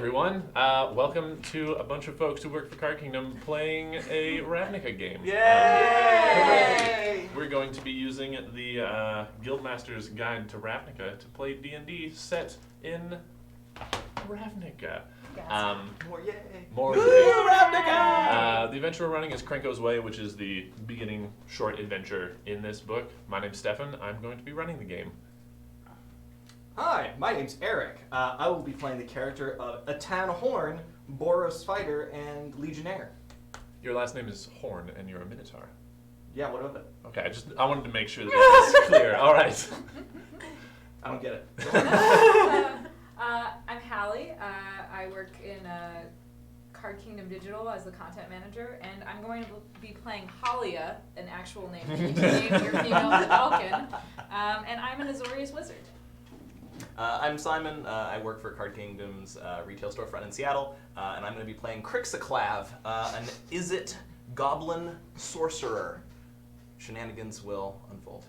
everyone. Welcome to a bunch of folks who work for Card Kingdom playing a Ravnica game. Yay! We're going to be using the Guildmaster's Guide to Ravnica to play D&D set in Ravnica. More yay! More Woo, yay. Ravnica! The adventure we're running is Krenko's Way, which is the beginning short adventure in this book. My name's Stefan. I'm going to be running the game. Hi, my name's Eric. I will be playing the character of Atan Horn, Boros fighter, and legionnaire. Your last name is Horn, and you're a Minotaur. Yeah, what of it? Okay, I wanted to make sure that it was clear. All right. I don't get it. I'm Hallie. I work in Card Kingdom Digital as the content manager, and I'm going to be playing Halia, an actual name named your female the Falcon, and I'm an Azorius wizard. I'm Simon. I work for Card Kingdom's retail storefront in Seattle, and I'm going to be playing Crixaclav, an Izzet goblin sorcerer. Shenanigans will unfold.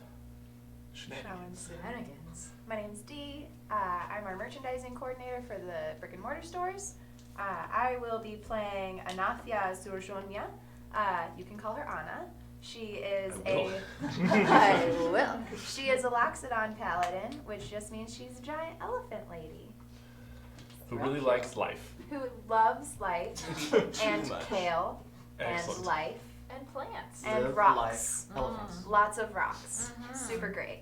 Shenanigans. My name's Dee. I'm our merchandising coordinator for the brick and mortar stores. I will be playing Anathia Zurjonia. You can call her Anna. She is I will. She is a loxodon paladin, which just means she's a giant elephant lady. Who really likes life. Who loves life and kale Excellent. and life And plants. and Live rocks. life, elephants. Lots of rocks. Mhm. Super great.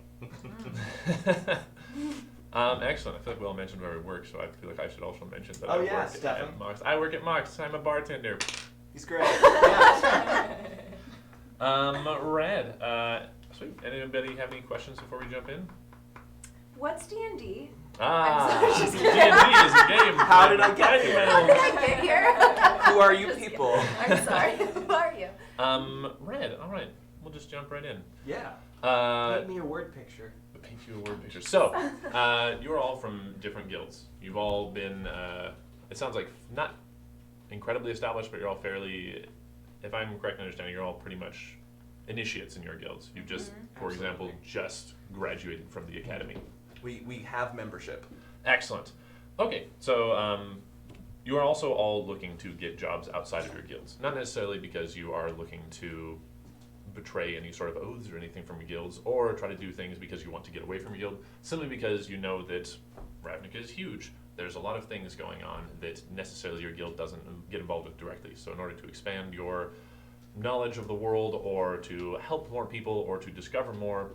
Excellent. I feel like we all mentioned where we work, so I feel like I should also mention that Oh, I yeah, work Stefan. at Mox. I work at Mox. I'm a bartender. He's great. Yeah. Red. Sweet. Anybody have any questions before we jump in? What's D&D? Ah, just D&D kidding. is a game. How did I get here? How did I get here? Who are you people? I'm sorry. Who are you? Red. All right. We'll just jump right in. Yeah. Paint me a word picture. Paint you a word picture. So, you're all from different guilds. You've all been, it sounds like not incredibly established, but you're all fairly, if I'm correct in understanding, you're all pretty much initiates in your guilds. You've just, for example, just graduated from the academy. We have membership. Excellent. Okay, so you are also all looking to get jobs outside of your guilds. Not necessarily because you are looking to betray any sort of oaths or anything from your guilds, or try to do things because you want to get away from your guild, simply because you know that Ravnica is huge. There's a lot of things going on that necessarily your guild doesn't get involved with directly. So in order to expand your knowledge of the world, or to help more people, or to discover more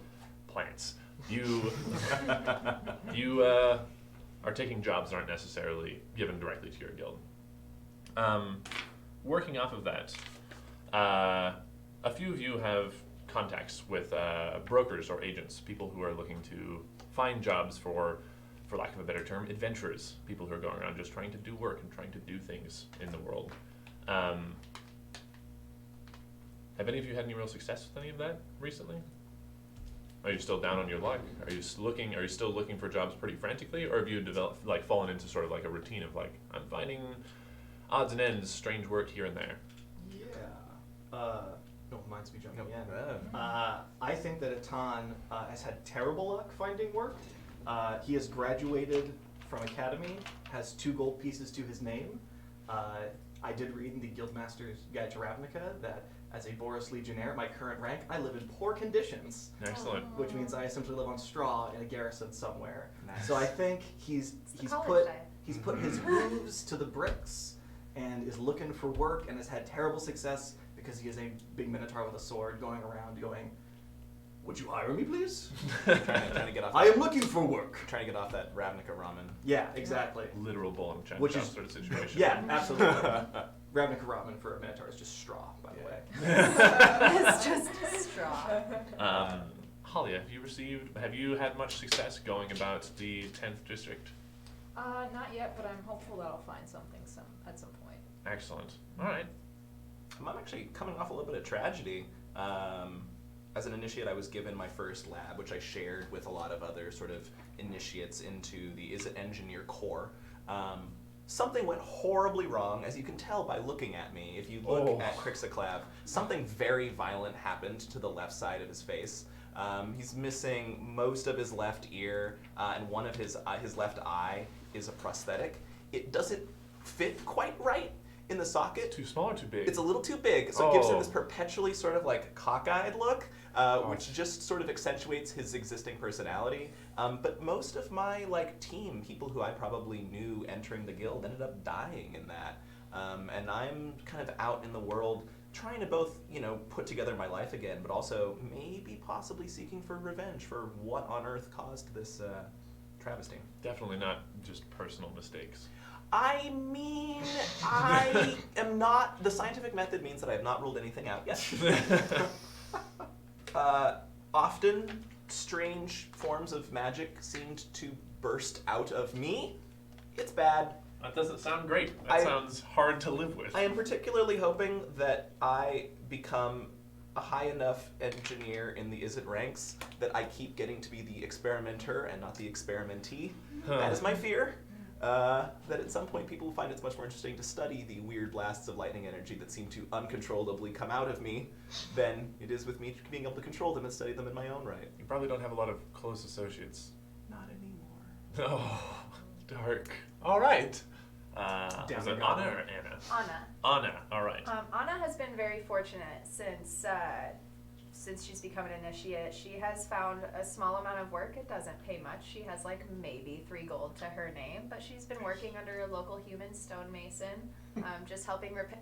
plants, you are taking jobs that aren't necessarily given directly to your guild. Working off of that, a few of you have contacts with brokers or agents, people who are looking to find jobs for lack of a better term, adventurers, people who are going around just trying to do work and trying to do things in the world. Have any of you had any real success with any of that recently? Are you still down on your luck? Are you still looking for jobs pretty frantically, or have you developed, fallen into sort of like a routine of I'm finding odds and ends, strange work here and there? Yeah. No, mine's me jumping in. I think that Atan has had terrible luck finding work. He has graduated from academy, has 2 gold pieces to his name. I did read in the Guildmaster's Guide to Ravnica that as a Boros legionnaire, my current rank, I live in poor conditions. Excellent. Which means I essentially live on straw in a garrison somewhere. Nice. So I think he's put his hooves to the bricks and is looking for work, and has had terrible success because he is a big minotaur with a sword going around going, "Would you hire me, please? trying to get off. I am looking for work." Trying to get off that Ravnica ramen. Yeah, exactly. Literal bull and chest Which is- sort of situation. Yeah, absolutely. Ravnica ramen for a minotaur is just straw, by the way. It's just straw. Holly, have you had much success going about the 10th district? Not yet, but I'm hopeful that I'll find something at some point. Excellent. All right. I'm actually coming off a little bit of tragedy. As an initiate, I was given my first lab, which I shared with a lot of other sort of initiates into the Izzet Engineer Corps. Something went horribly wrong, as you can tell by looking at me. If you look at Crixaclav, something very violent happened to the left side of his face. He's missing most of his left ear, and one of his left eye is a prosthetic. It does it fit quite right in the socket. Too small or too big? It's a little too big, so it gives him Oh. this perpetually sort of like cockeyed look, which just sort of accentuates his existing personality. But most of my like team, people who I probably knew entering the guild, ended up dying in that. And I'm kind of out in the world trying to both, put together my life again, but also maybe possibly seeking for revenge for what on earth caused this travesty. Definitely not just personal mistakes. I mean, I am not. The scientific method means that I have not ruled anything out yet. Often, strange forms of magic seemed to burst out of me. It's bad. That doesn't sound great. That sounds hard to live with. I am particularly hoping that I become a high enough engineer in the Izzet ranks that I keep getting to be the experimenter and not the experimentee. That is my fear. That at some point people will find it's much more interesting to study the weird blasts of lightning energy that seem to uncontrollably come out of me than it is with me being able to control them and study them in my own right. You probably don't have a lot of close associates. Not anymore. Oh, dark. All right. Was it Down Anna or Anna? Anna. Anna. All right. Anna has been very fortunate since she's become an initiate. She has found a small amount of work. It doesn't pay much. She has like maybe 3 gold to her name, but she's been working under a local human stonemason, just helping repair.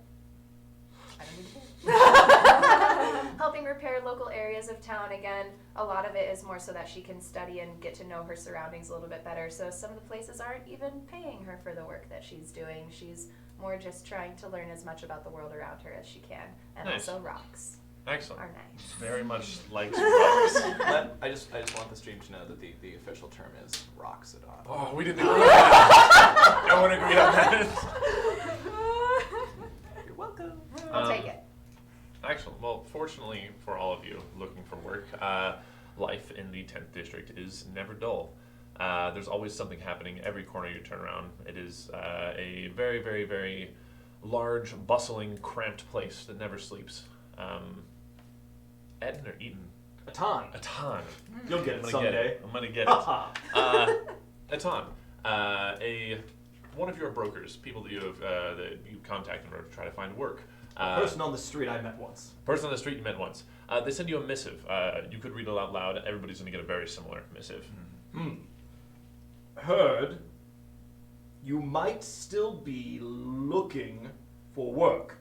I don't need to helping repair local areas of town. Again, a lot of it is more so that she can study and get to know her surroundings a little bit better. So some of the places aren't even paying her for the work that she's doing. She's more just trying to learn as much about the world around her as she can. And Nice. also rocks Excellent. are nice. Very much likes rocks. I just want the stream to know that the official term is loxodon. Oh, we didn't agree on that. No one agreed on that. You're welcome. I'll take it. Excellent. Well, fortunately for all of you looking for work, life in the 10th district is never dull. There's always something happening every corner you turn around. It is a very, very, very large, bustling, cramped place that never sleeps. Etten or Eaton? Atan. Atan. You'll get I'm it gonna someday. get it. I'm gonna get it. Atan, one of your brokers, people that you have that you contact in order to try to find work. Person on the street I met once. Person on the street you met once. They send you a missive. You could read it out loud. Everybody's going to get a very similar missive. Heard you might still be looking for work.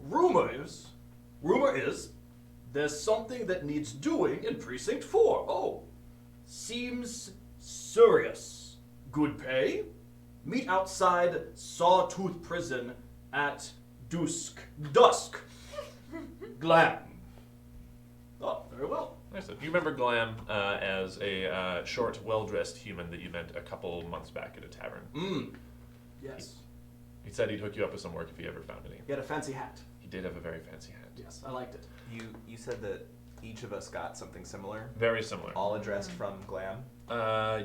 Rumor is there's something that needs doing in Precinct 4. Oh, seems serious. Good pay? Meet outside Sawtooth Prison at dusk. Glam. Oh, very well. Nice. You remember Glam as a short, well-dressed human that you met a couple months back at a tavern. Yes. He said he'd hook you up with some work if he ever found any. He had a fancy hat. He did have a very fancy hat. Yes, I liked it. You said that each of us got something similar, Very similar. all addressed from Glam.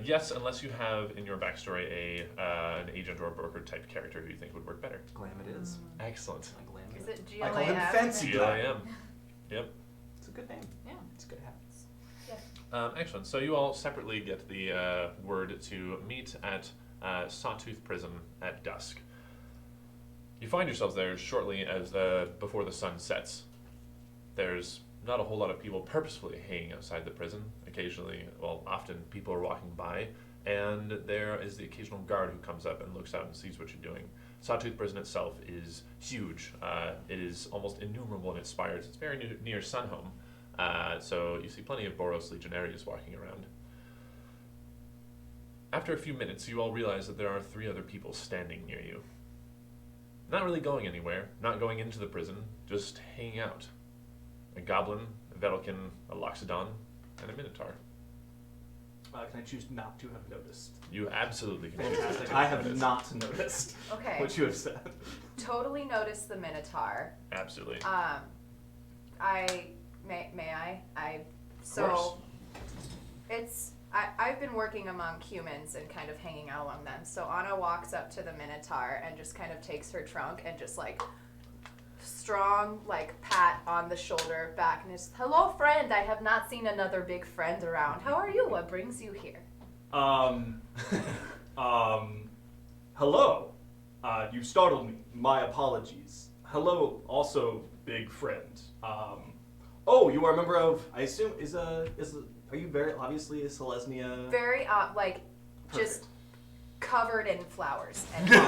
Yes, unless you have in your backstory an agent or a broker type character who you think would work better. Glam it is. Excellent. I glam Is it. it GLAM? I call him Fancy Glam. GLAM. Yep. It's a good name. Yeah. It's a good hat. Excellent. So you all separately get the word to meet at Sawtooth Prison at dusk. You find yourselves there shortly as before the sun sets. There's not a whole lot of people purposefully hanging outside the prison. Occasionally, well, often people are walking by, and there is the occasional guard who comes up and looks out and sees what you're doing. Sawtooth Prison itself is huge. It is almost innumerable in its spires. It's very near Sunhome, so you see plenty of Boros legionaries walking around. After a few minutes, you all realize that there are 3 other people standing near you. Not really going anywhere, not going into the prison, just hanging out. A goblin, a Vedelkin, a loxodon, and a minotaur. Can I choose not to have noticed? You absolutely can choose Fantastic. to I have notice. not noticed Okay. what you have said. Totally noticed the Minotaur. Absolutely. So I've been working among humans and kind of hanging out among them. So Anna walks up to the Minotaur and just kind of takes her trunk and just like strong like pat on the shoulder back and is, hello friend, I have not seen another big friend around. How are you? What brings you here? Hello. You startled me. My apologies. Hello, also big friend. Oh, you are a member of, I assume, are you very obviously a Selesnyan? Very, just covered in flowers and, and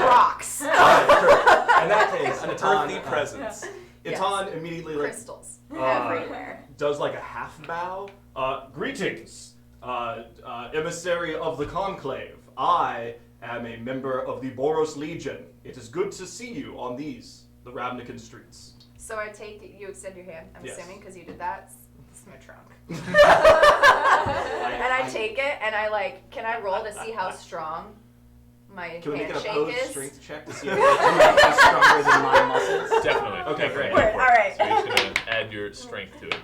rocks. In that case, An Atan, earthly presence. Atan immediately Crystals everywhere. does like a half bow. Greetings, emissary of the Conclave. I am a member of the Boros Legion. It is good to see you on the Ravnican streets. So I take it, you extend your hand, I'm Yes. assuming, because you did that. This is my trunk. I- And I take it, and can I roll to see how strong my Can we make an handshake opposed is? strength check to see if it's stronger than my muscles? Definitely. Okay, definitely great. go Word, for it. alright. So you're just gonna add your strength to it.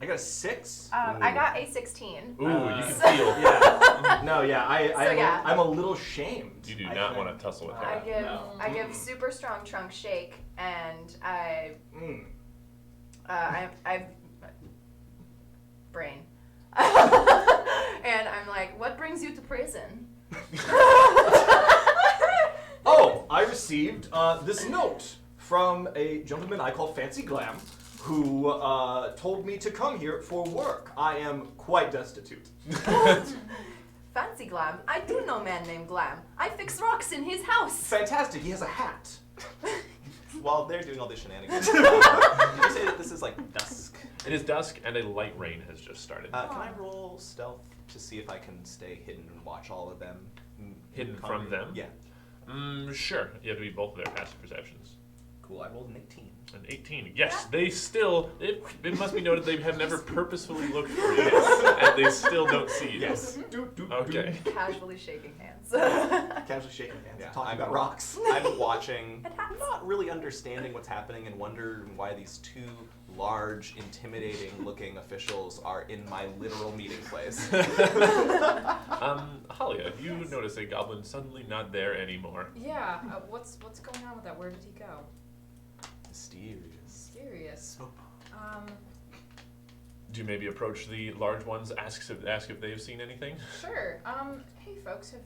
I got a 6. I got a 16. Ooh, you can So- feel. Yeah. No, yeah. yeah. I'm a little shamed. You do I not think. want to tussle with I her. give No. I give super strong trunk shake, and I Mm. I've brain, and I'm like, what brings you to prison? Oh, I received this note from a gentleman I call Fancy Glam, who told me to come here for work. I am quite destitute. Fancy Glam? I do know a man named Glam. I fix rocks in his house. Fantastic. He has a hat. While they're doing all these shenanigans, did you say that this is like dusk? It is dusk and a light rain has just started. Can I roll stealth to see if I can stay hidden and watch all of them? Hidden from them? Yeah. Sure. You have to be both of their passive perceptions. Cool. I rolled an 18. An 18. Yes, they still. It must be noted they have never purposefully looked for you, and they still don't see you. Yes. Okay. Casually shaking hands. Casually shaking hands. Yeah, Talking I'm about rocks. I'm watching, not really understanding what's happening, and wondering why these two large, intimidating-looking officials are in my literal meeting place. Halia, you notice a goblin suddenly not there anymore. Yeah. What's going on with that? Where did he go? Mysterious. Mysterious. Do you maybe approach the large ones, ask if they've seen anything? Sure. Hey folks, have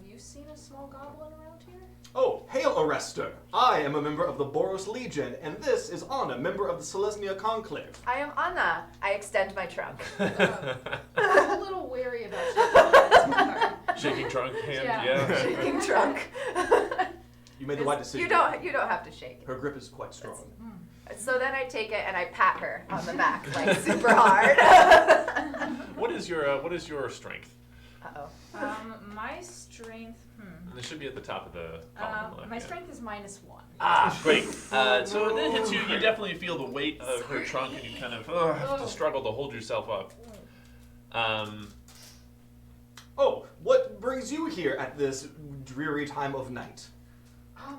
you seen a small goblin around here? Oh, hail, Arrestor! I am a member of the Boros Legion, and this is Anna, member of the Selesnyan Conclave. I am Anna. I extend my trunk. I'm a little wary about you. Shaking trunk hand, Yeah. Shaking trunk. You made the right decision. You don't have to shake. Her grip is quite strong. So then I take it and I pat her on the back like super hard. What is your strength? Uh-oh. My strength. And this should be at the top of the column. My yeah. strength is -1. Ah, great. So it then hits you. You definitely feel the weight of her trunk, and you kind of have to struggle to hold yourself up. Oh, what brings you here at this dreary time of night?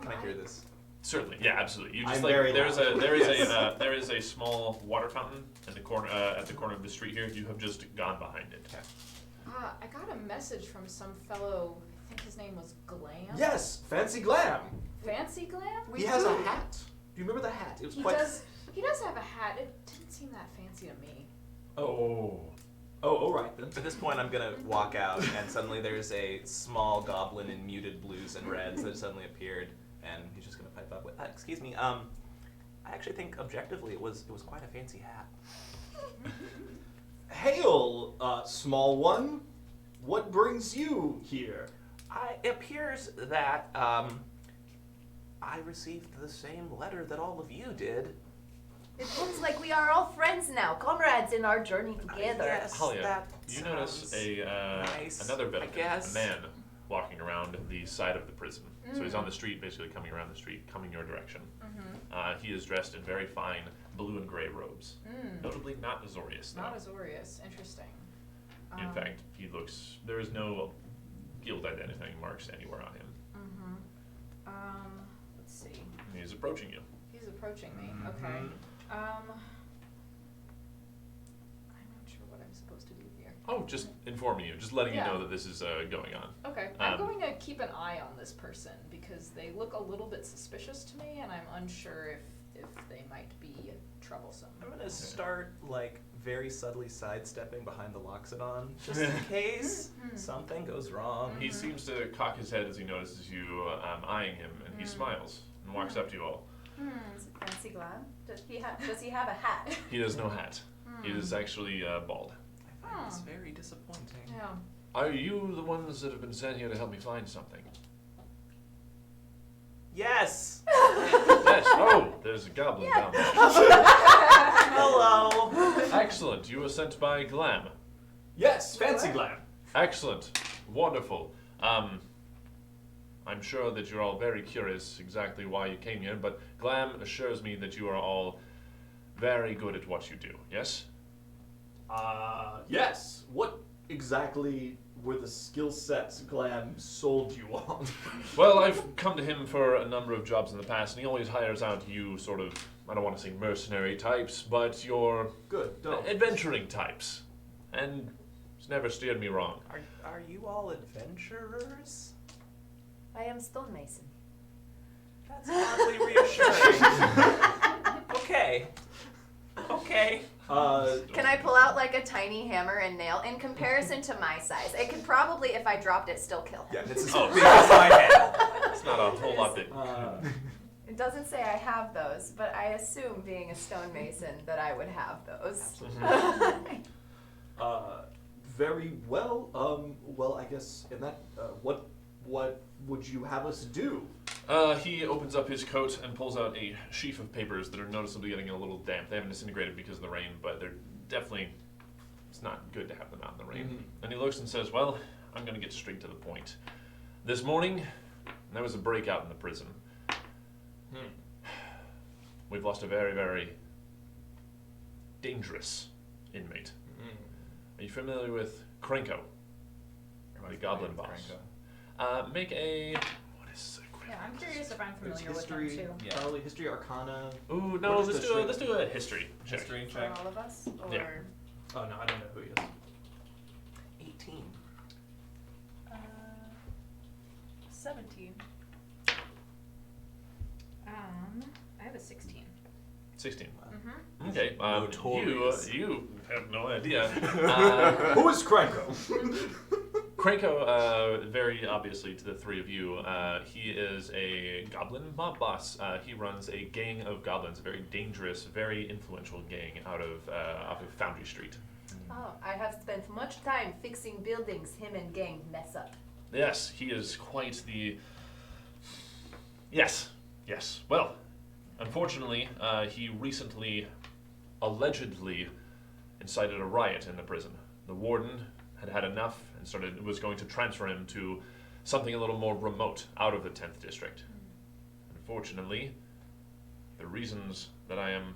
Can I hear this? Certainly, yeah, absolutely. You just I'm like very there is loud. there is a small water fountain in the corner at the corner of the street here. You have just gone behind it. I got a message from some fellow. I think his name was Glam. Yes, Fancy Glam. Fancy Glam. He has a hat. Do you remember the hat? It was He quite. He does have a hat. It didn't seem that fancy to me. Oh, all right then. At this point, I'm gonna walk out, and suddenly there's a small goblin in muted blues and reds that suddenly appeared, and he's just gonna pipe up with, "Excuse me, I actually think objectively it was quite a fancy hat." Hail, small one. What brings you here? It appears that I received the same letter that all of you did. It looks like we are all friends now, comrades in our journey together. Yes, Halia, that you notice sounds nice, another I veteran, guess. a man walking around the side of the prison. So he's on the street, basically coming around the street, coming your direction. He is dressed in very fine blue and gray robes. Notably not Azorius, though. Not Azorius. Interesting. In fact, he looks. There is no guild identifying marks anywhere on him. Let's see. And he's approaching you. He's approaching me. Okay. I'm not sure what I'm supposed to do here. Oh, just informing you, just letting Yeah. you know that this is going on. Okay. I'm Um, going to keep an eye on this person because they look a little bit suspicious to me, and I'm unsure if if they might be troublesome. I'm gonna start like very subtly sidestepping behind the loxodon, just in case something goes wrong. He seems to cock his head as he notices you eyeing him, and he smiles and walks up to you all. It's a fancy glam. Does he have a hat? He has no hat. He is actually bald. I find this very disappointing. Yeah. Are you the ones that have been sent here to help me find something? Yes. Yes. Oh, there's a goblin down there. Hello. Excellent. You were sent by Glam. Yes, fancy glam. Excellent. Wonderful. I'm sure that you're all very curious exactly why you came here, but Glam assures me that you are all very good at what you do. Yes? Yes. What exactly were the skill sets Glam sold you on? Well, I've come to him for a number of jobs in the past, and he always hires out you sort of, I don't want to say mercenary types, but your Good, don't. adventuring types. And it's never steered me wrong. Are you all adventurers? I am stonemason. That's oddly reassuring. Okay. Can I pull out like a tiny hammer and nail in comparison to my size? It could probably, if I dropped it, still kill him. Yeah, this is Oh. big as my head. It's not a whole lot big. It doesn't say I have those, but I assume being a stonemason that I would have those. Very well. Well, I guess in that, what would you have us do? He opens up his coat and pulls out a sheaf of papers that are noticeably getting a little damp. They haven't disintegrated because of the rain, but they're definitely, it's not good to have them out in the rain. And he looks and says, well, I'm going to get straight to the point. This morning, there was a breakout in the prison. We've lost a very, very dangerous inmate. Are you familiar with Krenko? The goblin boss. Make a... What is a Yeah, I'm curious if I'm It's familiar with them history, too. Yeah. probably history, arcana. Ooh, no, Or just let's a do straight- let's do a history check. History For check. all of us? Or Yeah. Oh no, I don't know who he is. 18. 17. I have a 16. 16. Mm-hmm. Okay. Notorious. You have no idea. Who is Krenko? Krenko, very obviously to the three of you, he is a goblin mob boss. He runs a gang of goblins, a very dangerous, very influential gang out of off of Foundry Street. Oh, I have spent much time fixing buildings him and gang mess up. Yes, he is quite the... Yes. Well, unfortunately, he recently allegedly incited a riot in the prison. The warden had had enough and was going to transfer him to something a little more remote out of the 10th district. Unfortunately, the reasons that I am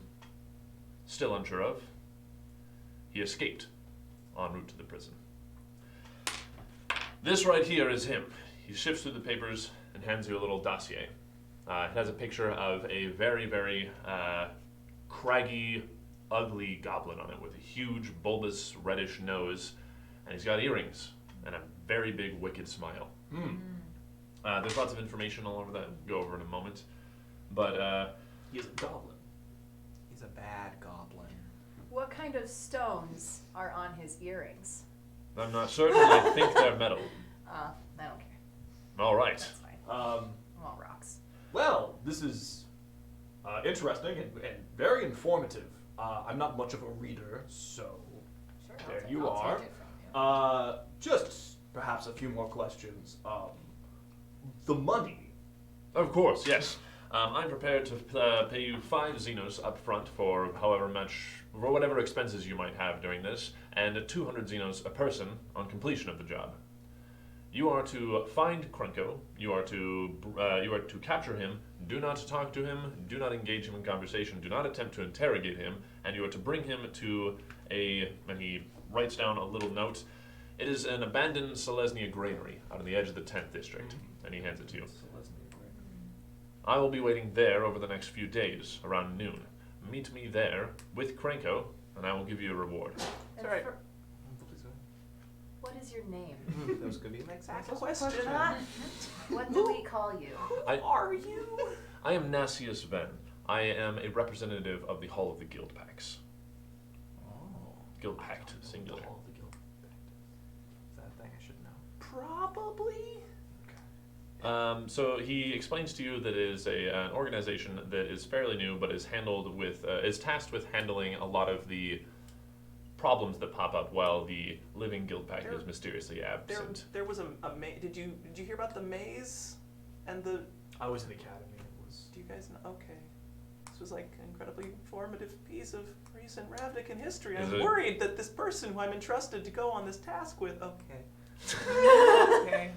still unsure of, he escaped en route to the prison. This right here is him. He shifts through the papers and hands you a little dossier. It has a picture of a very, very craggy, ugly goblin on it with a huge, bulbous, reddish nose, and he's got earrings and a very big, wicked smile. There's lots of information all over that. I'll go over in a moment. But He is a goblin. He's a bad goblin. What kind of stones are on his earrings? I'm not certain. I think they're metal. I don't care. All right. That's fine. Um, I'm all rocks. well, this is interesting and very informative. I'm not much of a reader, so Sure. there I'll you are. take it from you. Just perhaps a few more questions. The money. Of course, yes. I'm prepared to pay you 5 Xenos up front for whatever expenses you might have during this, and 200 Xenos a person on completion of the job. You are to find Krenko. You are to capture him. Do not talk to him. Do not engage him in conversation. Do not attempt to interrogate him. And you are to bring him to and he writes down a little note. It is an abandoned Selesnyan granary out on the edge of the 10th district. And he hands it to you. I will be waiting there over the next few days, around noon. Meet me there with Krenko, and I will give you a reward. And alright. for- what is your name? That was going to be the next question. What do we call you? I- Are you? I am Nasius Ven. I am a representative of the Hall of the Guild Pacts. Oh. Guild Pact, singular. All the guild is that a thing I should know? Probably. So he explains to you that it is an organization that is fairly new, but is tasked with handling a lot of the problems that pop up while the living guild pact is mysteriously absent. There was a maze. Did you hear about the maze? And the. I was in the academy. It was. Do you guys know? Okay. This was like an incredibly formative piece of recent Ravnican history. Is I'm it- worried that this person who I'm entrusted to go on this task with. Okay. Okay.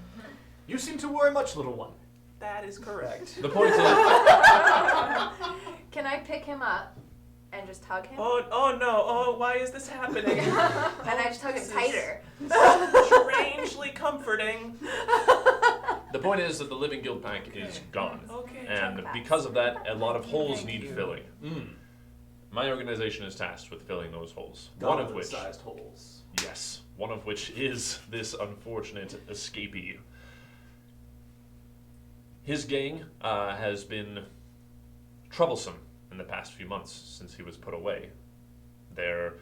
You seem to worry much, little one. That is correct. The point is, Can I pick him up and just hug him? Oh no! Oh, why is this happening? And I just hug him This is tighter. Strangely comforting. the point is that the living guild pact is gone, Okay. and because of that, a lot of holes Thank need you. filling. Mm. My organization is tasked with filling those holes. One of which, Goblin-sized holes. yes, one of which is this unfortunate escapee. His gang has been troublesome in the past few months since he was put away. Their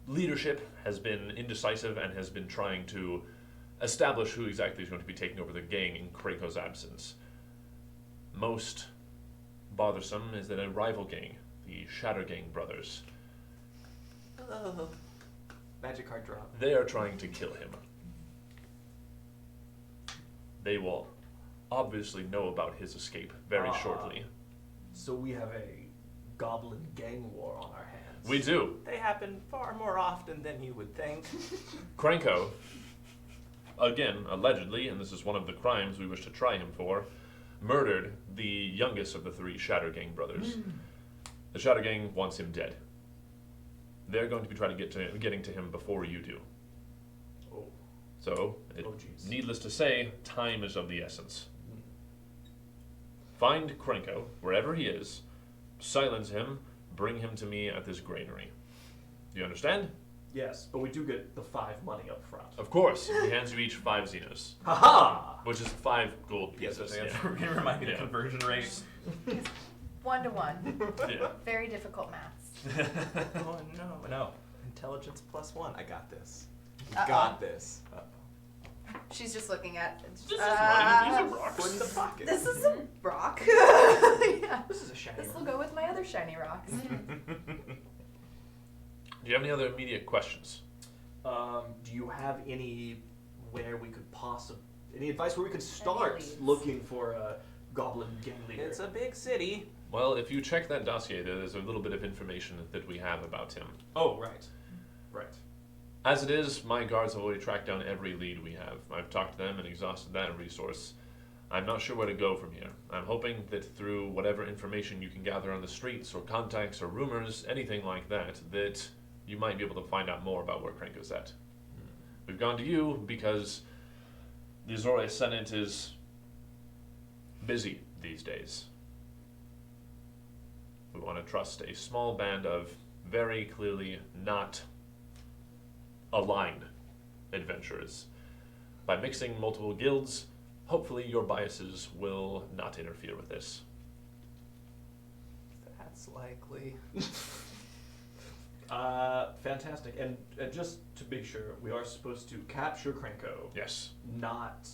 leadership has been indecisive and has been trying to establish who exactly is going to be taking over the gang in Krenko's absence. Most bothersome is that a rival gang, the Shatter Gang brothers, Oh. Magic card drop. they are trying to kill him. They will obviously know about his escape very shortly. So we have a goblin gang war on our hands. We do. They happen far more often than you would think. Krenko, again, allegedly, and this is one of the crimes we wish to try him for, murdered the youngest of the three Shatter Gang brothers. The Shatter Gang wants him dead. They're going to be trying to getting to him before you do. Oh. So, jeez. needless to say, time is of the essence. Find Krenko, wherever he is, silence him, bring him to me at this granary. Do you understand? Yes, but we do get the 5 money up front. Of course. He hands you each 5 Xenos, Ha which is 5 gold pieces. Can you remind me Yeah. the conversion rate? 1-to-1. Yeah. Very difficult maths. Oh no. No. Intelligence +1. I got this. Uh-oh. Got this. She's just looking at. This is money. These are Put rocks. in the pocket. This is a rock. Yeah. This is a shiny This will one. go with my other shiny rocks. Do you have any other immediate questions? Do you have any advice where we could start leads? looking for a goblin gang leader? It's a big city. Well, if you check that dossier, there's a little bit of information that we have about him. Oh, right. Right. As it is, my guards have already tracked down every lead we have. I've talked to them and exhausted that resource. I'm not sure where to go from here. I'm hoping that through whatever information you can gather on the streets or contacts or rumors, anything like that, that you might be able to find out more about where Krenko's at. We've gone to you because the Azorius Senate is busy these days. We want to trust a small band of very clearly not aligned adventurers. By mixing multiple guilds, hopefully your biases will not interfere with this. That's likely. Fantastic. And just to be sure, we are supposed to capture Krenko, Yes. not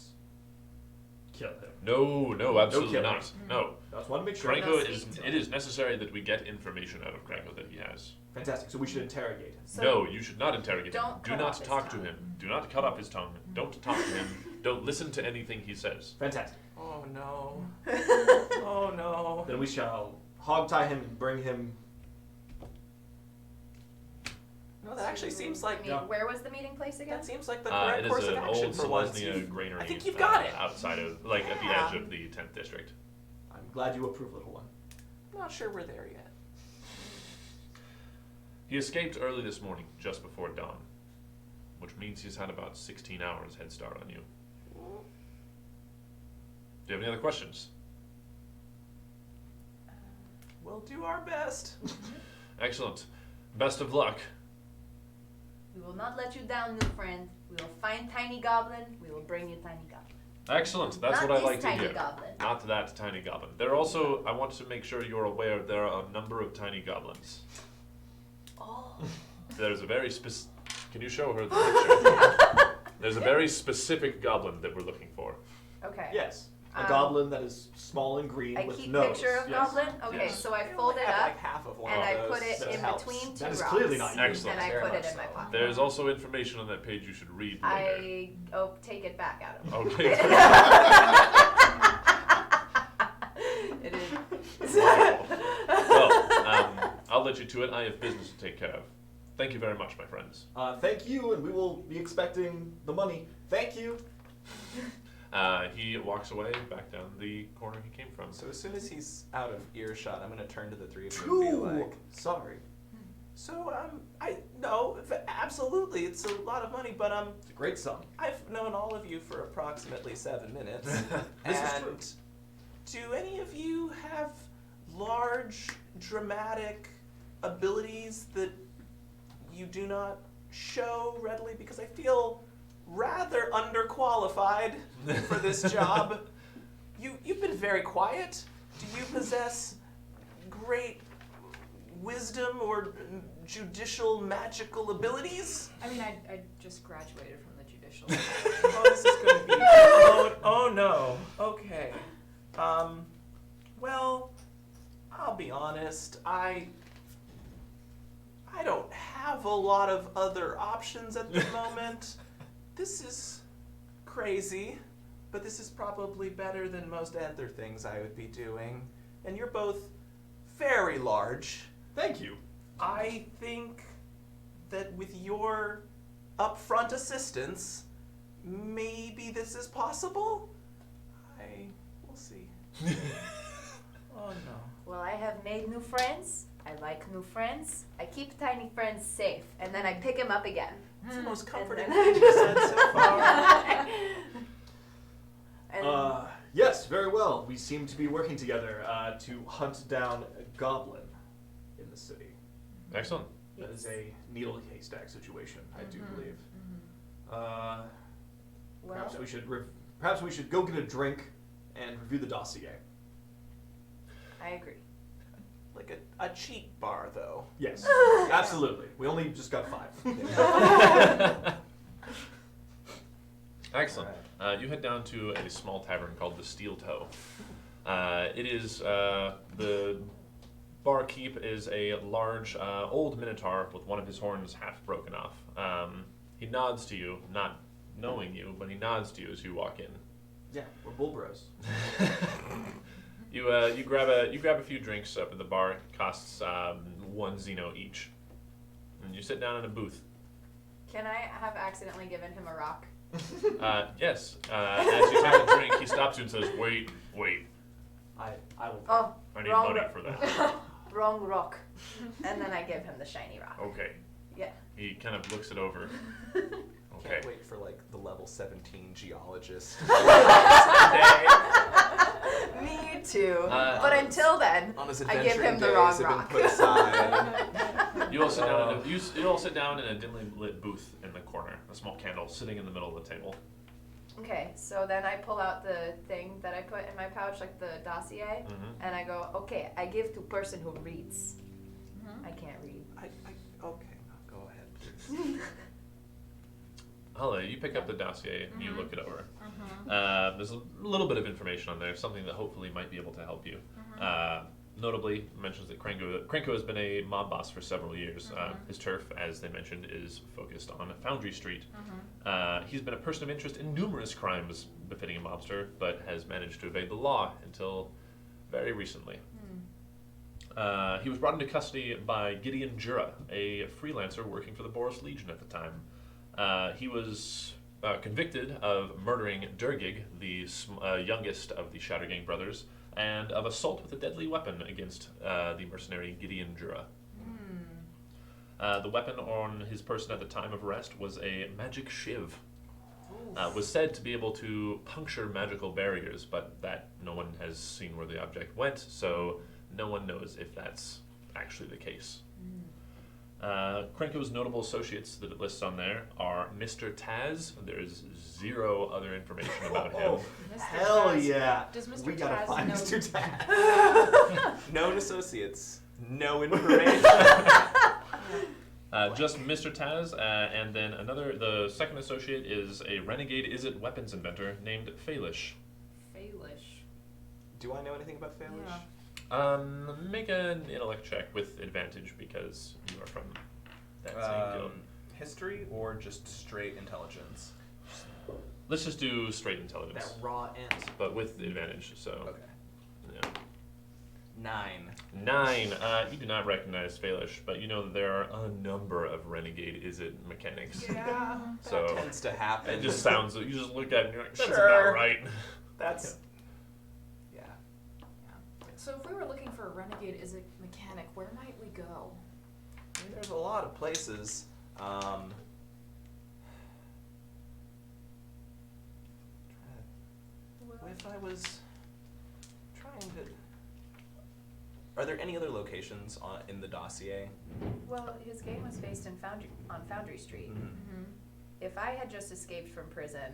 kill him. No, absolutely killing. not. No. I just want to make sure. Krenko No is, speed to it him. is necessary that we get information out of Krenko that he has. Fantastic. So we should interrogate him. So No, you should not interrogate him. don't Do cut not off his talk to tongue. him. Do not cut off his tongue. Don't talk to him. Don't listen to anything he says. Fantastic. Oh no. Oh no. Then we shall hogtie him and bring him. No, that actually seems like Where was the meeting place again? that seems like the It correct is course of an action old for once. Selesnyan granary. I think you've got it. Outside of, like, at the Yeah. edge of the 10th district. I'm glad you approve, little one. I'm not sure we're there yet. He escaped early this morning, just before dawn, which means he's had about 16 hours head start on you. Do you have any other questions? We'll do our best. Excellent. Best of luck. We will not let you down, new friend. We will find Tiny Goblin. We will bring you Tiny Goblin. Excellent. That's Not what I this like to tiny hear. goblin. Not that tiny goblin. There are also, I want to make sure you're aware, there are a number of tiny goblins. Oh. There's a very specific. Can you show her the picture? There's a very specific goblin that we're looking for. Okay. Yes. A Um, goblin that is small and green I with keep nose. picture of Yes. goblin. Okay, Yes. so I I fold only it have, up like, half of one and of I those. put it That in helps. between two That is rocks. clearly not you. Excellent. And I Very put much it in my so. pocket. There's also information on that page you should read later. Take it back out of Okay. it is. Well, I'll let you to it. I have business to take care of. Thank you very much, my friends. Thank you, and we will be expecting the money. Thank you. He walks away back down the corner he came from. So as soon as he's out of earshot, I'm gonna turn to the three of you and be like, Sorry. so absolutely, it's a lot of money, but It's a great sum. I've known all of you for approximately 7 minutes, This is and do any of you have large, dramatic abilities that you do not show readily? Because I feel rather underqualified for this job. You've been very quiet. Do you possess great wisdom or judicial magical abilities? I mean, I just graduated from the judicial. Oh, this is going to be. Oh no. Okay. Well, I'll be honest. I don't have a lot of other options at the moment. This is crazy, but this is probably better than most other things I would be doing. And you're both very large. Thank you. I think that with your upfront assistance, maybe this is possible? We'll see. Oh no. Well, I have made new friends. I like new friends. I keep tiny friends safe, and then I pick them up again. It's the most And comforting then- thing you said so far. And Yes, very well. We seem to be working together to hunt down a goblin in the city. Excellent. That is a needle haystack situation, I do believe. well, Perhaps we should go get a drink and review the dossier. I agree. Like a cheap bar, though. Yes, absolutely. We only just got 5. Excellent. You head down to a small tavern called the Steel Toe. It is the barkeep is a large old minotaur with one of his horns half broken off. He nods to you, not knowing you, but he nods to you as you walk in. Yeah, we're bull bros. You grab a few drinks up at the bar. It costs 1 Xeno each, and you sit down in a booth. Can I have accidentally given him a rock? Yes. As you take a drink, he stops you and says, "Wait. I will. Oh, I need wrong money ro- for that." Wrong rock. And then I give him the shiny rock. Okay. Yeah. He kind of looks it over. Okay. Can't wait for like the level 17 geologist. Me too. Uh, but until then, On his I give adventuring him the days wrong have rock. been put aside. You all sit down. You all sit down in a dimly lit booth in the corner. A small candle sitting in the middle of the table. Okay, so then I pull out the thing that I put in my pouch, like the dossier, and I go, okay, I give to person who reads. I can't read. Okay, no, go ahead, please. Hala, you pick up the dossier and you look it over. There's a little bit of information on there, something that hopefully might be able to help you. Notably, mentions that Krenko has been a mob boss for several years. His turf, as they mentioned, is focused on Foundry Street. He's been a person of interest in numerous crimes befitting a mobster, but has managed to evade the law until very recently. He was brought into custody by Gideon Jura, a freelancer working for the Boros Legion at the time. He was convicted of murdering Durgig, the youngest of the Shattergang brothers, and of assault with a deadly weapon against the mercenary Gideon Jura. The weapon on his person at the time of arrest was a magic shiv. Was said to be able to puncture magical barriers, but that no one has seen where the object went, so no one knows if that's actually the case. Krenko's notable associates that it lists on there are Mr. Taz. There's zero other information about him. Oh, Mr. hell Taz. yeah. Does Mr. We gotta Taz find know- Mr. Taz. Known associates. No information. Just Mr. Taz, and then the second associate is a renegade Izzet weapons inventor named Falish. Faelish. Do I know anything about Failish? Yeah. Make an intellect check with advantage because you are from that same guild. History or just straight intelligence? Let's just do straight intelligence, That raw ant. but with advantage. So, Okay. yeah. 9. 9. You do not recognize Falish, but you know that there are a number of renegade Izzet mechanics. Yeah. So That tends to happen. it just sounds. You just look at it and you're like, that's Sure. about right. That's. Yeah. So if we were looking for a renegade Izzet mechanic, where might we go? I mean, there's a lot of places. If I was trying to. Are there any other locations in the dossier? Well, his game was based on Foundry Street. Mm-hmm. If I had just escaped from prison,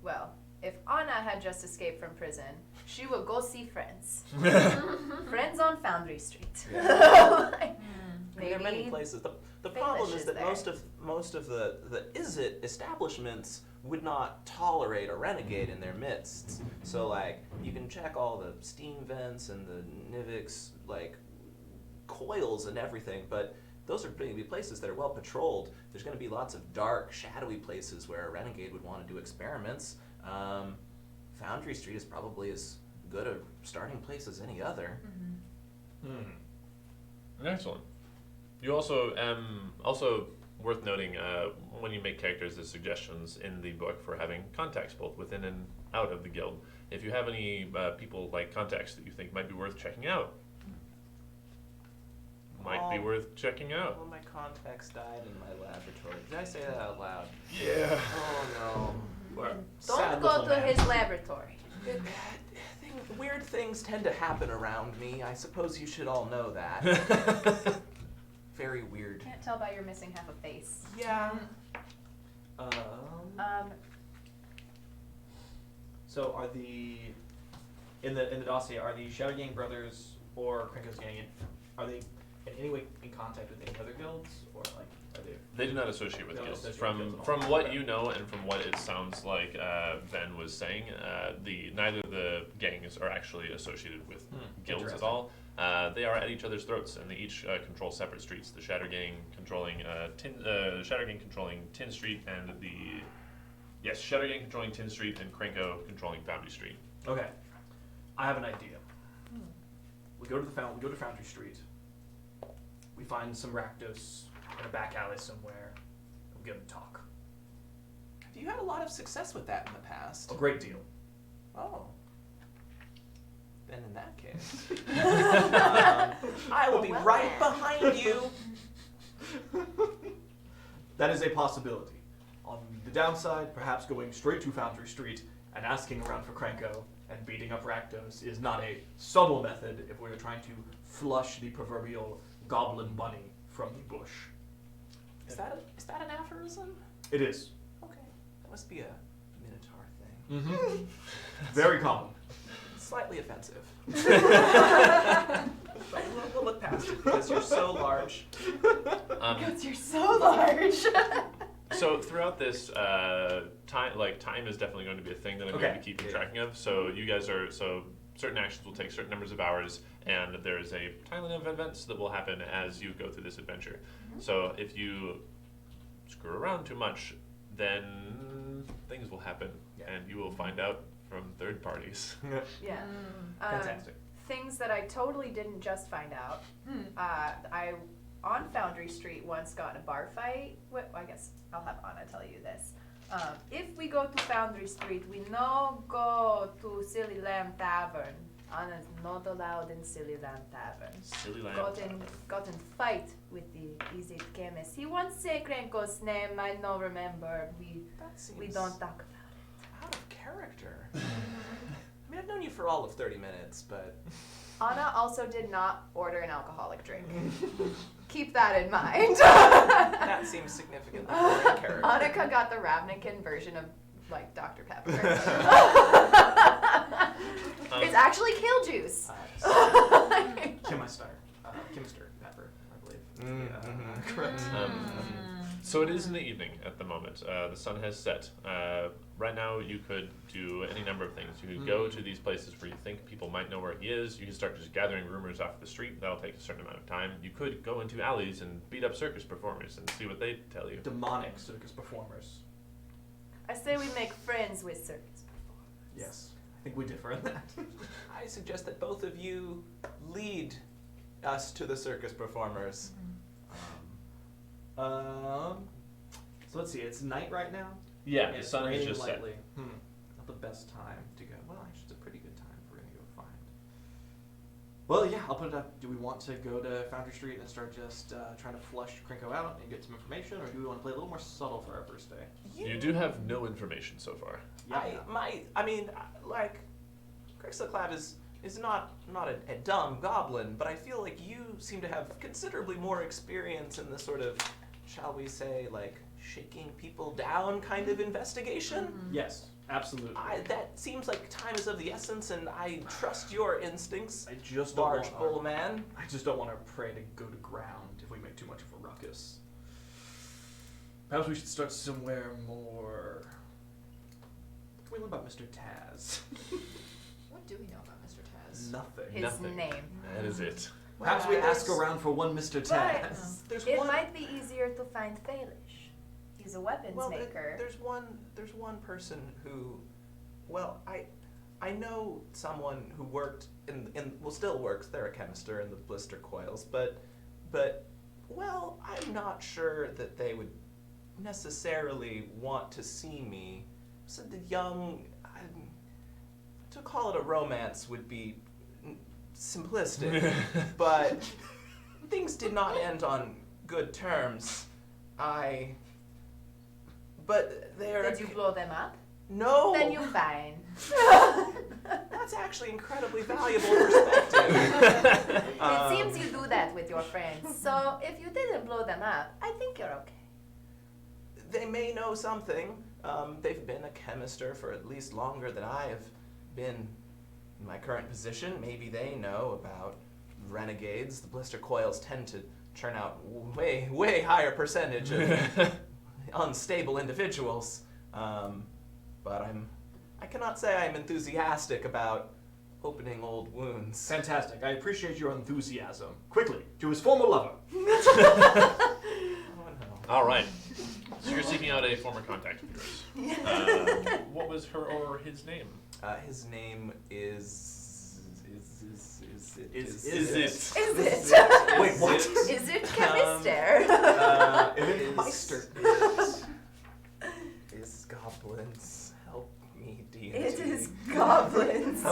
well, if Anna had just escaped from prison, she would go see friends. Friends on Foundry Street. Like, I mean, there are many maybe places. The Faelish problem is is that there. most of the Izzet establishments would not tolerate a renegade in their midst. So like you can check all the steam vents and the Nivix like coils and everything, but those are going to be places that are well patrolled. There's going to be lots of dark, shadowy places where a renegade would want to do experiments. Foundry Street is probably as good a starting place as any other. Excellent. You also worth noting when you make characters, there's suggestions in the book for having contacts both within and out of the guild. If you have any people like contacts that you think might be worth checking out, Well, my contacts died in my laboratory. Did I say that out loud? Yeah. Oh no. don't go to his laboratory. Weird things tend to happen around me. I suppose you should all know that. Very weird. Can't tell by your missing half a face. Yeah. So are in the dossier, are the Shadow Gang brothers or Krenko's gang are they in any way in contact with any other guilds, or like are they? They do not associate with They don't guilds. associate with guilds at From all. what Okay. you know and from what it sounds like Ben was saying, neither of the gangs are actually associated with guilds at all. They are at each other's throats, and they each control separate streets. The Shadow Gang controlling Tin Street, and Shadow Gang controlling Tin Street, and Krenko controlling Foundry Street. Okay, I have an idea. We go to Foundry Street. We find some Rakdos in a back alley somewhere. And we get them to talk. Have you had a lot of success with that in the past? A great deal. Oh. Then in that case, I will be Well right then. behind you. That is a possibility. On the downside, perhaps going straight to Foundry Street and asking around for Krenko and beating up Rakdos is not a subtle method if we're trying to flush the proverbial goblin bunny from the bush. Is that an aphorism? It is. Okay, that must be a Minotaur thing. Mm-hmm. Very common. Slightly offensive. But we'll look past it because you're so large. Because you're so large. So throughout this time is definitely going to be a thing that I'm going to be keeping tracking of. So you guys certain actions will take certain numbers of hours, and there's a timeline of events that will happen as you go through this adventure. So if you screw around too much, then things will happen, and you will find out from third parties. Yeah. Fantastic. Things that I totally didn't just find out. I on Foundry Street once got in a bar fight. I guess I'll have Anna tell you this. If we go to Foundry Street, we no go to Silly Lamb Tavern. Anna's not allowed in Silly Lamb Tavern. Silly lamb. Got in fight with the Izzet chemist. He once say Krenko's name. I no remember. We That seems don't talk about it. out of character. I mean, I've known you for all of 30 minutes, but... Anna also did not order an alcoholic drink. Keep that in mind. That seems significantly more in character. Annika got the Ravnican version of, like, Dr. Pepper. It's actually kale juice. Chemister pepper, I believe. Correct. So it is in the evening at the moment. The sun has set. Right now, you could do any number of things. You could go to these places where you think people might know where he is. You can start just gathering rumors off the street. That'll take a certain amount of time. You could go into alleys and beat up circus performers and see what they tell you. Demonic circus performers. I say we make friends with circus performers. Yes, I think we differ in that. I suggest that both of you lead us to the circus performers. So let's see, it's night right now? Yeah, the It's sun has raining just set. lightly. Not the best time to go. Well, actually, it's a pretty good time if we're going to go find. Well, yeah, I'll put it up. Do we want to go to Foundry Street and start just trying to flush Krenko out and get some information, or do we want to play a little more subtle for our first day? You do have no information so far. Krixlaclav is not a dumb goblin, but I feel like you seem to have considerably more experience in the sort of, shall we say, like, shaking people down kind of investigation. Yes, absolutely. That seems like time is of the essence, and I trust your instincts, I just don't large want bull man. I just don't want our prey to go to ground if we make too much of a ruckus. Perhaps we should start somewhere more. What do we know about Mr. Taz? What do we know about Mr. Taz? Nothing. His Nothing. name. That is it. Perhaps we Well, ask around for one Mr. But Taz. There's it one- might be easier to find Thalish. He's a weapons maker. There's one person who, well, I know someone who worked still works. They're a chemister in the blister coils, but well, I'm not sure that they would necessarily want to see me. So the young, to call it a romance would be simplistic, but things did not end on good terms. But they're... Did you blow them up? No! Then you're fine. That's actually incredibly valuable perspective. It seems you do that with your friends. So if you didn't blow them up, I think you're okay. They may know something. They've been a chemister for at least longer than I have been in my current position. Maybe they know about renegades. The blister coils tend to churn out way higher percentage of unstable individuals. But I cannot say I'm enthusiastic about opening old wounds. Fantastic. I appreciate your enthusiasm. Quickly, to his former lover. Oh no. All right. So you're seeking out a former contact of yours. What was her or his name? His name is Is Is it? Wait, what? Is it chemister? Meister. Is goblins help me D&D? It is goblins.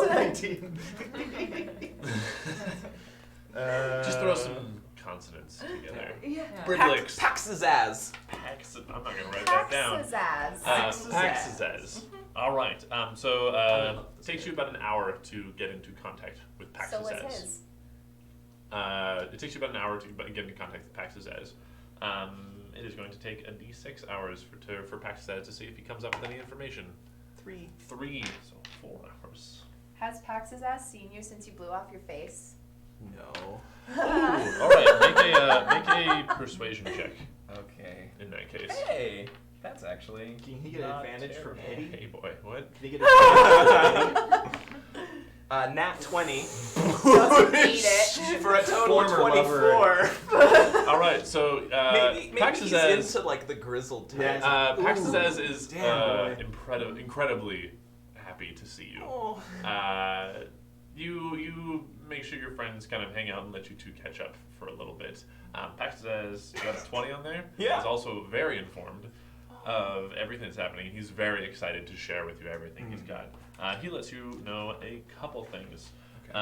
Just throw some consonants together. Yeah. Bridlix. Paxazaz. Pax. I'm not gonna write that down. Paxazaz. Paxazaz. All right. It takes you about an hour to get into contact with Paxazaz. So was his. It takes you about an hour to get into contact with Paxazaz. It is going to take a d6 hours for Paxazaz to see if he comes up with any information. 3. 3, so 4 hours. Has Paxazaz seen you since you blew off your face? No. Ooh, all right. Make a persuasion check Okay. in that case. Hey, that's actually. Can he get not advantage from terrible. Eddie? Hey boy, what? Can he get advantage? Nat 20 Doesn't need it. for a total of Former 24. All right, so Maybe he's Paxazaz. into like the grizzled type. Yeah. Paxazaz is Damn, boy. incredibly happy to see you. Oh. You make sure your friends kind of hang out and let you two catch up for a little bit. Paxazaz got a 20 on there. Yeah. He's also very informed of everything that's happening. He's very excited to share with you everything he's got. He lets you know a couple things. Okay.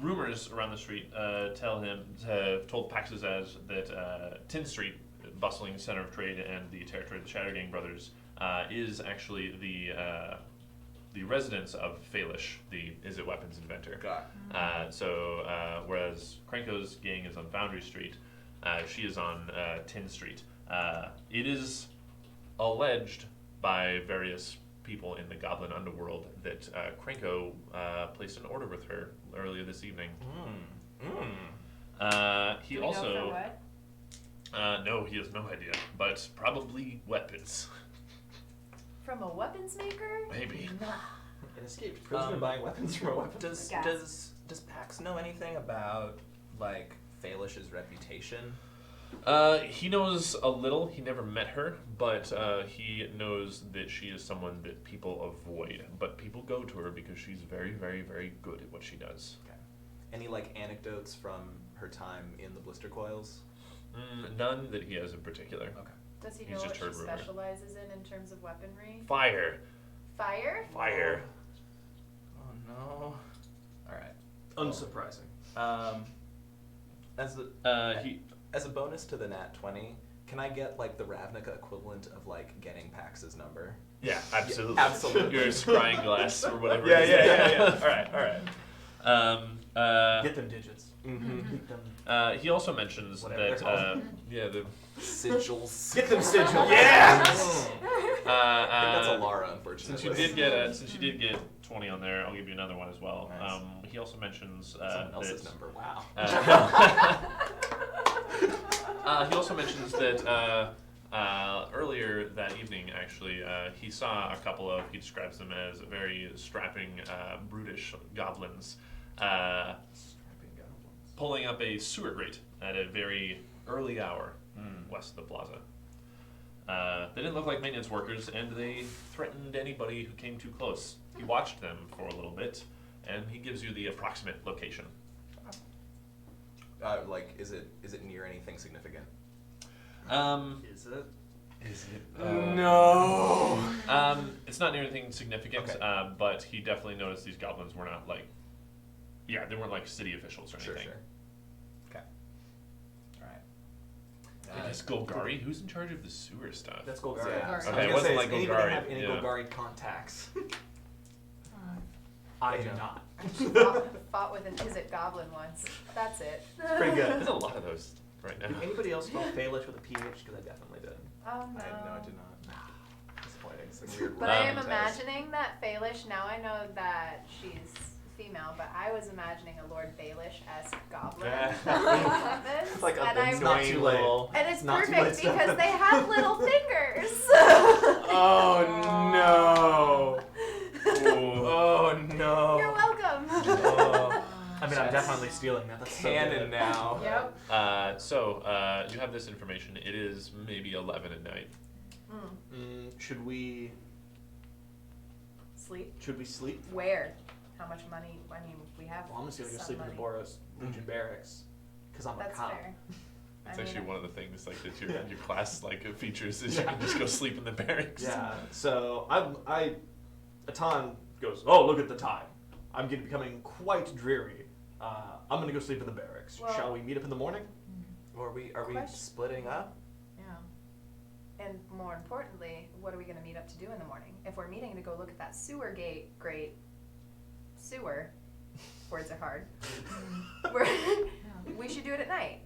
Rumors around the street told Paxazaz that Tin Street bustling center of trade and the territory of the Shattergang brothers, is actually the residence of Falish, the Izzet weapons inventor. Whereas Krenko's gang is on Foundry Street, she is on Tin Street. It is alleged by various people in the goblin underworld that Krenko placed an order with her earlier this evening. He Do we also know for what? no, he has no idea, but probably weapons. From a weapons maker? Maybe. An escaped prisoner buying weapons from a weapons. Does Pax know anything about like Falish's reputation? He knows a little. He never met her, but he knows that she is someone that people avoid. But people go to her because she's very, very, very good at what she does. Okay. Any like anecdotes from her time in the blister coils? None that he has in particular. Okay. Does he He's know just what she heard rumor. specializes in terms of weaponry? Fire. Fire? Fire. Oh no. All right. Unsurprising. As a bonus to the nat 20, can I get like the Ravnica equivalent of like getting Pax's number? Yeah, absolutely. Absolutely. Your scrying glass or whatever. Yeah, it is. yeah. All right. Get them digits. Mm-hmm. Get them. He also mentions Whatever that they're called. the Sigils. Get them sigils. Yes! I think that's a Lara, unfortunately. since you did get 20 on there, I'll give you another one as well. Nice. He also mentions Someone else's that, number. Wow. he also mentions that earlier that evening, actually, he saw a couple of, he describes them as very strapping, brutish goblins, pulling up a sewer grate at a very early hour west of the plaza. They didn't look like maintenance workers, and they threatened anybody who came too close. He watched them for a little bit, and he gives you the approximate location. Is it near anything significant? Is it? Is it? No. It's not near anything significant, Okay. but he definitely noticed these goblins were not like, they weren't like city officials or anything. Sure. Okay. All right. Is Golgari? Who's in charge of the sewer stuff? That's Golgari. Yeah. I was Okay, gonna it wasn't say, like does anybody Golgari, have any yeah. Golgari contacts? I do not. Fought with an Izzet goblin once. That's it. It's pretty good. There's a lot of those right now. Did anybody else spell Falish with a PH? Because I definitely did. Oh no. I did not. Disappointing. Some weird But I am Um, imagining that Falish, now I know that she's female, but I was imagining a Lord Baelish-esque goblin. Weapons, Like a and I not too late. and it's Not too perfect late, because Stefan. they have little fingers. Oh no! Oh no! You're welcome. Oh. I mean, I'm definitely stealing that. That's so Canon good. now. Yep. So you have this information. It is maybe 11 at night. Should we Sleep. sleep? Where? How much money? I mean, we have. Well, I'm just gonna go some sleep in the money. Boros Legion barracks because I'm a That's cop. fair. It's I actually mean, one of the things like that your class like features is you can just go sleep in the barracks. Yeah. So Atan goes, oh, look at the time. I'm becoming quite dreary. I'm gonna go sleep in the barracks. Well- Shall we meet up in the morning? Or are we Question. splitting up? Yeah. And more importantly, what are we going to meet up to do in the morning? If we're meeting to go look at that sewer gate, great sewer, words are hard, we should do it at night.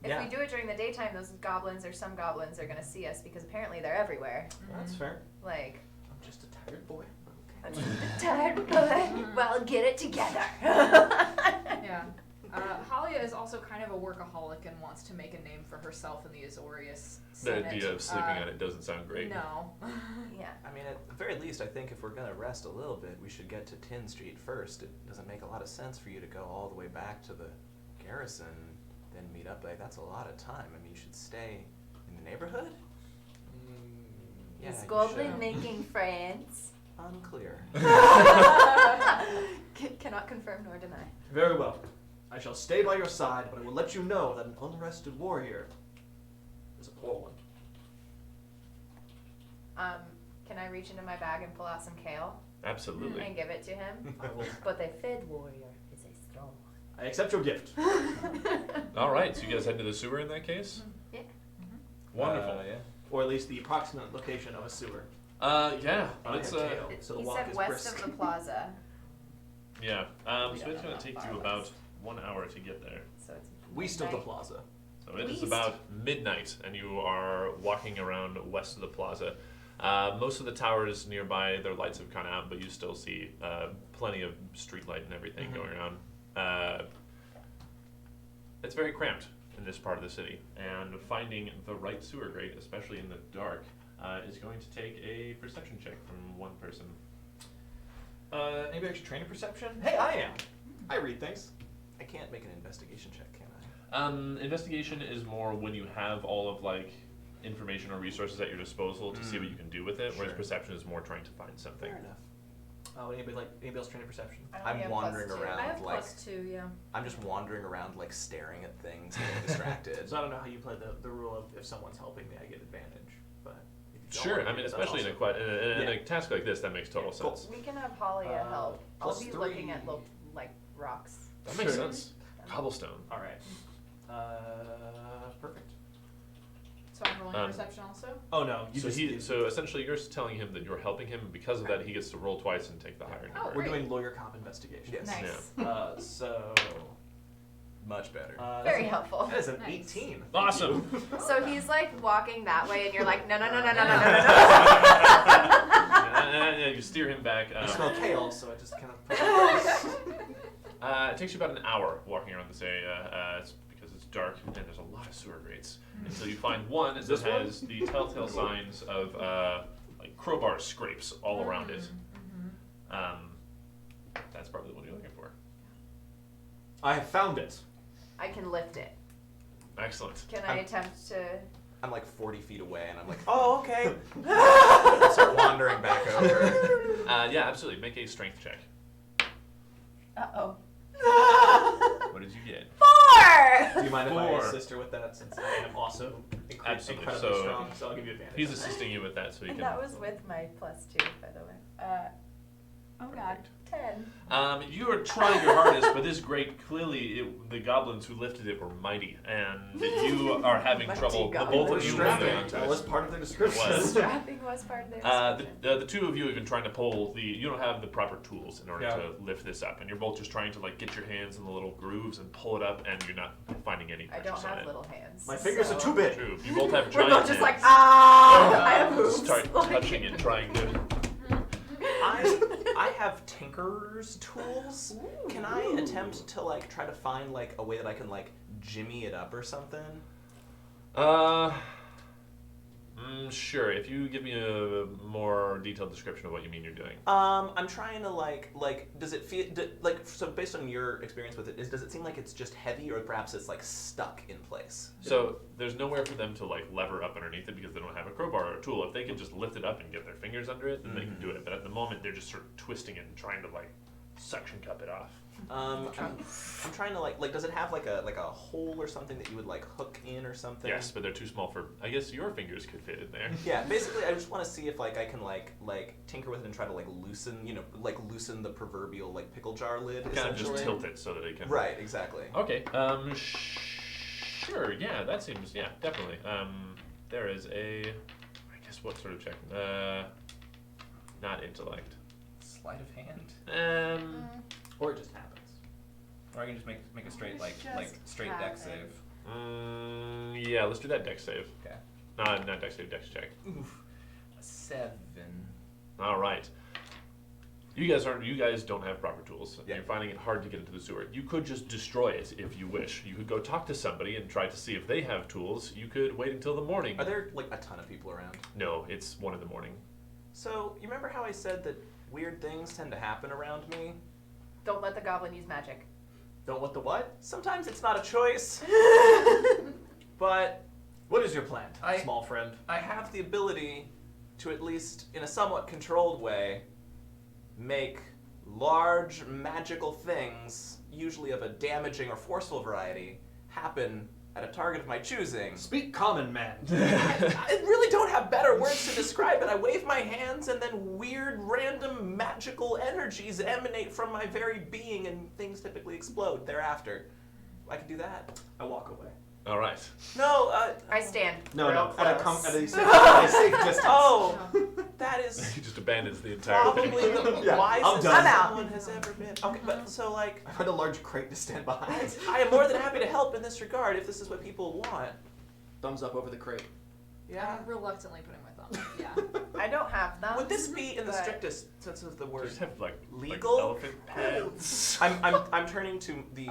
If Yeah. we do it during the daytime, those goblins or some goblins are going to see us because apparently they're everywhere. That's fair. Like, I'm just a tired boy. I'm just a tired boy. Well, get it together. Yeah. Halia is also kind of a workaholic and wants to make a name for herself in the Azorius The Senate. idea of sleeping on it doesn't sound great. No. Yeah. I mean, at the very least, I think if we're gonna rest a little bit, we should get to Tin Street first. It doesn't make a lot of sense for you to go all the way back to the garrison, then meet up. Like that's a lot of time. I mean, you should stay in the neighborhood. Yeah, Is you Goblin should. making friends? Unclear. Cannot confirm nor deny. Very well. I shall stay by your side, but I will let you know that an unrested war here is a poor one. Can I reach into my bag and pull out some kale Absolutely. and give it to him? I will. But the fed warrior is a strong I accept your gift. All right, so you guys head to the sewer in that case? Yeah. Wonderful. Yeah. Or at least the approximate location of a sewer. Yeah. On a Let's tail, so the He walk said is west brisk. of the plaza, yeah. We So don't it's know going how to take far you west. about 1 hour to get there. so it's West of the midnight. plaza. So it is West. about midnight, and you are walking around west of the plaza. Most of the towers nearby, their lights have gone out, but you still see plenty of street light and everything Mhm. going around. It's very cramped in this part of the city, and finding the right sewer grate, especially in the dark, is going to take a perception check from one person. Anybody actually train in perception? Hey, I am. I read things. I can't make an investigation check, can I? Investigation is more when you have all of like information or resources at your disposal to see what you can do with it, whereas Sure. perception is more trying to find something. Fair enough. Anybody else train in perception? I only I'm have wandering +2. around. I have like +2, yeah. I'm just wandering around, like staring at things, getting distracted. So I don't know how you play the rule of if someone's helping me, I get advantage. But if you don't Sure, want I to, mean, that's especially also- in a Yeah. task like this, that makes total Yeah, cool. sense. We can have Halia help. I'll plus be looking at 3. like rocks. That makes Sure. sense. Cobblestone. All right. Perfect. So I'm rolling perception also? Oh no, So essentially, you're telling him that you're helping him, and because of that, he gets to roll twice and take the higher Oh, number. we're great. doing lawyer comp investigation. Yes. Nice. So Much better. Very helpful. That is an Nice. 18. Awesome. So he's like walking that way, and you're like, no, no, no, no, no, no, no, no, Yeah, you steer him back. I smell kale, so I just kind of. It takes you about an hour walking around this area. It's because it's dark and there's a lot of sewer grates until you find one that this one? has the telltale signs of like crowbar scrapes all around it. That's probably what you're looking for. I have found it. I can lift it. Excellent. Can I attempt to? I'm like 40 feet away, and I'm like, oh, okay. I start wandering back over. Yeah, absolutely. Make a strength check. Uh-oh. What did you get? 4! Do you mind if I 4. assist her with that, since I am also Absolutely. incredibly So strong? So I'll give you advantage. He's assisting you with that, so you And can. that was with my +2, by the way. Oh god, Perfect. 10. You are trying your hardest, but this grate, clearly the goblins who lifted it were mighty, and you are having Mighty trouble. The goblins. both of you Strapping. holding onto That it. was part of the description. It was. Strapping was part of their description. The two of you have been trying to pull you don't have the proper tools in order Yeah. to lift this up, and you're both just trying to like get your hands in the little grooves and pull it up, and you're not finding any I pressure don't on have it. little hands. My fingers so. are too big. True. You both have We're giant both just like, hands. I have hooves. Start Like- touching and trying to. I have tinker's tools. Can I attempt to like try to find like a way that I can like jimmy it up or something? Sure. If you give me a more detailed description of what you mean you're doing. I'm trying to like does it feel so based on your experience with it, does it seem like it's just heavy or perhaps it's like stuck in place? So there's nowhere for them to like lever up underneath it because they don't have a crowbar or a tool. If they could just lift it up and get their fingers under it, then they can do it. But at the moment, they're just sort of twisting it and trying to like suction cup it off. I'm trying to like does it have like a hole or something that you would like hook in or something? Yes, but they're too small for. I guess your fingers could fit in there. Yeah, basically, I just want to see if like I can like tinker with it and try to like loosen the proverbial like pickle jar lid. Kind of just essentially. tilt it so that it can. Right, exactly. Okay. Sure. Yeah, that seems. Yeah, definitely. There is a. I guess what sort of check? Not intellect. Sleight of hand. Or it just happens. Or I can just make a straight It's like just straight deck happened. save. Yeah, let's do that dex save. Okay. Not dex save, dex check. Oof. 7. All right. You guys don't have proper tools. Yeah. You're finding it hard to get into the sewer. You could just destroy it if you wish. You could go talk to somebody and try to see if they have tools. You could wait until the morning. Are there like a ton of people around? No, it's 1 in the morning. So you remember how I said that weird things tend to happen around me? Don't let the goblin use magic. Don't let the what? Sometimes it's not a choice, but What is your plan, I- small friend? I have the ability to, at least in a somewhat controlled way, make large magical things, usually of a damaging or forceful variety, happen at a target of my choosing. Speak common, man. I really don't have better words to describe it. I wave my hands and then weird, random, magical energies emanate from my very being and things typically explode thereafter. I can do that. I walk away. All right. No, I stand. No, real no. At a close. safe distance. oh, that is He just abandons the entire probably thing. the Yeah, wisest I'm done. I'm out. someone has ever been. Okay, but so like, I find a large crate to stand behind. I am more than happy to help in this regard if this is what people want. Thumbs up over the crate. Yeah. I'm reluctantly putting my thumb. Yeah. I don't have them. Would this be in the but- strictest sense of the word Just have like legal? elephant pads. I'm turning to the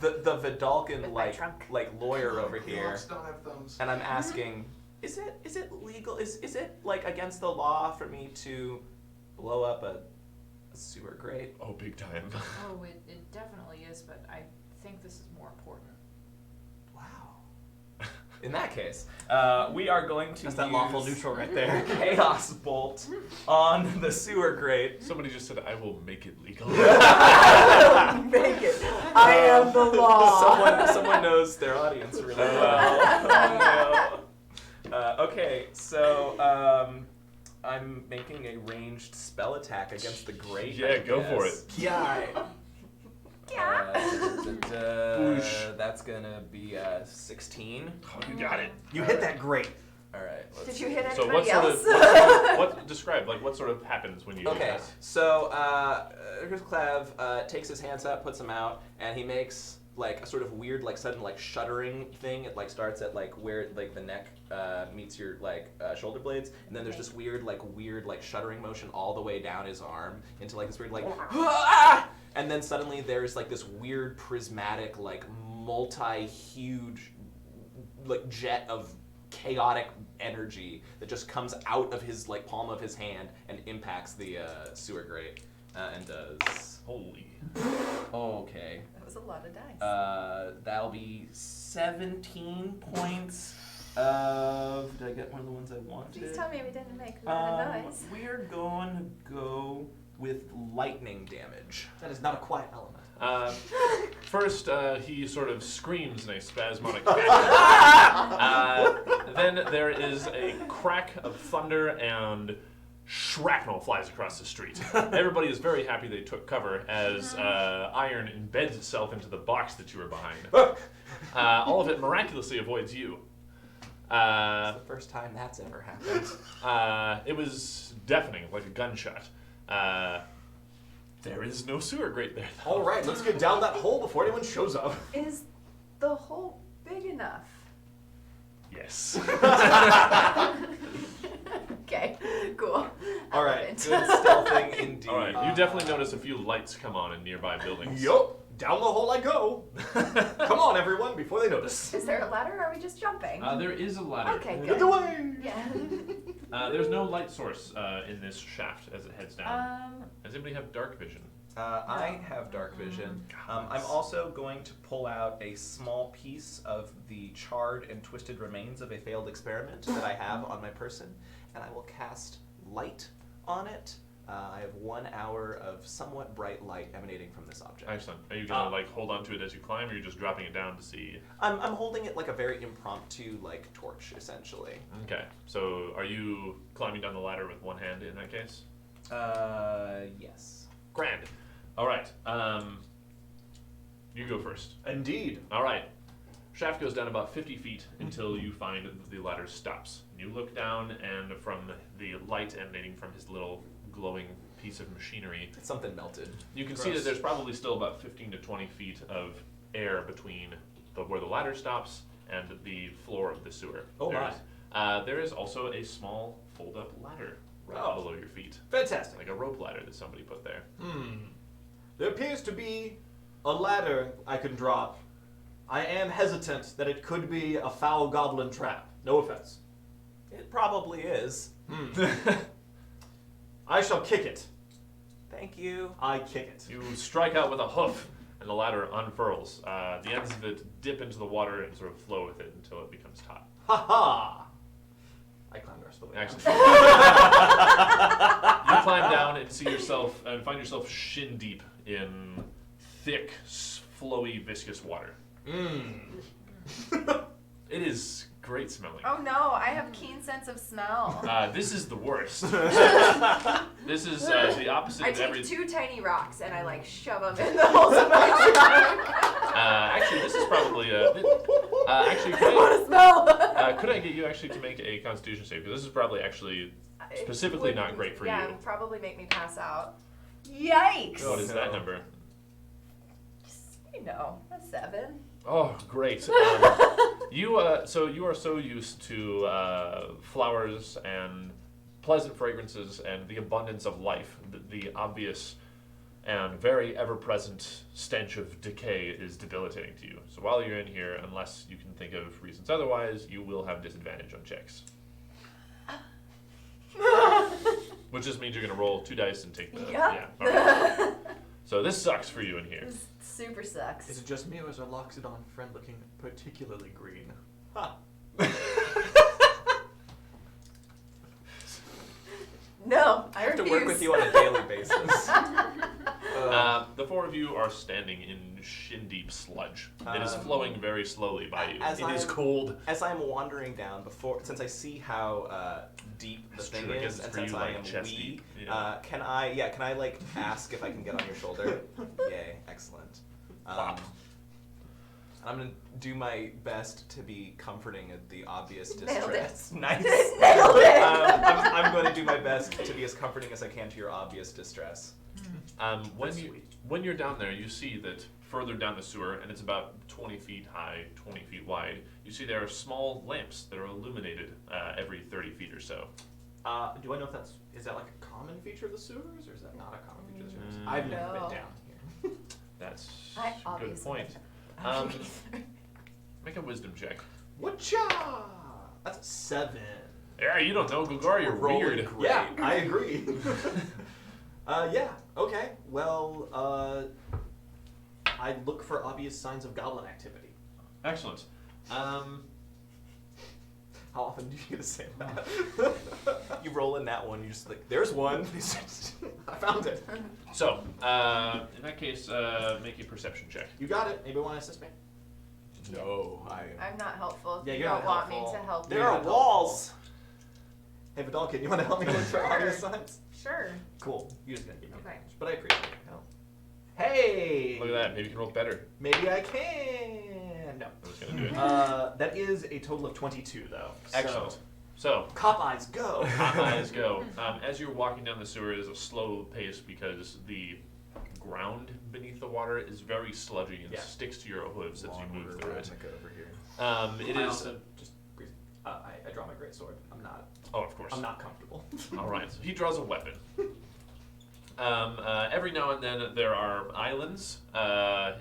Vidalcan With my trunk. like lawyer over here, don't have thumbs. and I'm asking, is it legal? Is it like against the law for me to blow up a sewer grate? Oh, big time. Oh, it definitely is, but I think this is more important. Wow. In that case, we are going to That's that use lawful neutral right there. Chaos Bolt on the sewer grate. Somebody just said, "I will make it legal." Make it. I am the law. Someone knows their audience really well. Okay, so I'm making a ranged spell attack against the grate. Yeah, go for it. Yeah. Boosh. That's gonna be 16. Oh, you got it. You hit that grate. All right. Let's Did see. you hit So anybody what sort else? of what describe like what sort of happens when you do Okay, this? so Clev takes his hands up, puts them out, and he makes like a sort of weird, like sudden, like shuddering thing. It like starts at like where like the neck meets your like shoulder blades, and then there's this weird, like shuddering motion all the way down his arm into like this weird like, ah! And then suddenly there's like this weird prismatic, like multi-huge, like jet of chaotic energy that just comes out of his like palm of his hand and impacts the sewer grate and does. Holy. Okay. That was a lot of dice. That'll be 17 points of. Did I get one of the ones I wanted? Please tell me we didn't make a lot of noise. We're going to go with lightning damage. That is not a quiet element. First, he sort of screams in a spasmodic fashion. Then there is a crack of thunder and shrapnel flies across the street. Everybody is very happy they took cover as iron embeds itself into the box that you were behind. All of it miraculously avoids you. It's the first time that's ever happened. It was deafening, like a gunshot. There is no sewer grate there, though. All right, let's get down that hole before anyone shows up. Is the hole big enough? Yes. Okay, cool. All right, Good. Good stealthing indeed. All right, you definitely notice a few lights come on in nearby buildings. Yup, down the hole I go. Come on, everyone, before they notice. Is there a ladder or are we just jumping? There is a ladder. Okay, Get good. away. Yeah. There's no light source in this shaft as it heads down. Does anybody have dark vision? I have dark vision. I'm also going to pull out a small piece of the charred and twisted remains of a failed experiment that I have on my person, and I will cast light on it. I have 1 hour of somewhat bright light emanating from this object. Excellent. Are you gonna like hold on to it as you climb, or are you just dropping it down to see? I'm holding it like a very impromptu like torch, essentially. Okay. So are you climbing down the ladder with one hand in that case? Yes. Grand. All right. You go first. Indeed. All right. Shaft goes down about 50 feet until you find that the ladder stops. You look down, and from the light emanating from his little glowing piece of machinery, Something melted. you can see that there's probably still about 15 to 20 feet of air between where the ladder stops and the floor of the sewer. Oh, there is also a small fold-up ladder right below your feet, Fantastic. like a rope ladder that somebody put there. There appears to be a ladder I can drop. I am hesitant that it could be a foul goblin trap. No offense. It probably is. I shall kick it. Thank you. I kick it. You strike out with a hoof, and the ladder unfurls. The ends of it dip into the water and sort of flow with it until it becomes taut. Ha ha! I climbed the rest of the way Actually, down. you climb down and see yourself and find yourself shin deep in thick, flowy, viscous water. It is great smelling. Oh no, I have keen sense of smell. This is the worst. This is the opposite I of take everything. 2 tiny rocks and I like shove them in the holes of my trunk. Actually, this is probably Actually, I want to smell. could I get you actually to make a Constitution save? Because this is probably actually specifically not great for yeah, you. it would probably make me pass out. Yikes! What is that number? You know, a 7. Oh, great. So you are so used to flowers and pleasant fragrances and the abundance of life, the obvious and very ever-present stench of decay is debilitating to you. So while you're in here, unless you can think of reasons otherwise, you will have disadvantage on checks. Which just means you're going to roll 2 dice and take the... Yep. Yeah. All right. So this sucks for you in here. This super sucks. Is it just me, or is our loxodon friend looking particularly green? Ha! No, I have to work with you on a daily basis. The 4 of you are standing in shin-deep sludge. It is flowing very slowly by you. As It is cold. As I'm wandering down, since I see how deep the That's thing true, I guess is, it's and for since you, I like, am chest wee, deep. Yeah. can I like ask if I can get on your shoulder? Yay, excellent. Plop. I'm gonna do my best to be comforting at the obvious Nailed it. distress. Nice. Nailed it. I'm going to do my best to be as comforting as I can to your obvious distress. When you're down there, you see that further down the sewer, and it's about 20 feet high, 20 feet wide, you see there are small lamps that are illuminated every 30 feet or so. Do I know if is that like a common feature of the sewers, or is that not a common feature of the sewers? Mm. I've never No. been down here. That's I a good obviously point. haven't. Make a wisdom check. Whatcha? That's a 7. Yeah, you don't know, Gugor, you're Rolling weird. great. Yeah, I agree. Yeah, okay. Well, I look for obvious signs of goblin activity. Excellent. How often do you get to say that? You roll in that one, you just like, there's one. I found it. So, in that case, make a perception check. You got it. Anybody want to assist me? No, I'm not helpful if Yeah, you you're don't not want helpful. me to help There you. are walls. Hey, Vidalkin, you want to help me look for Sure. obvious signs? Sure. Cool. You're just going to give me Okay. advantage, but I appreciate your help. Hey! Look at that, maybe you can roll better. Maybe I can. No. I was going to do it. That is a total of 22, though. Excellent. So, Cop eyes, go! hot eyes go. As you're walking down the sewer, it is a slow pace because the ground beneath the water is very sludgy and Yeah. sticks to your hooves as you move through it. Ravnica over here. It I is. also just I draw my great sword. Oh, of course. I'm not comfortable. All right. So he draws a weapon. Every now and then there are islands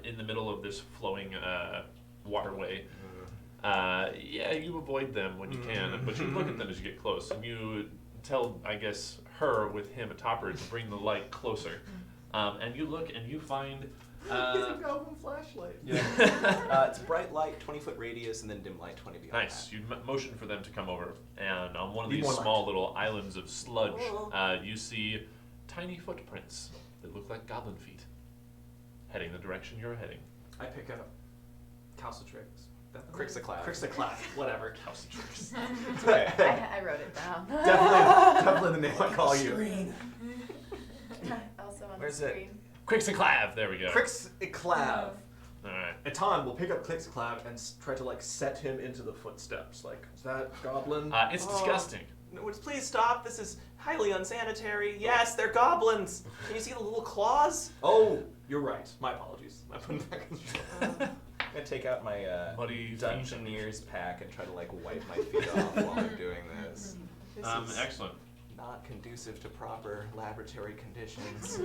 in the middle of this flowing waterway. Yeah, you avoid them when you can, but you look at them as you get close, and you tell, I guess, her with him atop her to bring the light closer. And you look and you find. He's a goblin flashlight. It's bright light, 20-foot radius, and then dim light, 20 beyond Nice. You motion for them to come over, and on one of Need these more light. small little islands of sludge, you see tiny footprints that look like goblin feet, heading the direction you're heading. I pick up Calcitrix. Crixaclav. Crixaclav. Whatever. Calcitrix. I wrote it down. definitely the name I call you. Also on Where's the it? screen. Crixaclav, there we go. Crixaclav. All right. Etan will pick up Crixaclav and try to set him into the footsteps. Like, is that goblin? It's disgusting. No, please stop. This is highly unsanitary. Yes, they're goblins. Can you see the little claws? Oh, you're right. My apologies. I put it back on the shoulder. I'm gonna take out my Muddy feet. Dungeoneer's pack and try to wipe my feet off while I'm doing this. This is Excellent. not conducive to proper laboratory conditions.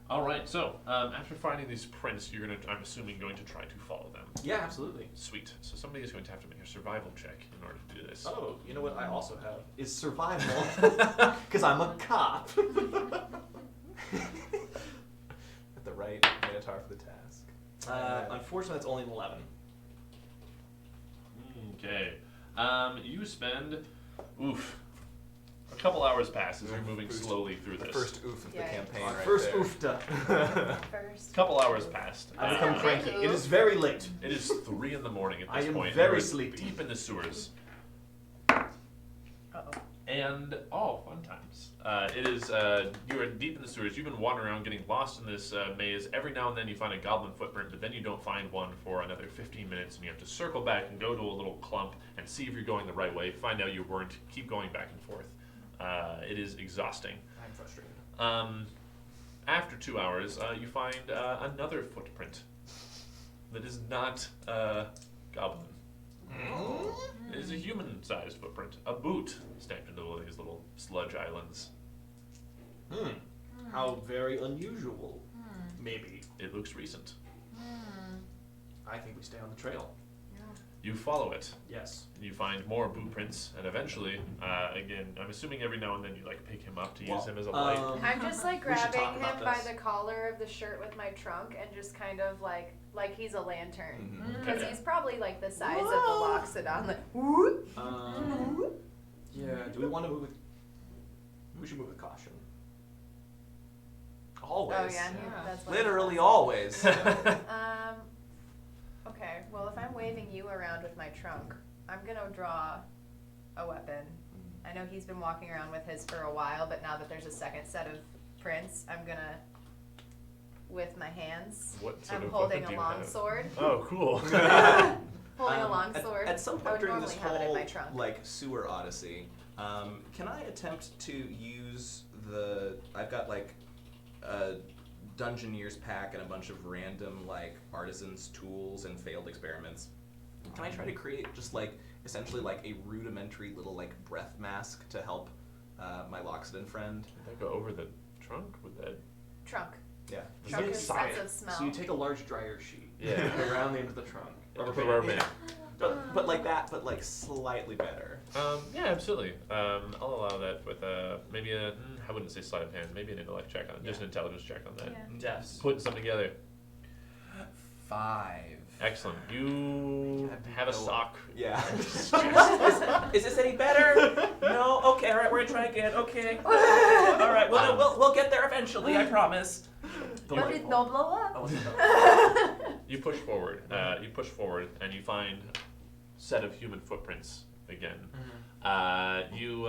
All right. So after finding these prints, you're I'm assuming, going to try to follow them. Yeah, absolutely. Sweet. So somebody is going to have to make a survival check in order to do this. Oh, you know what I also have? Is survival. Because I'm a cop. With the right minotaur for the task. Unfortunately, it's only an 11. Okay. You spend, a couple hours pass as you're moving First- slowly through The this. first oof of the Yikes. campaign Our right first there. oofta. First. Couple hours passed. I become Yeah. cranky. It is very late. It is 3 in the morning at I this am point. very You're sleepy. deep in the sewers. Uh-oh. And fun times. It is you are deep in the sewers. You've been wandering around, getting lost in this maze. Every now and then you find a goblin footprint, but then you don't find one for another 15 minutes, and you have to circle back and go to a little clump and see if you're going the right way. Find out you weren't. Keep going back and forth. It is exhausting. I'm frustrated. After 2 hours, you find another footprint that is not goblin. It is a human-sized footprint, a boot stamped into one of these little sludge islands. How very unusual. Maybe. It looks recent. I think we stay on the trail. You follow it. Yes. You find more boot prints, and eventually, again, I'm assuming every now and then you like pick him up to use him as a light. I'm just like we should grabbing talk about him by this. the collar of the shirt with my trunk and just kind of like he's a lantern. Because Okay. he's probably like the size of the loxodon. Like, whoop. Yeah, do we want to move with... We should move with caution. Always. Oh yeah, that's what Literally always. Okay, well if I'm waving you around with my trunk, I'm gonna draw a weapon. I know he's been walking around with his for a while, but now that there's a second set of prints, I'm gonna, with my hands, What sort I'm of holding weapon a do you long have? sword. Oh, cool. Holding a long sword. At some I point would during this normally have it in whole my trunk. like sewer odyssey, can I attempt to use I've got like a Dungeoneer's pack and a bunch of random like artisans' tools and failed experiments. Can I try to create just like essentially like a rudimentary little like breath mask to help my loxodon friend? Did that go over the trunk with that? Trunk. Yeah. Trunk Yes. is sense of smell. So you take a large dryer sheet. Yeah. Put it around the end of the trunk. Rubber band. But like that, but like slightly better. Yeah, absolutely. I'll allow that with maybe I wouldn't say sleight of hand, maybe an intellect check on it, just an intelligence check on that. Yeah. Yes. Putting something together. 5. Excellent. You have a sock. Yeah. Is this any better? No. Okay. All right. We're gonna try again. Okay. All right. We'll get there eventually. I promise. But it no blow up. Oh, You push forward. And you find a set of human footprints again. You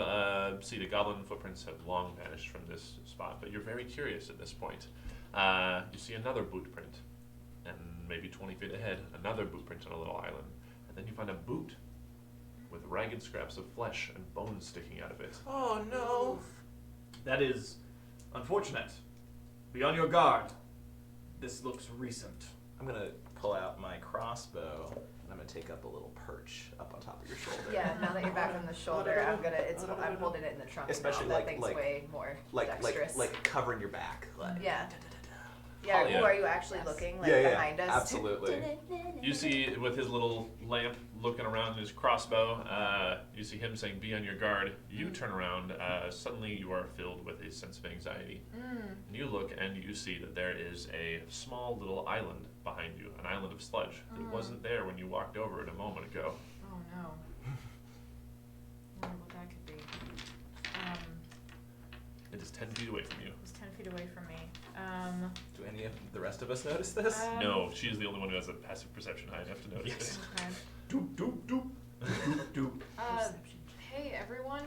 see the goblin footprints have long vanished from this spot, but you're very curious at this point. You see another boot print, and maybe 20 feet ahead, another boot print on a little island. And then you find a boot with ragged scraps of flesh and bones sticking out of it. Oh no. That is unfortunate. Be on your guard. This looks recent. I'm gonna pull out my crossbow and I'm gonna take up a little perch up on top of your shoulder. Yeah, now that you're back on the shoulder, I'm holding it in the trunk. Especially now. like- That thing's like- way more Like dexterous. like covering your back. Like, Yeah. Yeah, Talia. ooh, are you actually looking like Yeah, behind us? absolutely. You see, with his little lamp looking around his crossbow, you see him saying, "Be on your guard." You turn around. Suddenly, you are filled with a sense of anxiety. And you look, and you see that there is a small little island behind you, an island of sludge. It wasn't there when you walked over it a moment ago. Oh no. I wonder what that could be. It is 10 feet away from you. It's 10 feet away from me. Do any of the rest of us notice this? No, she is the only one who has a passive perception high enough to notice Yes. it. Okay. Doop, doop, doop. Doop, doop. Hey everyone.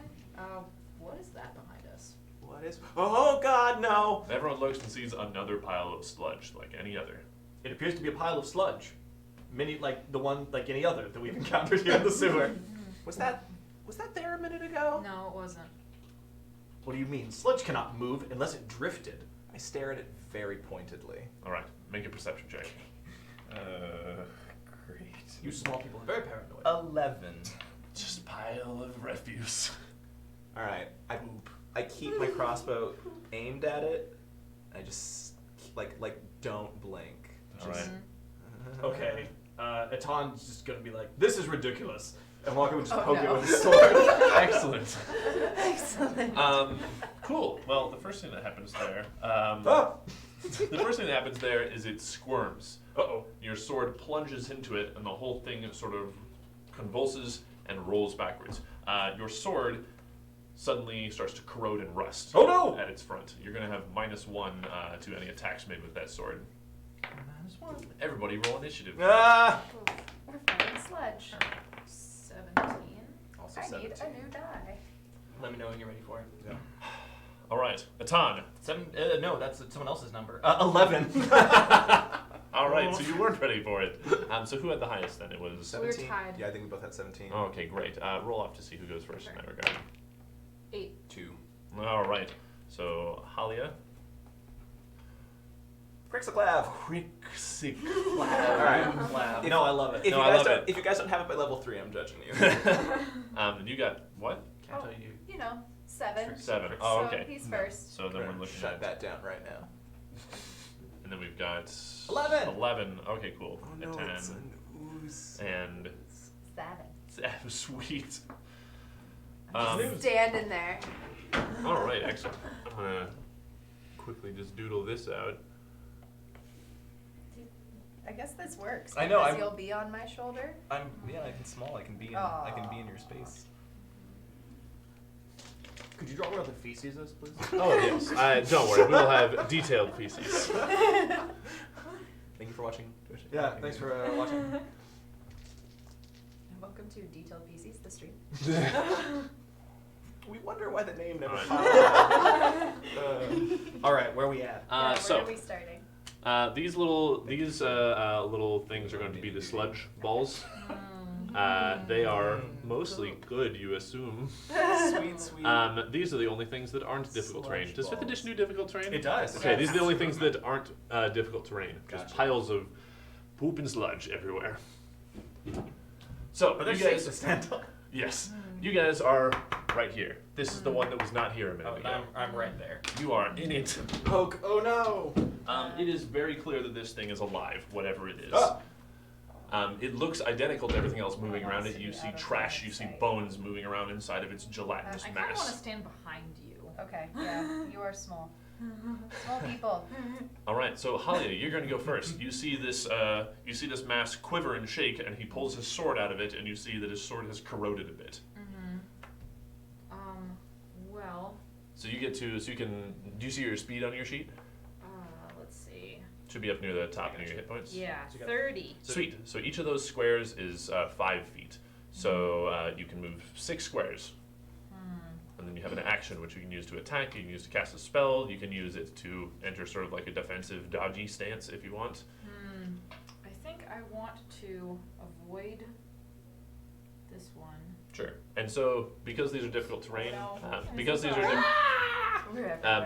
What is that behind us? What is? Oh God, no! Everyone looks and sees another pile of sludge, like any other. It appears to be a pile of sludge. Many, like the one, like any other that we've encountered here in the sewer. Was that there a minute ago? No, it wasn't. What do you mean? Sludge cannot move unless it drifted. I stare at it very pointedly. All right, make a perception check. Great. You small people are very paranoid. 11. Just a pile of refuse. All right. I keep my crossbow aimed at it. I just like don't blink. All right. Okay. Etan's just gonna be like, "This is ridiculous," and Walker would just Oh, poke no. it with his sword. Excellent. Excellent. Cool. Well, the first thing that happens there, Ah! the first thing that happens there is it squirms. Uh-oh. Your sword plunges into it, and the whole thing sort of convulses and rolls backwards. Your sword suddenly starts to corrode and rust. Oh, no! At its front, you're going to have -1 to any attacks made with that sword. -1. Everybody, roll initiative. Ah! We're fighting sludge. 17. Also I need 17. a new die. Let me know when you're ready for it. Yeah. All right, Atan. 7. No, that's someone else's number. 11. All right, so you weren't ready for it. So who had the highest then? It was. We were 17. tied. Yeah, I think we both had 17. Oh, okay, great. Roll off to see who goes first in that regard. 8. 2. All right. So Halia. Crixaclav. Crixiclav. All right. Wow. No, I love it. If No, you I guys love don't, it. if you guys don't have it by level 3, I'm judging you. And you got what? Can't tell you. You know, 7. 7. Oh, So okay. he's first. So then we're looking Shut at that down right now. And then we've got 11. 11. Okay, cool. Oh no, A 10. it's an ooze. And 7. sweet. I'm just standing there. All right, excellent. I'm gonna quickly just doodle this out. I guess this works. I know, Because I'm- you'll be on my shoulder. I'm small. I can be in your space. Could you draw where the feces is, please? Oh yes. Don't worry. We will have detailed feces. Thank you for watching Twitch. Yeah, thanks for watching. And welcome to Detailed PCs, the stream. We wonder why the name never Alright. popped up. All right, where we at? Yeah, where So are we starting? these little things are going to be the sludge balls. They are mostly good, you assume. Sweet, sweet. These are the only things that aren't difficult terrain. Sludge Does 5th balls. edition do difficult terrain? It does. Okay, these are the only things that aren't difficult terrain. Just Gotcha. piles of poop and sludge everywhere. So, But they're you safe guys, to stand on. yes, you guys are right here. This is the one that was not here a minute Oh, and ago. I'm right there. You are in it. Poke. Oh no. It is very clear that this thing is alive, whatever it is. Ah. It looks identical to everything else moving around it. You Out see of trash, what you see say. bones moving around inside of its gelatinous I kind of want to mass. stand behind you. Okay, yeah, you are small. Small people. All right, so Halia, you're going to go first. You see this mass quiver and shake, and he pulls his sword out of it, and you see that his sword has corroded a bit. Well, So you get to, so you can, do you see your speed on your sheet? let's see. Should be up near the top near your hit points. Yeah, So you got- 30. Sweet. So each of those squares is 5 feet. So you can move 6 squares. And then you have an action which you can use to attack, you can use to cast a spell, you can use it to enter sort of like a defensive dodgy stance if you want. I think I want to avoid this one. Sure. And so because these are difficult terrain, No. because these are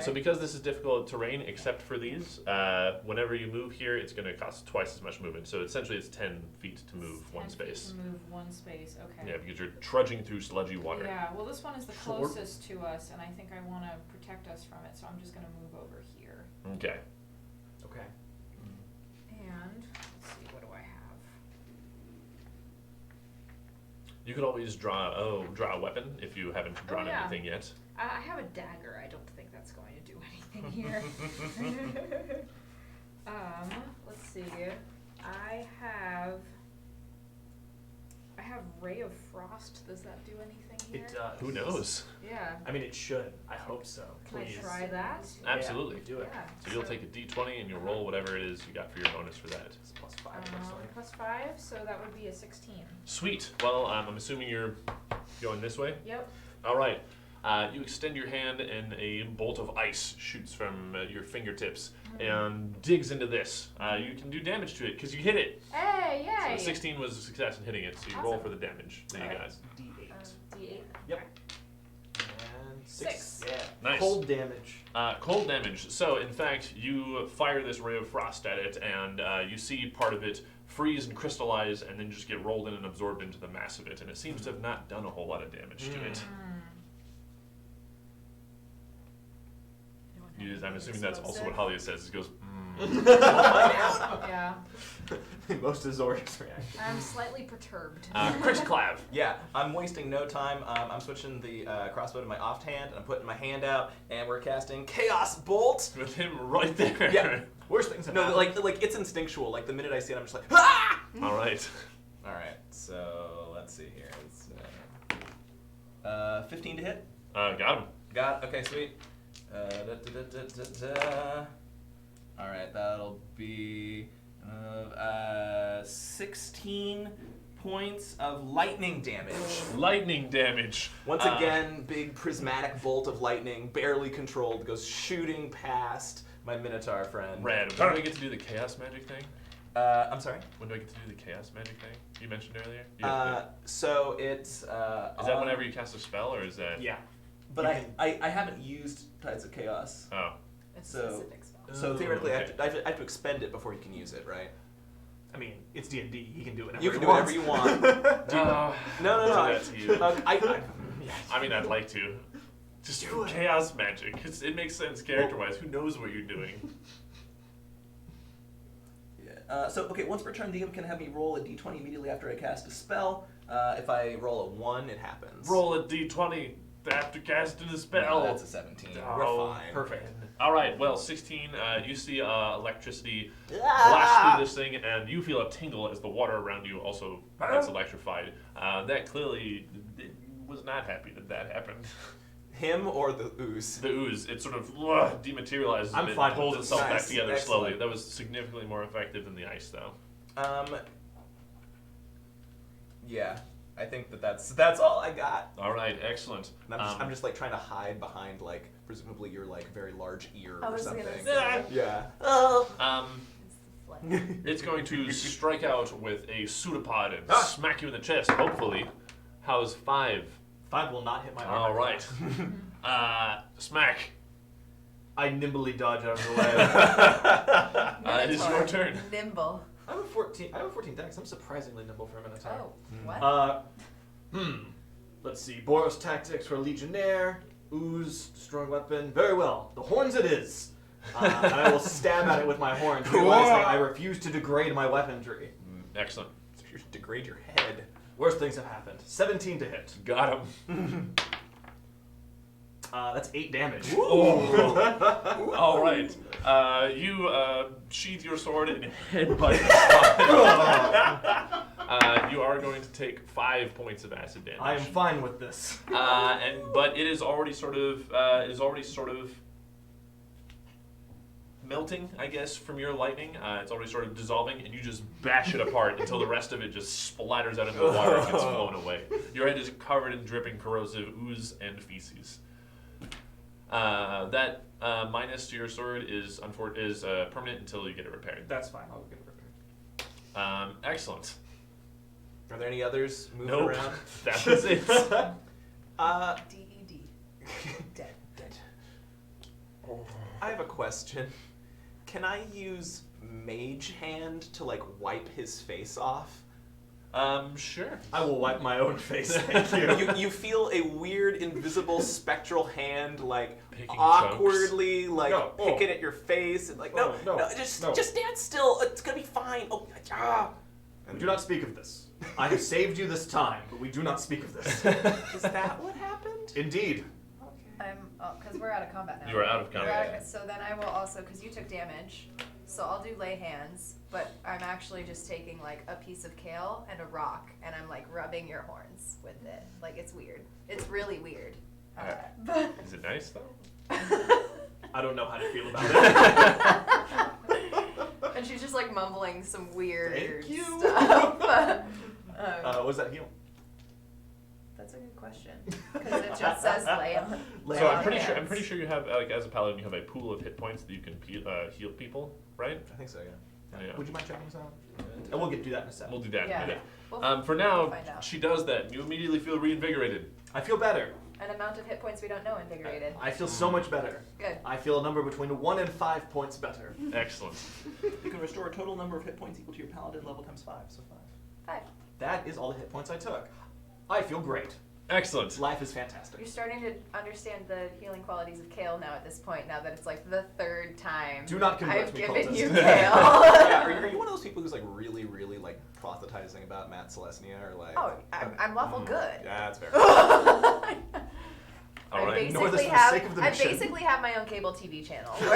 so because this is difficult terrain except for these, whenever you move here it's going to cost twice as much movement. So essentially it's 10 feet to move 10 one feet space. To move one space, okay. Yeah, because you're trudging through sludgy water. Yeah, well this one is the Sure. closest to us, and I think I want to protect us from it, so I'm just going to move over here. Okay. Okay. And, let's see, what do I have? You could always draw a weapon if you haven't drawn yeah. anything yet. I have a dagger. I don't think that's going to do anything here. Let's see. I have Ray of Frost. Does that do anything here? It does. Who knows? Yeah. I mean, it should. I hope so. Can I Please. try that? Absolutely. Yeah, do it. Yeah. So you'll take a d20 and you'll roll whatever it is you got for your bonus for that. It's plus 5, looks like. Plus 5, so that would be a 16. Sweet. Well, I'm assuming you're going this way. Yep. All right. You extend your hand and a bolt of ice shoots from your fingertips and digs into this. You can do damage to it because you hit it. Hey, So yay! the 16 was a success in hitting it, so you roll Awesome. for the damage that you Alright. got. D8. D8. Yep. Okay. And 6. Yeah. Nice. Cold damage. Cold damage. So, in fact, you fire this ray of frost at it, and you see part of it freeze and crystallize, and then just get rolled in and absorbed into the mass of it. And it seems to have not done a whole lot of damage to it. I'm assuming that's also what Halia says. It goes, Yeah. Most Azorius reaction. I'm slightly perturbed. Crixclav. Yeah, I'm wasting no time. I'm switching the crossbow to my offhand, and I'm putting my hand out, and we're casting Chaos Bolt. With him right there. Yeah. Worst things have No, happened. like it's instinctual. Like the minute I see it, I'm just like, ah! All right. All right, so let's see here. It's 15 to hit. Got him. Got it. Okay, sweet. All right, that'll be 16 points of lightning damage. Lightning damage. Once again, big prismatic bolt of lightning, barely controlled, goes shooting past my Minotaur friend. Rad. When do I get to do the chaos magic thing? I'm sorry? When do I get to do the chaos magic thing you mentioned earlier? So it's... is that whenever you cast a spell, or is that... Yeah. But I haven't used Tides of Chaos. Oh. It's So- a specific spell. So theoretically, okay. I have to expend it before you can use it, right? I mean, it's D&D. He can do whatever You can he do wants. whatever you want. No. No. That's you. Yeah. I mean, I'd like to. Just Do it. chaos magic. It makes sense character-wise. Who knows what you're doing? Yeah. So, okay, once per turn, the DM can have me roll a d20 immediately after I cast a spell. If I roll a 1, it happens. Roll a d20 after casting a spell. No, that's a 17. Oh, We're fine. Perfect. All right, well, 16, you see electricity Ah! flash through this thing, and you feel a tingle as the water around you also gets electrified. That clearly was not happy that happened. Him or the ooze? The ooze, it sort of dematerializes I'm a bit, fine pulls with this. itself back Nice, together excellent. slowly. That was significantly more effective than the ice, though. Yeah. I think that's all I got. All right, excellent. And I'm just like trying to hide behind like presumably your like very large ear I or was gonna something. say. Yeah. It's the flag. It's going to strike out with a pseudopod and Ah! smack you in the chest, hopefully. How's 5? 5 will not hit my armor. All right. Smack. I nimbly dodge out of the way. It is your turn. Nimble. I have a 14 dex. I'm surprisingly nimble for a Minotaur. Oh, what? Let's see. Boros tactics for Legionnaire. Ooze, strong weapon. Very well. The horns it is. And I will stab at it with my horns, realizing I refuse to degrade my weaponry. Excellent. So you degrade your head. Worst things have happened. 17 to hit. Got him. That's 8 damage. All right. You sheath your sword and headbutt. You are going to take 5 points of acid damage. I am fine with this. But it is already sort of melting, I guess, from your lightning. It's already sort of dissolving, and you just bash it apart until the rest of it just splatters out into the water and gets flown away. Your head is covered in dripping corrosive ooze and feces. That minus to your sword is permanent until you get it repaired. That's fine. I'll get it repaired. Excellent. Are there any others moving Nope. around? That was it. D-E-D. Dead. I have a question. Can I use Mage Hand to like wipe his face off? Sure. I will wipe my own face. Thank you. You feel a weird invisible spectral hand like Picking awkwardly like No. picking at your face and like no, just stand still. It's gonna be fine. Oh, We do not speak of this. I have saved you this time, but we do not speak of this. Is that what happened? Indeed. Because we're out of combat now. You are out of We're combat. so then I will also, because you took damage, so I'll do lay hands, but I'm actually just taking like a piece of kale and a rock, and I'm like rubbing your horns with it. Like it's weird. It's really weird. But Is it nice though? I don't know how to feel about it. and she's just like mumbling some weird Thank you. stuff. What does that heal? That's a good question because it just says lay on. Lay So on I'm pretty hands. sure you have like as a paladin you have a pool of hit points that you can heal people, right? I think so, yeah. Yeah. Would you mind checking this out? And we'll do that in a second. We'll do that. Yeah. in a minute. We'll For now, find out. she does that. And you immediately feel reinvigorated. I feel better. An amount of hit points we don't know invigorated. I feel so much better. Good. I feel a number between 1 and 5 points better. Excellent. You can restore a total number of hit points equal to your paladin level times 5, so 5. 5. That is all the hit points I took. I feel great. Excellent. Life is fantastic. You're starting to understand the healing qualities of kale now at this point, now that it's like the 3rd time Do not convert I've me, given cultist. you kale. Yeah, are you one of those people who's like really, really like proselytizing about Matt Selesnyan or like? Oh, I'm lawful good. Yeah, that's fair. All right. Nor this basically for the sake of the I mission. basically have my own cable TV channel. We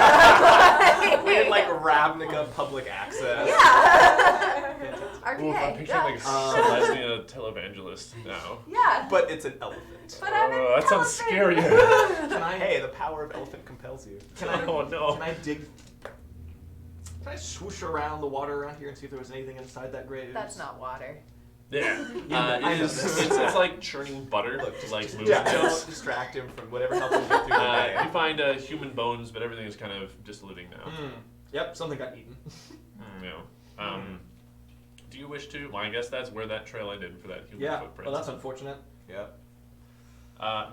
had like Ravnica public access. Yeah. RPA. Oof, I'm picturing like Selesnyan televangelist now. Yeah. But it's an elephant. But I'm an That sounds elephant. scarier. Can I? Hey, the power of elephant compels you. Can I? Oh no. Can I dig? Can I swoosh around the water around here and see if there was anything inside that grave? That's not water. Yeah. I know It's this. like churning butter Look, to like move Don't things. distract him from whatever helps him get through the day. You find human bones, but everything is kind of diluting now. Yep, something got eaten. Do you wish to? Well, I guess that's where that trail ended for that human Yeah, footprint. well, that's unfortunate. Yep.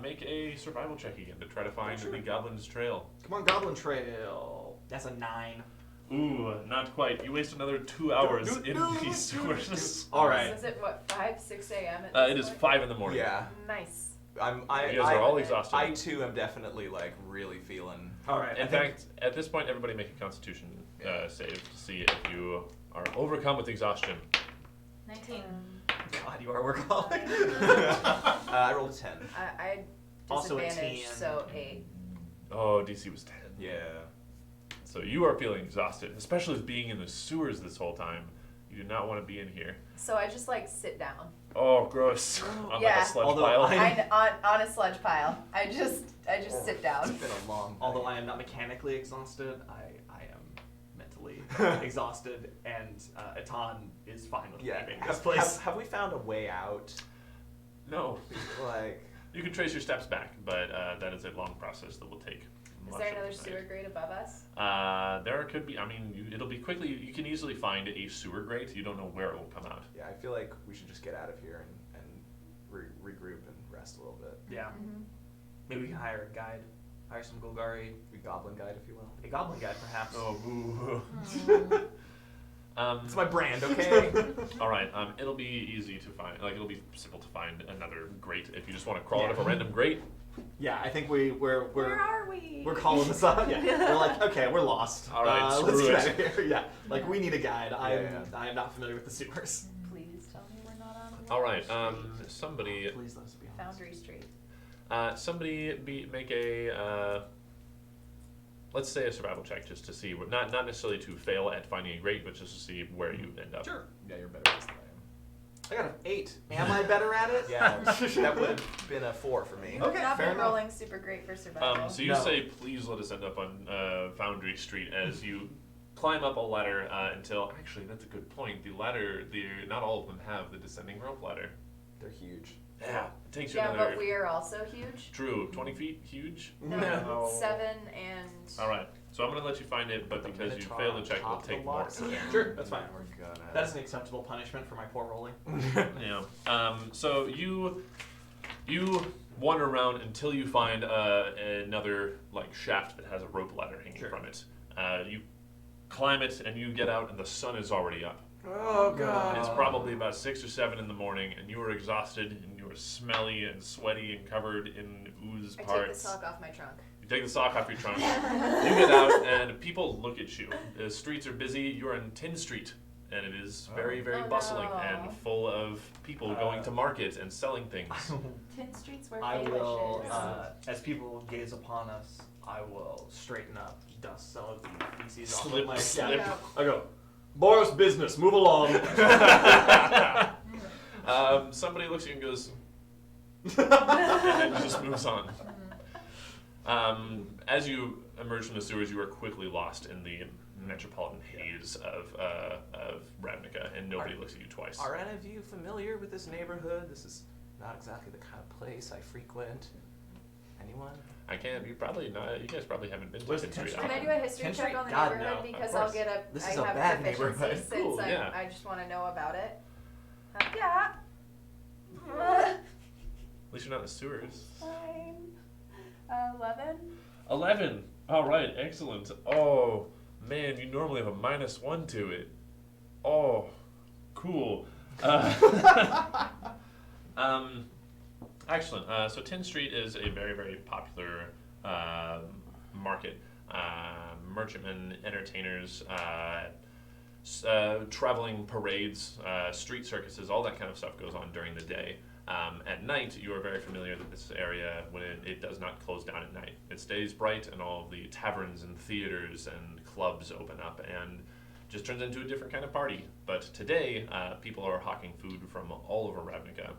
Make a survival check again to try to find Sure. the goblin's trail. Come on, Goblin Trail. That's a 9. Ooh, not quite. You waste another 2 hours in these sewers. All right. Is it what 5-6 a.m. at this It is point? 5 in the morning. Yeah. Nice. You guys are all exhausted. I too am definitely like really feeling. All right. In fact, at this point, everybody make a Constitution save to see if you are overcome with exhaustion. 19. God, you are a workaholic. I rolled a 10. I Also a disadvantage, 10. so 8. Oh, DC was 10. Yeah. So you are feeling exhausted, especially with being in the sewers this whole time. You do not want to be in here. So I just like sit down. Oh, gross. On like Yeah. a sludge Although pile. On a sludge pile. I just sit It's down. been a long. Although I am not mechanically exhausted, I am mentally exhausted, and Atan is fine with leaving this place. Have we found a way out? No. Like. You can trace your steps back, but that is a long process that will take Is much there of another the night. sewer grate above us? There could be. I mean, it'll be quickly. You can easily find a sewer grate. You don't know where it will come out. Yeah, I feel like we should just get out of here and regroup and rest a little bit. Yeah. Mm-hmm. Maybe we can hire a guide, hire some Golgari, A goblin guide, if you will. a goblin guide perhaps. Oh, boo. It's my brand, okay? All right. It'll be easy to find. Like, it'll be simple to find another grate if you just want to crawl out of a random grate. Yeah, I think we're Where are we? we're calling this up. Yeah, we're like, okay, we're lost. All right, let's screw get it. out of here. Yeah, like we need a guide. I Yeah. am not familiar with the sewers. Please tell me we're not on All right. Somebody. Please let us be honest. Foundry Street. Make a. Let's say a survival check just to see, not necessarily to fail at finding a grate, but just to see where you end up. Sure. Yeah, you're better at this than I am. I got an 8. Am I better at it? Yeah, that would have been a 4 for me. Okay, Not fair been enough. rolling super great for survival. So you No. say, please let us end up on Foundry Street as you climb up a ladder until. Actually, that's a good point. The ladder, not all of them have the descending rope ladder. They're huge. Yeah, it takes you Yeah, another. but we are also huge. True, 20 feet, huge. No. 7 and. All right, so I'm gonna let you find it, but because you failed the check, it'll take more. Sure, that's fine. We're gonna. That is an acceptable punishment for my poor rolling. Yeah. So you wander around until you find another like shaft that has a rope ladder hanging Sure. from it. You climb it and you get out, and the sun is already up. Oh god. It's probably about 6 or 7 in the morning, and you are exhausted, and you are smelly and sweaty and covered in ooze I parts. take the sock off my trunk. You take the sock off your trunk. You get out, and people look at you. The streets are busy. You're on 10th Street, and it is very, very Oh, bustling no. and full of people going to market and selling things. 10th Street's where I Falish will, is. as people gaze upon us, I will straighten up, dust some of the feces Slip, off of my slip. Yeah. I go, Boros business, move along. Somebody looks at you and goes, and then just moves on. As you emerge from the sewers, you are quickly lost in the metropolitan haze of Ravnica, and nobody looks at you twice. Are any of you familiar with this neighborhood? This is not exactly the kind of place I frequent. Anyone? I can't. You probably not. You guys probably haven't been to Where's the 10th Street. 10th Can I Street? do a history 10th check Street? on the God, neighborhood? no. Because Of I'll course. get a. This I is a have bad proficiency neighborhood. since Cool, yeah. I just want to know about it. Yeah. At least you're not in the sewers. Fine. 11. 11. All right, excellent. Oh man, you normally have a -1 to it. Oh, cool. Excellent. So 10th Street is a very, very popular market. Merchantmen, entertainers, traveling parades, street circuses, all that kind of stuff goes on during the day. At night, you are very familiar that this area, when it does not close down at night. It stays bright, and all of the taverns and theaters and clubs open up and just turns into a different kind of party. But today, people are hawking food from all over Ravnica.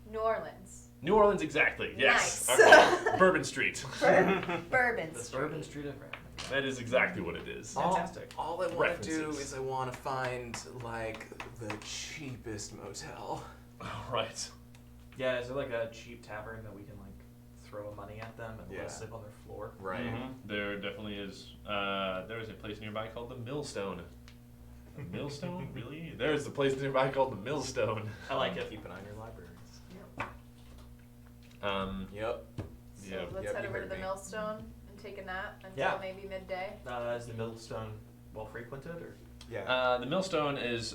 New Orleans. New Orleans, exactly. Yes. Nice. Okay. Bourbon Street. Bourbon The Street. Bourbon Street of Ravnica. That is exactly what it is. Fantastic. All I want to do References. is I want to find like the cheapest motel. Right. Yeah, is there like a cheap tavern that we can like throw money at them and let us Yeah. sleep on their floor? Right. Mhm. There definitely is. There is a place nearby called the Millstone. The Millstone? Really? There's a place nearby called the Millstone. I like it. Keep an eye on your libraries. Yep. So Yep. let's Yep, head you over to heard the me. millstone and take a nap until Yeah. maybe midday. Is the Millstone well frequented or? Yeah. The Millstone is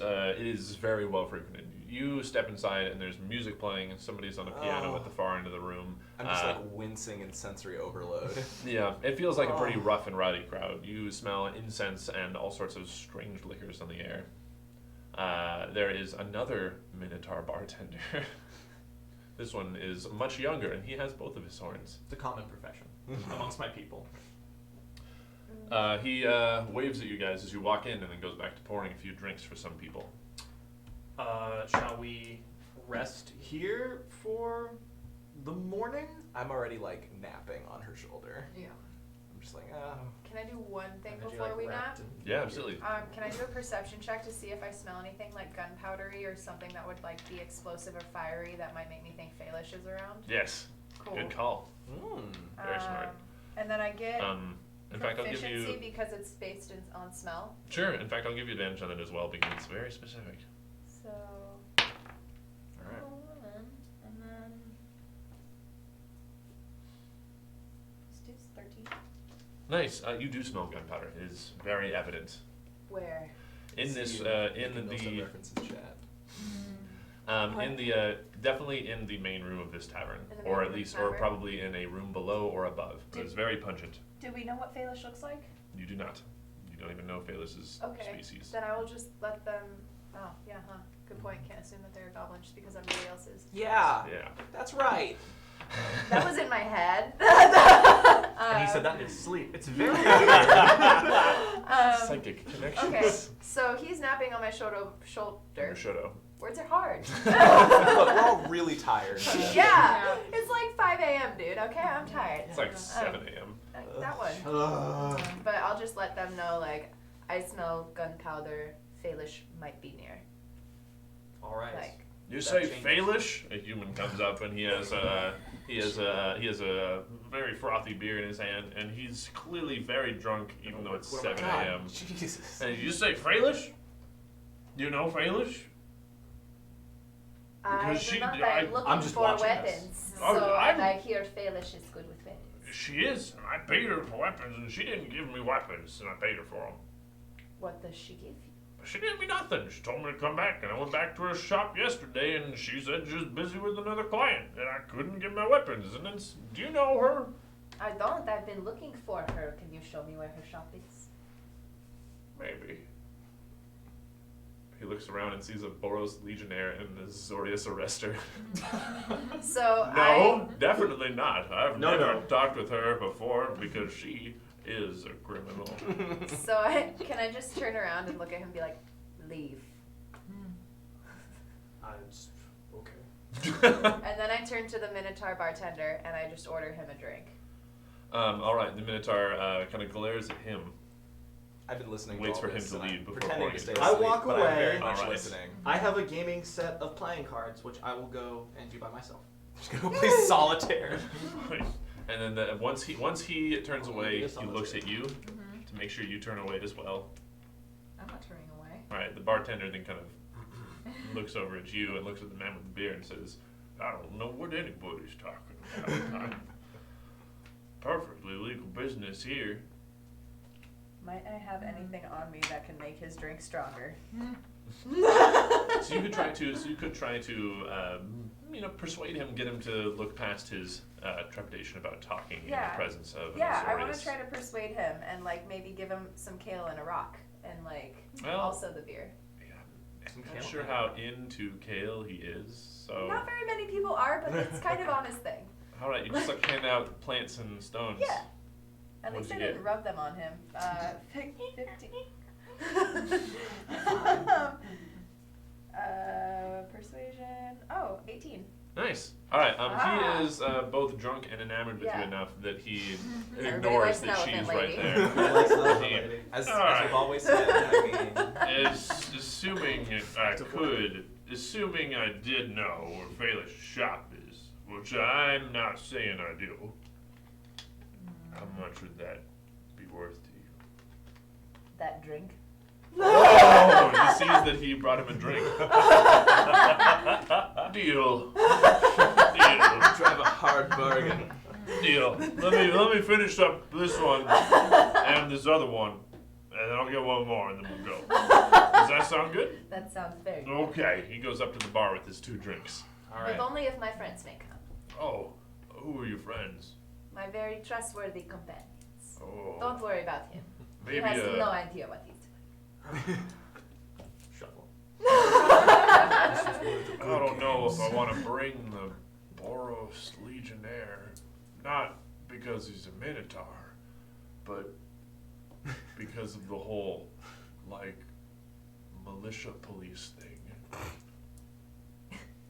very well frequented. You step inside and there's music playing and somebody's on a piano at the far end of the room. I'm just like wincing in sensory overload. Yeah, it feels like a pretty rough and rowdy crowd. You smell incense and all sorts of strange liquors on the air. There is another Minotaur bartender. This one is much younger and he has both of his horns. It's a common profession amongst my people. He waves at you guys as you walk in and then goes back to pouring a few drinks for some people. Shall we rest here for the morning? I'm already like napping on her shoulder. Yeah. I'm just like, Can I do one thing And then before you're, we like, nap? wrapped in- Yeah, absolutely. Can I do a perception check to see if I smell anything like gunpowdery or something that would like be explosive or fiery that might make me think Phalish is around? Yes. Cool. Good call. Very smart. And then I get In fact, I'll give proficiency you. because it's based on smell. Sure. In fact, I'll give you advantage on it as well because it's very specific. So. All right. And then. Let's do 13. Nice. You do smell gunpowder. It is very evident Where? in this. you In making those the. references chat. In the. Definitely in the main room of this tavern, In the main or room at of the least, or tavern? probably in a room below or above. But it's very pungent. Do we know what Phalish looks like? You do not. You don't even know Phalis' Okay. species. Then I will just let them. Oh, yeah, huh. Good point. Can't assume that they're a goblin just because everybody else is. Yeah, Yeah. that's right. That was in my head. And he said that in his sleep. It's very Psychic connections. Okay, so he's napping on my shoulder. Your Shoto. Words are hard. Look, we're all really tired. Yeah, it's like 5 a.m., dude. Okay, I'm tired. It's like 7 a.m. That one. But I'll just let them know, like, I smell gunpowder. Phalish might be near. all right. Like, You That say changes. Phalish? A human comes up and he has a very frothy beer in his hand, and he's clearly very drunk, even though it's 7 a.m. Jesus. And you say Phalish? Do you know Phalish? I Because do she- not. I- I'm looking I'm just for watching this. weapons. Oh, So I'm- I hear Phalish is good with weapons. She is. I paid her for weapons, and she didn't give me weapons, and I paid her for them. What does she give you? She didn't me nothing. She told me to come back, and I went back to her shop yesterday, and she said she was busy with another client, and I couldn't get my weapons. And then, do you know her? I don't. I've been looking for her. Can you show me where her shop is? Maybe. He looks around and sees a Boros legionnaire and a Azorius arrester. So No, definitely not. I've No, never no. talked with her before because she is a criminal. Can I just turn around and look at him and be like, leave? Okay. And then I turn to the Minotaur bartender and I just order him a drink. All right, the Minotaur kind of glares at him. I've been listening. Waits to all for him this, to and I'm leave before pretending pouring to it. stay I asleep, walk but I'm very away. much Alright. listening. I have a gaming set of playing cards, which I will go and do by myself. Just gonna play solitaire. And then once he turns away, Yes, he I'm looks sure. at you to make sure you turn away as well. I'm not turning away. All right, the bartender then kind of looks over at you and looks at the man with the beer and says, "I don't know what anybody's talking about. Perfectly legal business here." Might I have anything on me that can make his drink stronger? So you could try to, persuade him, get him to look past his trepidation about talking in Yeah. the presence of Yeah, I Azorius. want to try to persuade him and like maybe give him some kale and a rock and like Well- also the beer. Yeah, Some I'm not kale. sure how into kale he is, so... Not very many people are, but it's kind of on his thing. Alright, you just like hand out plants and stones. Yeah. At What'd least I you get? didn't rub them on him. 50. Persuasion. Oh, 18. Nice. Alright, Ah. he is both drunk and enamored with Yeah. you enough that he Everybody ignores likes an that elephant she's lady. right there. I like that He- lady. As Alright. we've always said, I mean, Assuming I could, assuming I did know where Feli's shop is, which I'm not saying I do, how much would that be worth to you? That drink. Oh, he sees that he brought him a drink. Deal. Drive a hard bargain. Deal. Let me finish up this one and this other one, and then I'll get one more, and then we'll go. Does that sound good? That sounds very good. Okay. He goes up to the bar with his 2 drinks. All If right. only if my friends may come. Oh, who are your friends? My very trustworthy companions. Oh, Don't worry about him. maybe He has no idea what he's doing. shuffle. This is one of the I good don't know if games. I want to bring the Boros Legionnaire, not because he's a Minotaur, but because of the whole, like, militia police thing.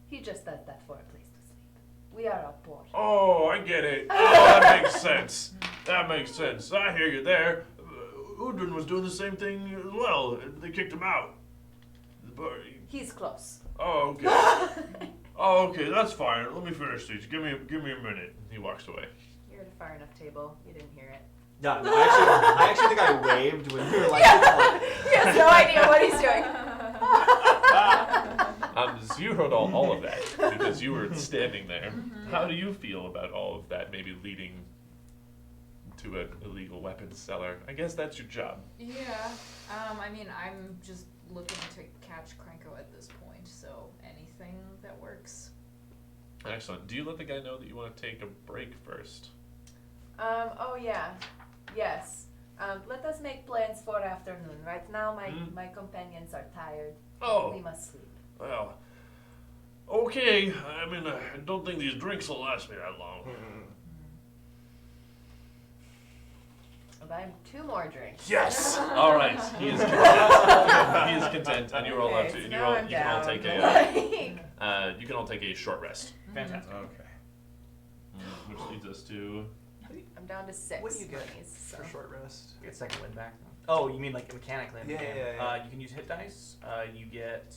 He just does that for a place to sleep. We are all poor. Oh, I get it. Oh, that makes sense. That makes sense. I hear you there. Udrin was doing the same thing as well. They kicked him out. But, He's close. oh, okay. Oh, okay, that's fine. Let me finish these. Give me a minute. He walks away. You're at a far enough table. You didn't hear it. Yeah, no, I actually think I waved when you were like, He has no idea what he's doing. So you heard all of that because you were standing there. How do you feel about all of that? Maybe leading to an illegal weapons seller. I guess that's your job. Yeah. I mean, I'm just looking to catch Krenko at this point, so anything that works. Excellent. Do you let the guy know that you want to take a break first? Oh yeah. Yes. Let us make plans for afternoon. Right now my companions are tired. Oh, We must sleep. well. Okay. I mean, I don't think these drinks will last me that long. Buy 2 more drinks. Yes. All right. He is content. He is content, and you're all allowed to. Okay, And so you're all, now I'm you can all down. take you can all take a short rest, Fantastic. Okay. which leads us to. I'm down to 6. What do you get monies, so. for short rest? You get second wind back. Oh, you mean like mechanically? in the Yeah, game. yeah, yeah. You can use hit dice. You get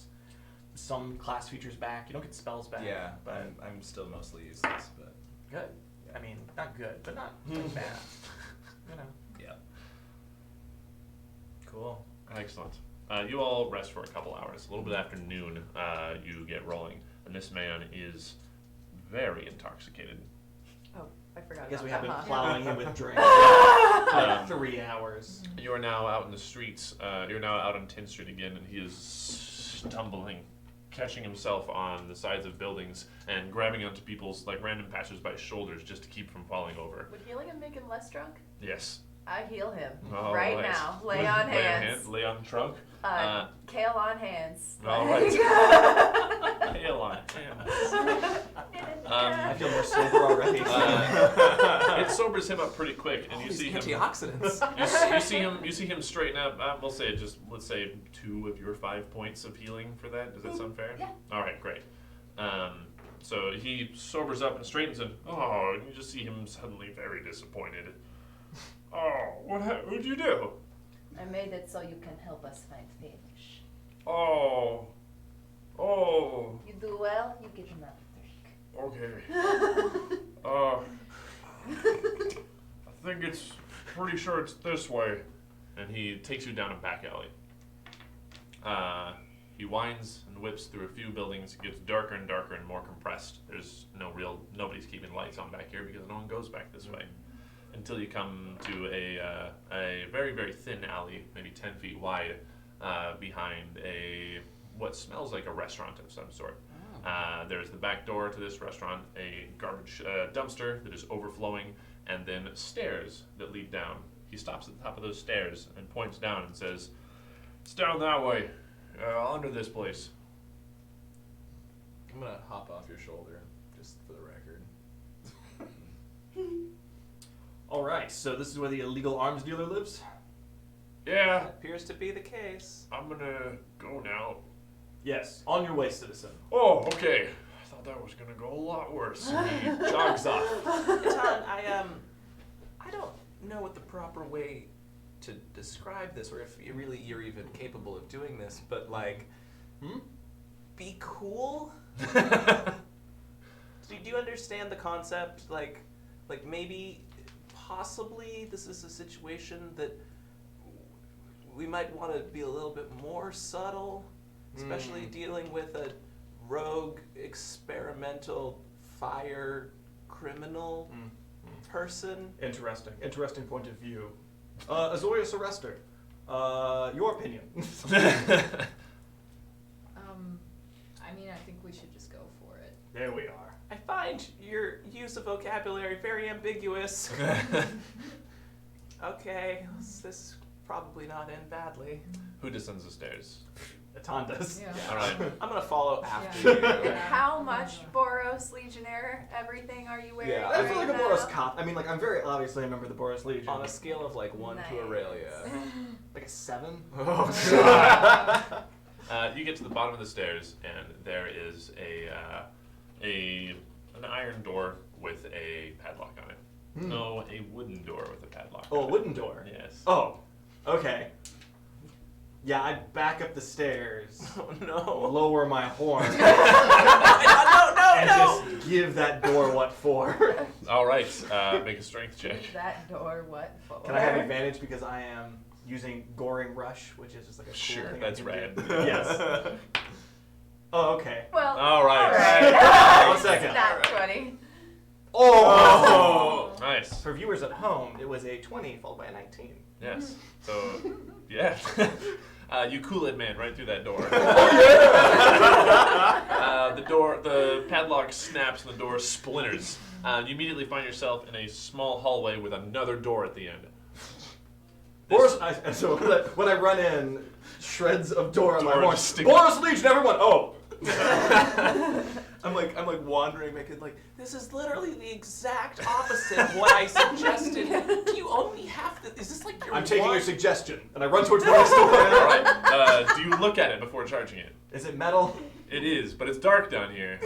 some class features back. You don't get spells back. Yeah, but I'm still mostly useless, but good. I mean, not good, but not like bad. You know. yeah. Cool. Excellent. You all rest for a couple hours. A little bit after noon, you get rolling, and this man is very intoxicated. Oh, I forgot I guess about we have that, been huh? plowing him with drinks Um, for 3 hours. You are now out in the streets. You're now out on 10th Street again, and he is stumbling, catching himself on the sides of buildings and grabbing onto people's, like, random passersby's shoulders just to keep from falling over. Would healing him make him less drunk? Yes. I heal him All right right. now. Lay on hands. Lay on trunk. Kale on hands. All right. Hail on hands. I feel more sober already. It sobers him up pretty quick, and you see him. antioxidants. You see him straighten up. Let's say 2 of your 5 points of healing for that. Does that sound fair? Yeah. All right, great. So he sobers up and straightens, and you just see him suddenly very disappointed. Oh, what'd you do? I made it so you can help us find Felish. Oh, You do well, you get another drink. okay. I think it's pretty sure it's this way. And he takes you down a back alley. He winds and whips through a few buildings. It gets darker and darker and more compressed. There's nobody's keeping lights on back here because no one goes back this way. Until you come to a very, very thin alley, maybe 10 feet wide, behind what smells like a restaurant of some sort. There's the back door to this restaurant, a garbage dumpster that is overflowing, and then stairs that lead down. He stops at the top of those stairs and points down and says, "It's down that way, under this place." I'm gonna hop off your shoulder, just for the record. All right. So this is where the illegal arms dealer lives. Yeah, Appears to be the case. I'm gonna go now. Yes. On your way, citizen. Oh, okay. I thought that was gonna go a lot worse. He jogs off. Ton, I don't know what the proper way to describe this, or if you're even capable of doing this, but like, be cool. Do you understand the concept? Like maybe, possibly, this is a situation that we might want to be a little bit more subtle, especially dealing with a rogue, experimental, fire criminal person. Interesting point of view. Azorius Arrestor, your opinion. I mean, I think we should just go for it. There we are. I find your use of vocabulary very ambiguous. Okay, this probably not end badly. Who descends the stairs? Atan does. Yeah. All right. I'm gonna follow after Yeah. you. How much Boros Legionnaire everything are you wearing? Yeah. I feel like a right Boros now? cop. I mean, like, I'm very obviously a member of the Boros Legion. On a scale of like 1 to Nice. Aurelia. Like a 7? Oh god. You get to the bottom of the stairs, and there is an iron door with a padlock on it. No, a wooden door with a padlock. Oh, on a it. wooden door? Yes. Oh, okay. Yeah, I'd back up the stairs, Oh no. lower my horn, No. and just give that door what for. All right. Make a strength check. That door, what for? Can I have advantage because I am using Goring Rush, which is just like a cool Sure, thing that's I can rad. do. Yes. Oh, okay. Well, All right. alright. 1 second. Not 20. Oh! Nice. For viewers at home, it was a 20 followed by a 19. Yes. So, yeah. You Kool-Aid man right through that door. The padlock snaps and the door splinters. You immediately find yourself in a small hallway with another door at the end. Boros, so when I run in, shreds of door on my Door horn. just stick- Boros Legion, everyone! Oh! I'm like wandering, making like, this is literally the exact opposite of what I suggested. Do you only have to? Is this like your? I'm taking one? your suggestion, and I run towards the next door. All right. Do you look at it before charging it? Is it metal? It is, but it's dark down here.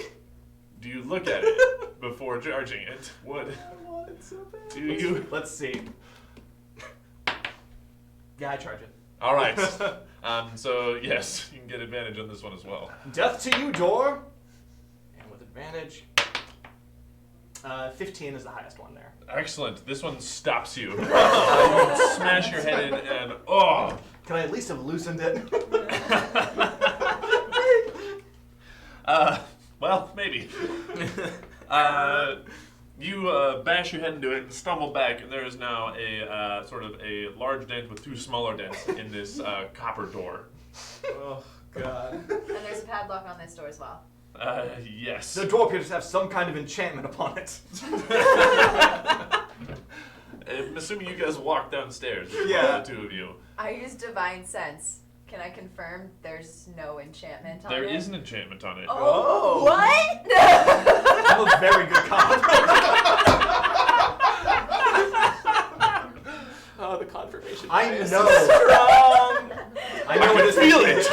Do you look at it before charging it? Wood. I want it so bad. Do you? Let's see. Yeah, I charge it. All right. So yes, you can get advantage on this one as well. Death to you, door! And with advantage, 15 is the highest one there. Excellent. This one stops you. You smash your head in, and Can I at least have loosened it? well, maybe. You bash your head into it and stumble back, and there is now a sort of a large dent with two smaller dents in this copper door. Oh god. And there's a padlock on this door as well. Yes. The door appears to have some kind of enchantment upon it. I'm assuming you guys walk downstairs. Yeah. The two of you. I use Divine Sense. Can I confirm there's no enchantment on There it? is an enchantment on it. Oh, Oh. what? I'm a very good cop. Oh, the confirmation. I bias know. is strong. I know can it is feel it.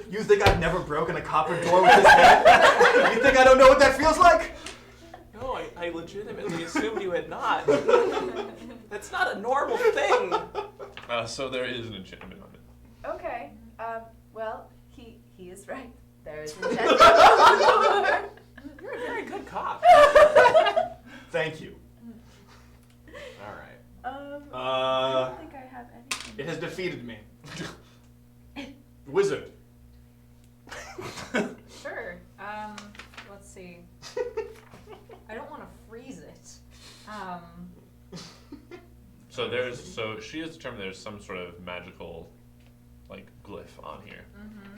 You think I've never broken a copper door with this hand? You think I don't know what that feels like? No, I legitimately assumed you had not. That's not a normal thing. So there is an enchantment on it. Okay. Well, he is right. There is enchantment on the door. You're a very good cop. Thank you. All right. I don't think I have anything. It has defeated me. Wizard. Sure. Let's see. I don't want to freeze it. So she has determined there's some sort of magical, like, glyph on here. Mm-hmm.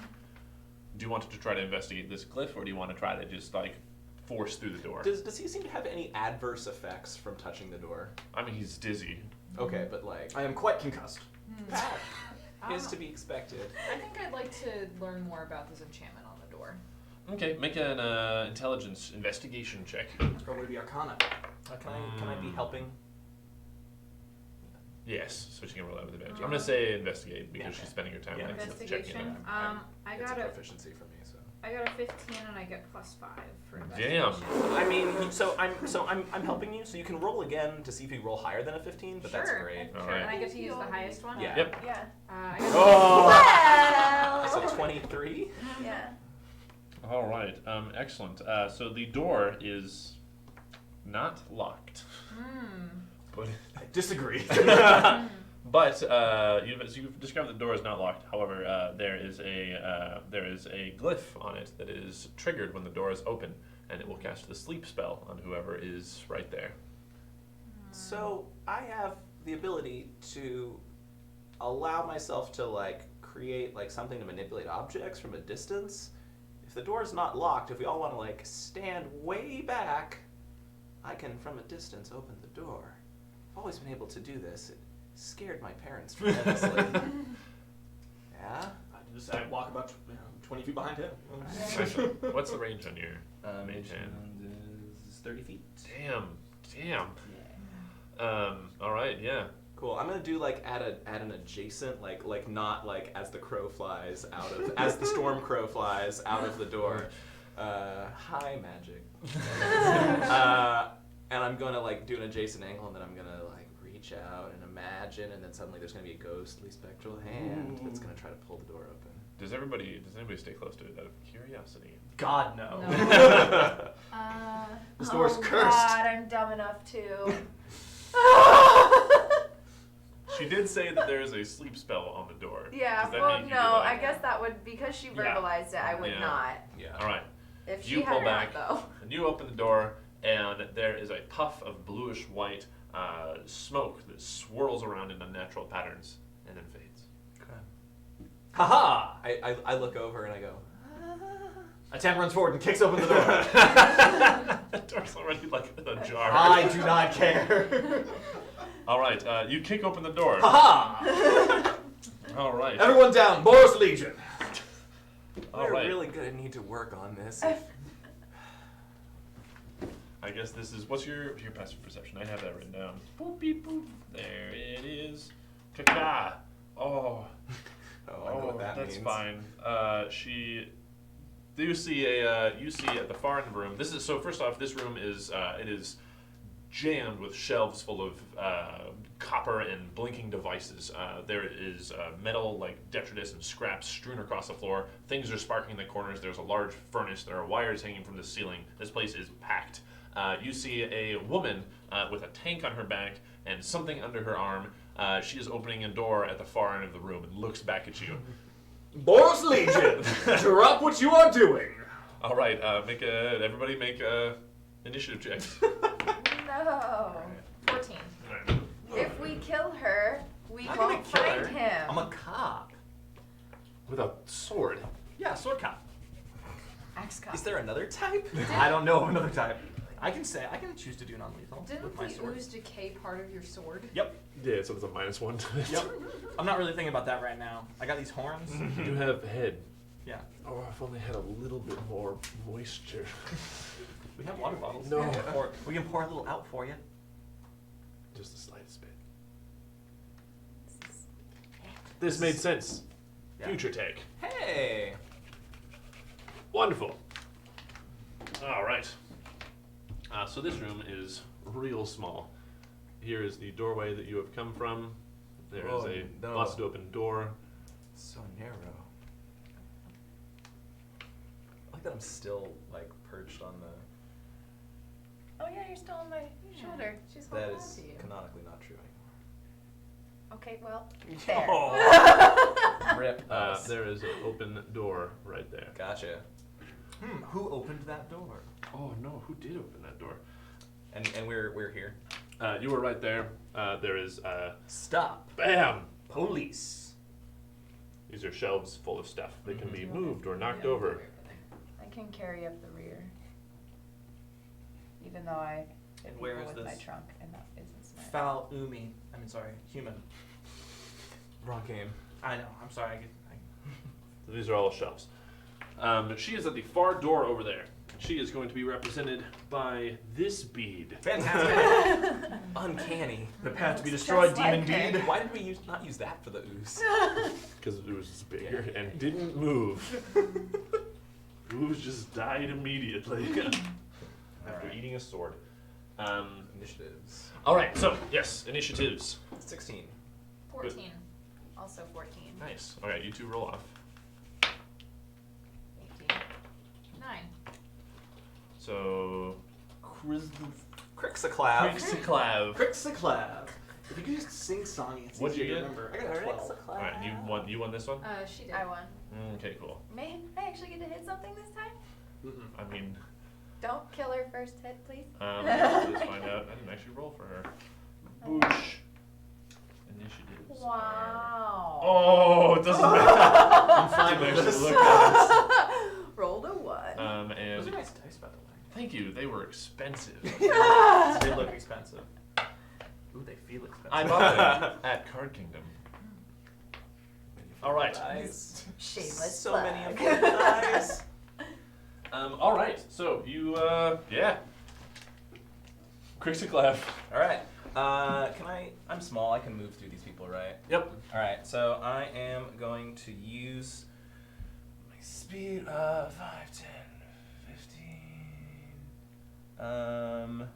Do you want to try to investigate this glyph, or do you want to try to just, like, force through the door? Does he seem to have any adverse effects from touching the door? I mean, he's dizzy. Okay, but like, I am quite concussed. that is to be expected. I think I'd like to learn more about this enchantment on the door. Okay, make an intelligence investigation check. It's probably the Arcana. Can I be helping? Yes, so she can roll out with advantage. I'm going to say investigate because Yeah. she's spending her time Yeah. like, checking it Investigation. out. I It's got a a proficiency for me, so. I got a 15 and I get +5 for Damn. investigation. I mean, I'm helping you, so you can roll again to see if you roll higher than a 15, but that's Sure. great. All Sure, right. and I get to use the highest one. Yeah. Yep. Yeah. I got Oh! Well. So 23. Yeah. All right. Excellent. So the door is not locked. But I disagree. But you've discovered the door is not locked. However, there is a glyph on it that is triggered when the door is open, and it will cast the sleep spell on whoever is right there. So I have the ability to allow myself to like create like something to manipulate objects from a distance. If the door is not locked, if we all want to like stand way back, I can from a distance open the door. I've always been able to do this. It scared my parents tremendously. Yeah? I walk about 20 feet behind him. Actually, what's the range on your mage hand? Is 30 feet. Damn. All right, yeah. Cool. I'm gonna do like at an adjacent like not like as the crow flies out of as the storm crow flies out of the door. Hi magic. And I'm gonna like do an adjacent angle, and then I'm gonna like reach out and imagine, and then suddenly there's gonna be a ghostly spectral hand that's gonna try to pull the door open. Does anybody stay close to it out of curiosity? God, no. This Oh door's cursed. God, I'm dumb enough to. She did say that there is a sleep spell on the door. Yeah, Does that well, mean you no, do that? I guess that would, because she verbalized it, I would Yeah. not. Yeah. All right. If she You had pull her back, not, though. and you open the door, and there is a puff of bluish white smoke that swirls around in unnatural patterns and then fades. Haha! I look over and I go, Atan runs forward and kicks open the door. The door's already like ajar. I do not care. All right, you kick open the door. Haha! All right. Everyone down, Boros Legion. All we're right. really gonna need to work on this. I guess this is, what's your passive perception? I have that written down. Boop, beep, boop. There it is. Kaka. Oh. Oh, I know what that that's means. fine. You see at the far end of the room. So first off, this room is it is jammed with shelves full of copper and blinking devices. There is metal like detritus and scraps strewn across the floor. Things are sparking in the corners. There's a large furnace. There are wires hanging from the ceiling. This place is packed. You see a woman with a tank on her back and something under her arm. She is opening a door at the far end of the room and looks back at you. Boros Legion, drop what you are doing. All right, everybody make initiative checks. No. 14. If we kill her, we Not gonna won't kill find her. him. I'm a cop. With a sword. Yeah, sword cop. Axe cop. Is there another type? I don't know of another type. I can choose to do non-lethal Didn't with my the sword. ooze decay part of your sword? Yep. Yeah, so it's a -1 to it. Yep. I'm not really thinking about that right now. I got these horns. You have head. Yeah. Oh, if only had a little bit more moisture. We have water bottles. No. Or we can pour a little out for you. Just the slightest bit. This made sense. Yeah. Future take. Hey. Wonderful. All right. So this room is real small. Here is the doorway that you have come from. There is a busted open door. So narrow. I like that I'm still like perched on the. Oh yeah, you're still on my shoulder. She's holding That on is to you. canonically not true Okay, well, there. anymore. Rip. us. There is an open door right there. Gotcha. Who opened that door? Oh no, who did open that door? And we're here. You were right there. There is Stop. bam! Police. These are shelves full of stuff. They can be moved or knocked over. I can carry up the rear. Even though I hit And where people is with my this? trunk, and that isn't smart. Foul human. Wrong game. I know. I'm sorry. So these are all shelves. She is at the far door over there. She is going to be represented by this bead. Fantastic. Uncanny. The path to be Looks destroyed, just like demon her. deed. Why did we not use that for the ooze? Because it was bigger and didn't move. Ooze just died immediately after eating a sword. Initiatives. All right, so yes, initiatives. 16. 14. Also 14. Nice. All right, you two roll off. 9. So, Crixaclav. Crixaclav. Crixaclav. If you could just sing songy, it's What'd easy you to get? remember. I got a 12. All right, you won this one. She did. I won. Okay, cool. May I actually get to hit something this time? I mean, Don't kill her first hit, please. let's find out. I didn't actually roll for her. Boosh. Initiatives. Wow. Oh, it doesn't matter. I'm fine Didn't with actually this. look at Rolled a 1. it. Those And are nice dice, by the way. thank you. They were expensive. They look expensive. Ooh, they feel expensive. I bought them at Card Kingdom. All right. Dice. Shameless So plug. many important dice. All right. So you, yeah. Crixaclav. All right. I'm small. I can move through these people, right? Yep. All right. So I am going to use my speed of 5, 10, 15.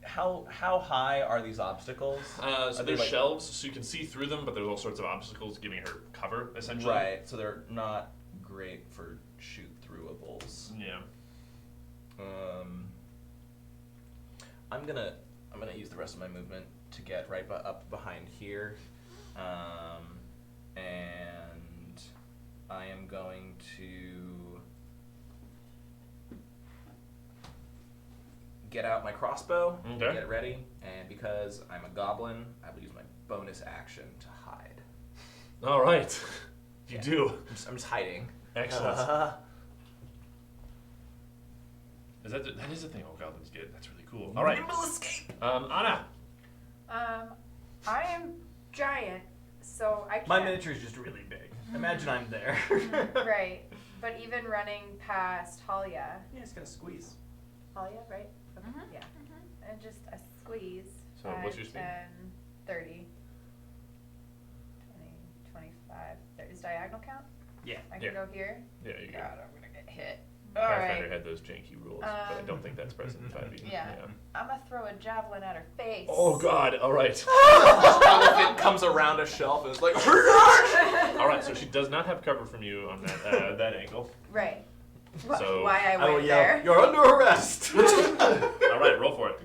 How high are these obstacles? So Are they there's like- shelves, so you can see through them, but there's all sorts of obstacles giving her cover, essentially. Right. So they're not great for shoot throwables. Yeah. I'm gonna use the rest of my movement to get right up behind here, and I am going to get out my crossbow, Okay. get it ready, and because I'm a goblin, I will use my bonus action to hide. All right. You Yeah. do. I'm just hiding. Excellent. That is a thing all goblins get. That's really cool. All right. Nimble escape. Anna. I am giant, so I can't. My miniature is just really big. Imagine I'm there. Right, but even running past Halia. Yeah, it's gonna squeeze. Halia, right? Okay, Mhm. Yeah. And just a squeeze. So what's your speed? 10, 30, 20, 25. Is diagonal count? Yeah. I can Yeah. go here. Yeah, you God, I'm gonna get hit. Pathfinder Alright. had those janky rules, but I don't think that's present in 5e. Yeah. I'm gonna throw a javelin at her face. Oh God! All right. If it comes around a shelf, it's like. All right. So she does not have cover from you on that that angle. Right. So- Why I I will went yell, there. "You're under arrest!" All right. Roll for it.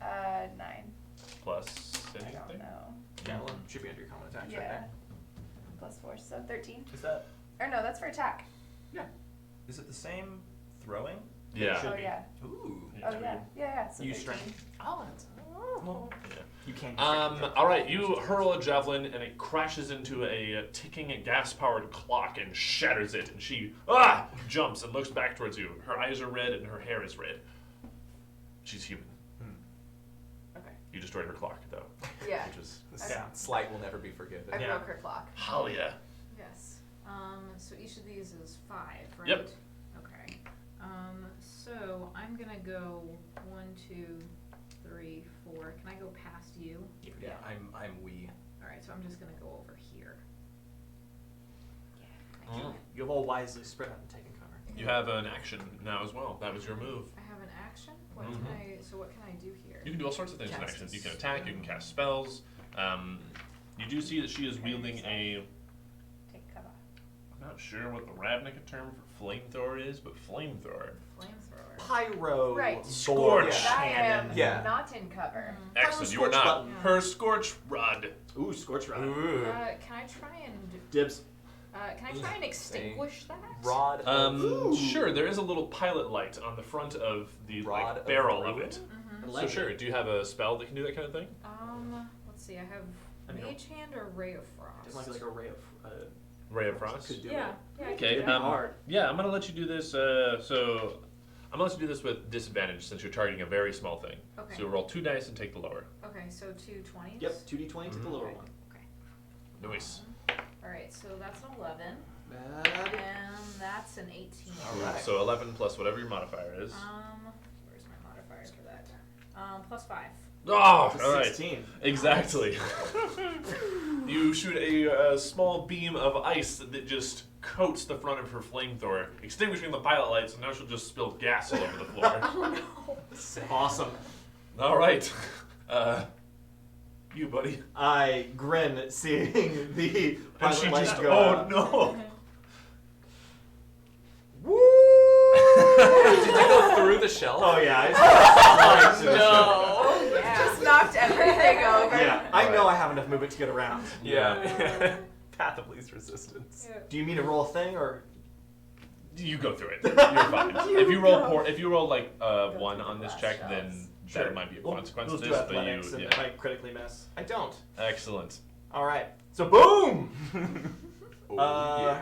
9. Plus I anything. don't know. Javelin should be under your common attacks right Yeah. there. Plus 4, so 13. Is that? Or no, that's for attack. Is it the same throwing? Yeah. Oh yeah. Ooh. Oh yeah. Yeah. So You 13. strength. Oh, that's. You can't. All right, you hurl a javelin and it crashes into a ticking gas-powered clock and shatters it. And she jumps and looks back towards you. Her eyes are red and her hair is red. She's human. Okay. You destroyed her clock, though. Yeah. Which was This Yeah. slight will never be forgiven. I Yeah. broke her clock. Halia. Yes. So each of these is 5, right? Yep. Okay. So I'm gonna go 1, 2, 3, 4. Can I go past you? Yeah, I'm we. All right. So I'm just gonna go over here. You have all wisely spread out and taken cover. You have an action now as well. That was your move. I have an action. What Mhm. can I? So what can I do here? You can do all sorts of things in Cast actions. a You can attack, you can cast spells. You do see that she is wielding a... Take cover. I'm not sure what the Ravnica term for flamethrower is, but flamethrower. Flamethrower. Pyro. Right. Scorch. Yeah. I am Yeah. not in cover. Excellent, you are Scorch not. button. Her Scorch Rod. Ooh, scorch rod. Can I try and Dibs. can I try and extinguish that? Rod of Sure, there is a little pilot light on the front of the Rod of barrel of ruin? it. Mm-hmm. I So like sure, it. do you have a spell that can do that kind of thing? Let's see. I have I mean, Mage Hand or Ray of Frost. It might be like a ray of. Ray of Frost? Could do Yeah. it. Yeah. I can Okay, do that. hard. yeah, I'm gonna let you do this. So I'm gonna let you do this with disadvantage since you're targeting a very small thing. Okay. So roll 2 dice and take the lower. Okay. So 2 20s. Yep, 2d20 to the lower Okay. one. Nice. All right. So that's an 11, Bad. and that's an 18. All right. So 11 plus whatever your modifier is. Where's my modifier for that? Plus 5. Oh, It's a all right. 16. Exactly. You shoot a small beam of ice that just coats the front of her flamethrower, extinguishing the pilot lights, and now she'll just spill gas all over the floor. Oh no. Awesome. All right. You, buddy. I grin, seeing the And pilot she light just, go oh out. no. Did you go through the shelf? Oh yeah. I Oh, yeah. Just knocked everything over. Yeah, I know I have enough movement to get around. Yeah. Path of least resistance. Do you mean to roll a thing or? You go through it. You're fine. If you roll like 1 on this check, then that might be a consequence We'll to do this. But athletics, you, and yeah. if I critically miss, I don't. Excellent. All right. So boom. Oh,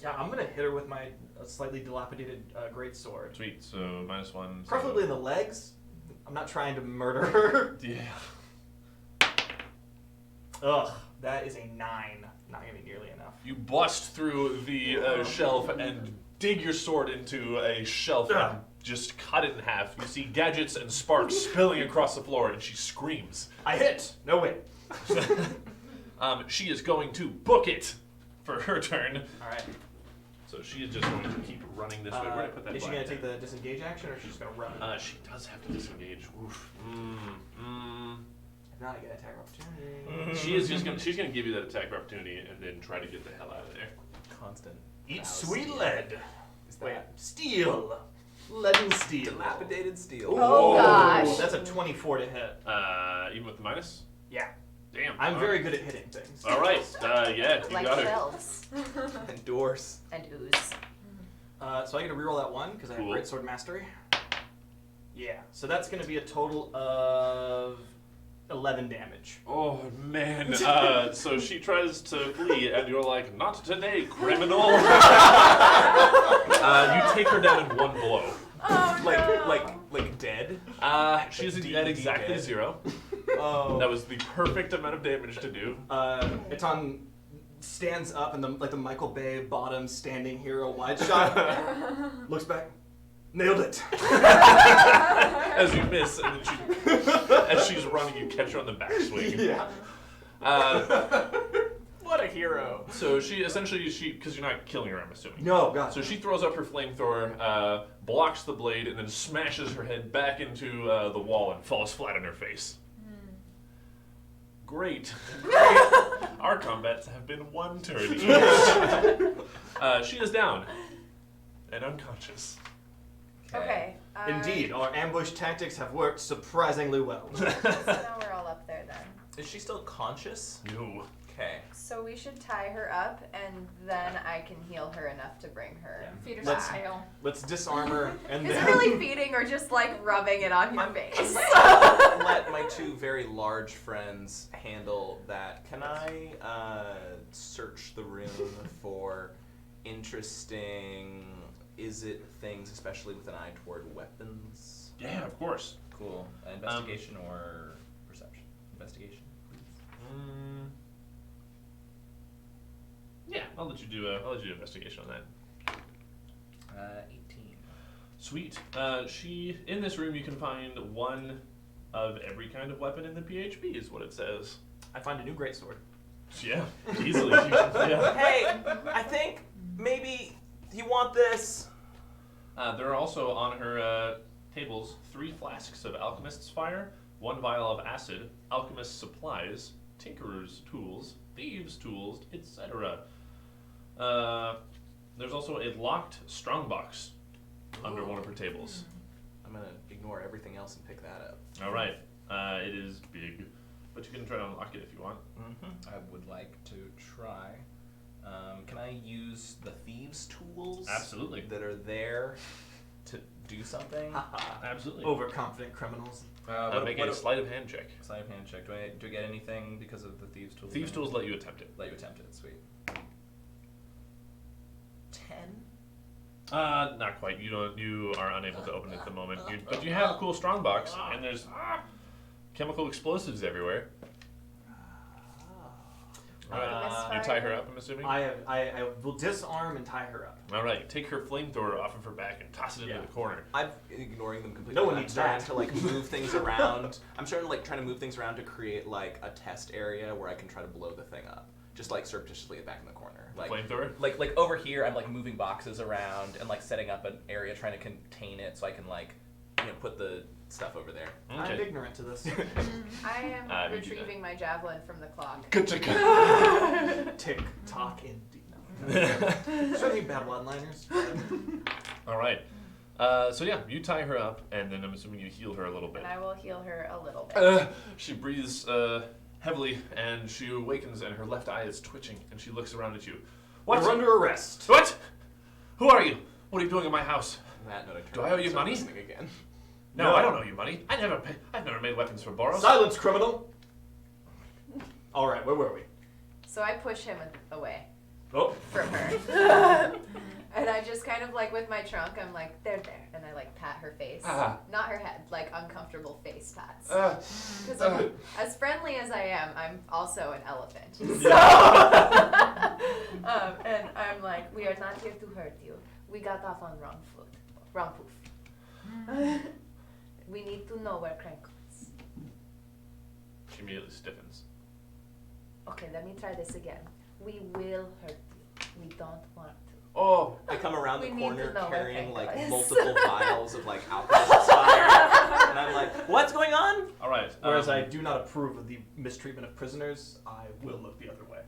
Yeah, I'm gonna hit her with my slightly dilapidated great sword. Sweet. So -1. So Preferably in the legs. I'm not trying to murder her. Yeah. Ugh, that is a 9. Not gonna be nearly enough. You bust through the shelf and dig your sword into a shelf and just cut it in half. You see gadgets and sparks spilling across the floor, and she screams. I hit. No wait. She is going to book it for her turn. All right. So she is just going to keep running this way. Where did I put that? Is she black gonna take pen? the disengage action, or is she just gonna run? She does have to disengage. Oof. If not, I get attack opportunity. She is just gonna. She's gonna give you that attack opportunity and then try to get the hell out of there. Constant. Eat Vow sweet steel. lead. Is Wait, that steel. Lead and steel. dilapidated steel? Oh, gosh. That's a 24 to hit. Even with the minus. Yeah. Damn. I'm all very right. good at hitting things. All right. Yeah, you Like got her. shells And doors. and ooze. So I get to reroll that 1 because I have Cool. great sword mastery. Yeah. So that's gonna be a total of 11 damage. Oh man. So she tries to flee, and you're like, "Not today, criminal." You take her down in 1 blow. Oh, Like dead? She is D&D at exactly dead. 0. Oh. That was the perfect amount of damage to do. Iton stands up and the Michael Bay bottom standing hero wide shot. Looks back. Nailed it. As you miss, and then as she's running, you catch her on the backswing. Yeah. What a hero. So she essentially, because you're not killing her, I'm assuming. No, God. So she throws up her flamethrower, blocks the blade, and then smashes her head back into the wall and falls flat on her face. Great. Our combats have been 1 turn each. She is down and unconscious. Okay. Indeed, our ambush tactics have worked surprisingly well. So now we're all up there then. Is she still conscious? No. Okay. So we should tie her up, and then I can heal her enough to bring her. Feed her Let's- some tail. Let's disarm her and Is it then. really feeding or just like rubbing it on your face? Let my 2 very large friends handle that. Can I search the room for interesting Izzet things, especially with an eye toward weapons? Yeah, of course. Cool. Investigation or perception? Investigation, please. Yeah, I'll let you do investigation on that. 18. Sweet. She in this room you can find 1 of every kind of weapon in the PHP is what it says. I find a new greatsword. Yeah, easily. Yeah. Hey, I think maybe you want this. There are also on her tables 3 flasks of alchemist's fire, 1 vial of acid, alchemist's supplies, tinkerer's tools, thieves' tools, etc. There's also a locked strongbox under one of her tables. I'm gonna ignore everything else and pick that up. All right. It is big, but you can try to unlock it if you want. I would like to try. Can I use the thieves' tools? Absolutely. That are there to do something? Absolutely. Overconfident criminals. Make a sleight of hand check. Sleight of hand check. Do I get anything because of the thieves' tools? Thieves' tools let you attempt it. Let you attempt it. Sweet. 10. Not quite. You are unable to open it at the moment. But you have a cool strong box, and there's chemical explosives everywhere. All right. You tie her up, I'm assuming. I will disarm and tie her up. All right. Take her flamethrower off of her back and toss it into the corner. I'm ignoring them completely. No one I'm needs starting that. to like move things around. I'm starting to like trying to move things around to create like a test area where I can try to blow the thing up. Just like surreptitiously back in the corner. Like Flamethrower. like over here I'm like moving boxes around and like setting up an area trying to contain it so I can like put the stuff over there. I'm Okay. ignorant to this. I am you do that. retrieving my javelin from the clock. Good to go. Tick tock indeed. Certainly bad one-liners. All right. So yeah, you tie her up, and then I'm assuming you heal her a little bit. And I will heal her a little bit. She breathes heavily, and she awakens, and her left eye is twitching, and she looks around at you. What? You're under arrest. What? Who are you? What are you doing in my house? That note, Do I owe you money? Again. No, I don't owe you money. I've never made weapons for Boros. Silence, criminal. All right, where were we? So I push him away Oh, from her. And I just kind of like with my trunk, I'm like, there. And I like pat her face. Ah. Not her head, like uncomfortable face pats. Uh, Because as friendly as I am, I'm also an elephant. So, and I'm like, we are not here to hurt you. We got off on wrong poof. We need to know where Krenko is. she immediately stiffens. Okay, let me try this again. We will hurt you. We don't want to. Oh, I come around the We need corner to know where carrying Krenko like is. multiple vials of like alchemist's fire, and I'm like, "What's going on?" all right. whereas I do not approve of the mistreatment of prisoners, I will look the other way.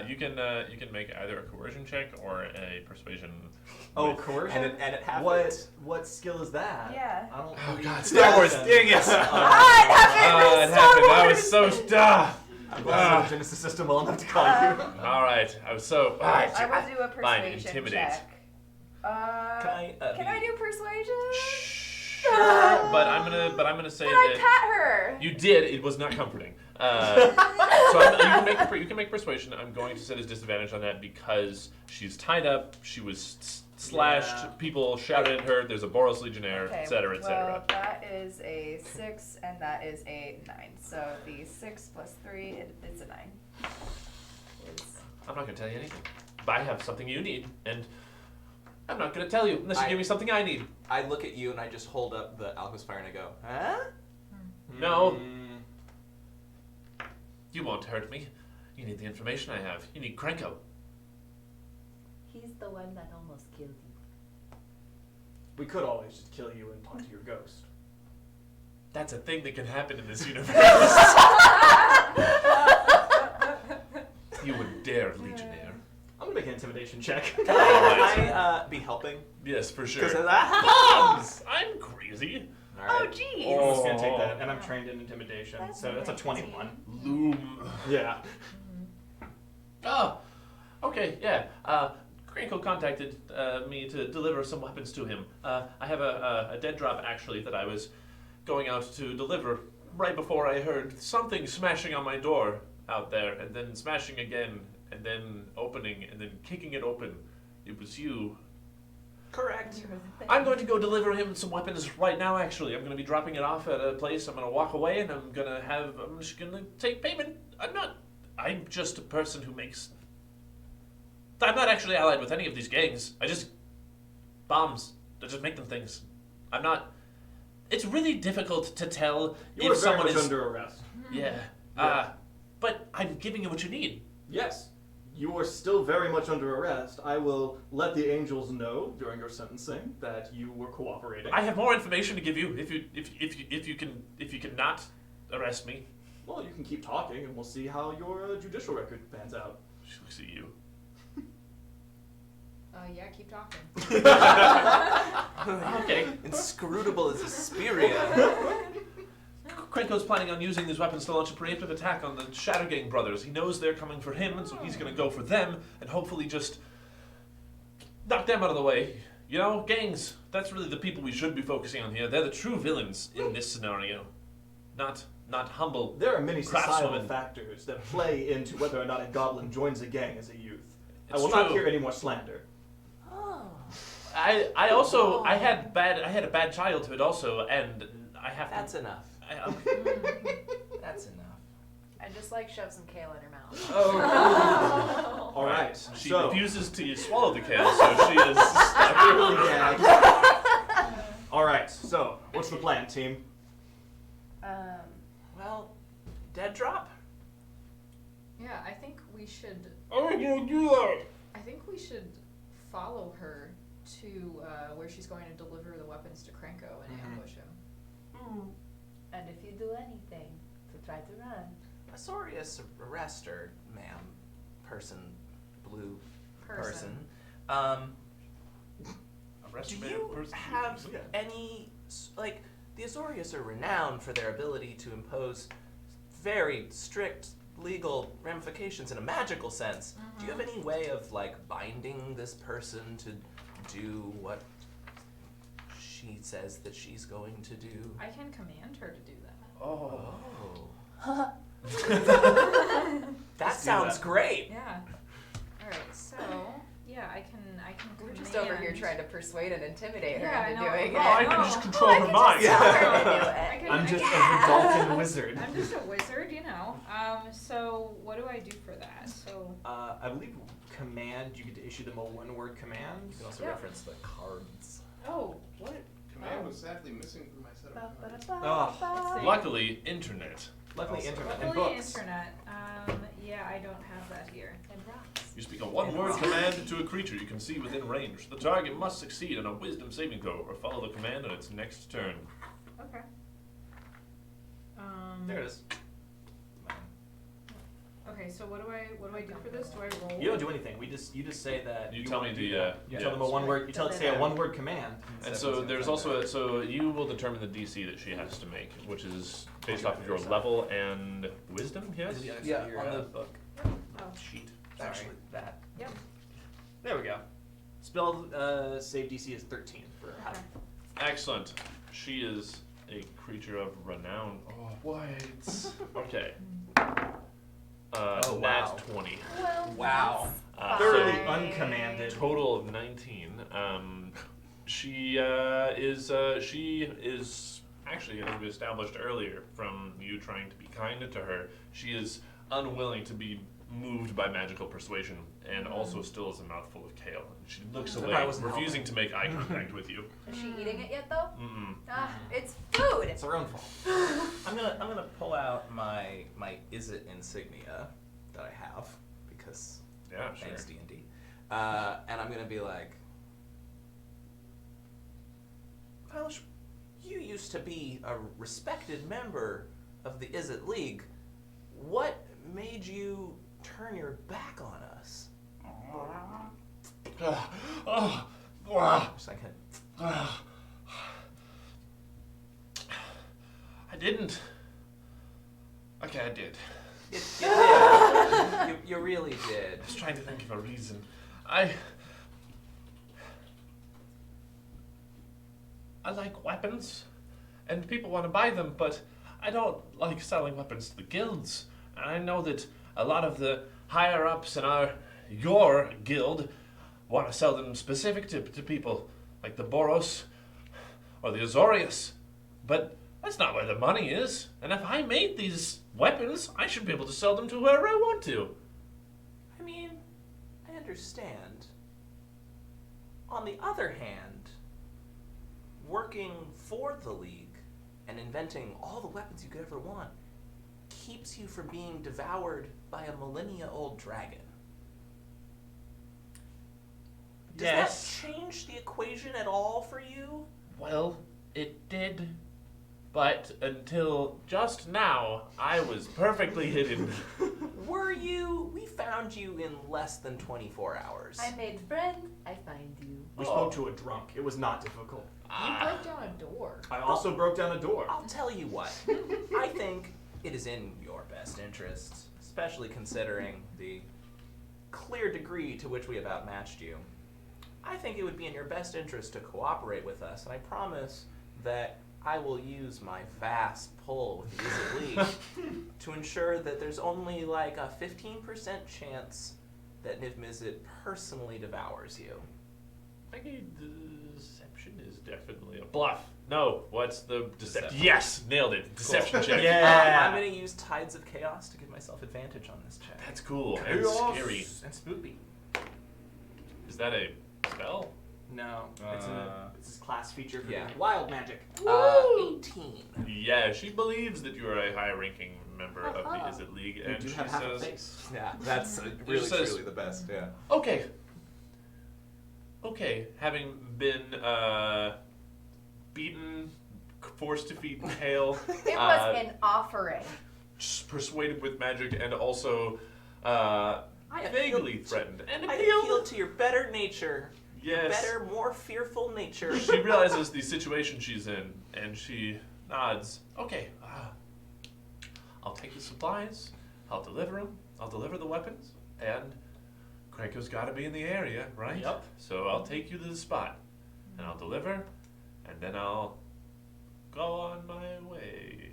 You can make either a coercion check or a persuasion. Oh, with- coercion? And it happens. What skill is that? Yeah. I don't Oh believe God, it's Star Wars! then. Dang it! it happened! It happened. I was so I'm glad the Genesis system well enough to call you. All right, I was so. I will do a Fine, persuasion intimidate. check. Can I do persuasion? Sure, but I'm gonna say But I that pat her. you did. It was not comforting. So you can make persuasion. I'm going to set his disadvantage on that because she's tied up. She was slashed. Yeah. People shouted at her. There's a Boros Legionnaire, Okay, etc., etc. well, that is a 6 and that is a 9. So the 6 plus 3, it's a 9. I'm not going to tell you anything. But I have something you need, and I'm not going to tell you unless you I- give me something I need. I look at you and I just hold up the alchemist fire and I go, "Huh?" No. Mm, You won't hurt me. You need the information I have. You need Krenko. He's the one that almost killed you. we could always just kill you and talk to your ghost. That's a thing that can happen in this universe. You would dare, Legionnaire. I'm gonna make an intimidation check. Can I be helping? Yes, for sure. Because of that. Bombs! I'm crazy. All right. Oh, jeez. I'm just gonna take that, and I'm trained in intimidation, That's so that's a amazing. 21. Loom. Yeah. Oh, okay, yeah. Krenko contacted me to deliver some weapons to him. I have a dead drop, actually, that I was going out to deliver right before I heard something smashing on my door out there, and then smashing again, and then opening, and then kicking it open. It was you. Correct. I'm going to go deliver him some weapons right now, actually. I'm going to be dropping it off at a place. I'm going to walk away, and I'm just going to take payment. I'm just a person who makes... I'm not actually allied with any of these gangs. I just... bombs. I just make them things. I'm not... It's really difficult to tell You are if very someone much is... under arrest. Yeah. Yeah. But I'm giving you what you need. Yes. You are still very much under arrest. I will let the angels know during your sentencing that you were cooperating. I have more information to give you if you can not arrest me. Well, you can keep talking, and we'll see how your judicial record pans out. She looks at you. Yeah, keep talking. Okay. Inscrutable as Asperia. Krenko's planning on using these weapons to launch a preemptive attack on the Shadow Gang brothers. He knows they're coming for him, and so he's going to go for them and hopefully just knock them out of the way. You know, gangs, that's really the people we should be focusing on here. They're the true villains in this scenario. Not humble. There are many societal Craftswoman. factors that play into whether or not a goblin joins a gang as a youth. I It's will not true. hear any more slander. Oh. I also I had a bad childhood also, and I have That's to. enough. That's enough. I just like shove some kale in her mouth. Oh. All right. She so, refuses to swallow the kale, so she is. really gagged. All right. So, what's the plan, team? Well, dead drop. Yeah, I think we should. I'm gonna do that. I think we should follow her to where she's going to deliver the weapons to Krenko and ambush him. And if you do anything to try to run. Azorius, arrest her, ma'am. Blue person. Do you have any, like, the Azorius are renowned for their ability to impose very strict legal ramifications in a magical sense. Do you have any way of, like, binding this person to do what she says that she's going to do? I can command her to do that. Oh. That sounds great. Yeah. All right. So yeah, I can. We're just over here trying to persuade and intimidate her Yeah, I into know. doing it. Oh, I can just control her mind. Tell her to do I it. can- I'm just Yeah. a Vulcan wizard. I'm just a wizard, you know. So what do I do for that? So I believe command, you get to issue them a one-word command. You can also Yeah. reference the cards. oh, what? Command was sadly missing from my set of cards. Oh. Luckily, internet. Luckily, Also- internet and Luckily, books. internet. Yeah, I don't have that here. And rocks. You speak a one-word command to a creature you can see within range. The target must succeed on a wisdom saving throw or follow the command on its next turn. Okay. There it is. Okay, so what do I do for this? Do I roll? You don't do anything. You just say that. You tell wanna me do the, that. You tell them a one word. You tell it to say a one word command. And so there's also so you will determine the DC that she has to make, which is based off of your level and wisdom. Yes. Yeah, on the book. Oh. Sheet. Actually, that. Yep. There we go. Spell save DC is 13 for Okay. Excellent. She is a creature of renown. Oh, what? Okay. Oh, Nat wow. 20. Well, Wow. thoroughly Fine. uncommanded. Total of 19. She is actually, as we established earlier from you trying to be kind to her, she is unwilling to be moved by magical persuasion and also still has a mouthful of kale. She looks That away, probably wasn't refusing to make eye contact with you. Is she eating it yet, though? Mm-mm. Ah, it's food. It's her own fault. I'm gonna pull out my Izzet insignia that I have because Yeah, sure. thanks D&D, and I'm gonna be like, well, you used to be a respected member of the Izzet League. What made you turn your back on us? Just like, I didn't. Okay, I did. you did. You really did. I was trying to think of a reason. I like weapons, and people want to buy them, but I don't like selling weapons to the guilds. And I know that a lot of the higher-ups in your guild want to sell them specific to people, like the Boros or the Azorius. But that's not where the money is. And if I made these weapons, I should be able to sell them to whoever I want to. I mean, I understand. On the other hand, working for the League and inventing all the weapons you could ever want keeps you from being devoured by a millennia-old dragon. Does Yes. that change the equation at all for you? Well, it did. But until just now, I was perfectly hidden. Were you? We found you in less than 24 hours. I made friend. I find you. We spoke to a drunk. It was not difficult. You broke down a door. I also broke down a door. I'll tell you what. I think it is in your best interest, especially considering the clear degree to which we have outmatched you. I think it would be in your best interest to cooperate with us, and I promise that I will use my vast pull with the Izzet League to ensure that there's only like a 15% chance that Niv Mizzet personally devours you. I think deception is definitely a bluff. No, what's the deception? Deception. Yes, nailed it. Deception check. Yeah. I'm going to use Tides of Chaos to give myself advantage on this check. That's cool and Chaos scary. and spooky. Is that a spell? No, it's a class feature for Yeah. doing wild magic. 18. Yeah, she believes that you are a high-ranking member of the Uh-huh. Izzet League, You and do she have half a says, face. Yeah, that's really, the best, yeah. "Okay, Okay, having been beaten, forced to feed Kale, It was an offering. persuaded with magic, and also I vaguely appealed threatened. And I appealed. appeal to your better nature. Your Yes. better, more fearful nature. She realizes the situation she's in, and she nods. Okay, I'll take the supplies. I'll deliver them. I'll deliver the weapons, and Krenko's got to be in the area, right? Yep. So I'll take you to the spot, and I'll deliver, and then I'll go on my way.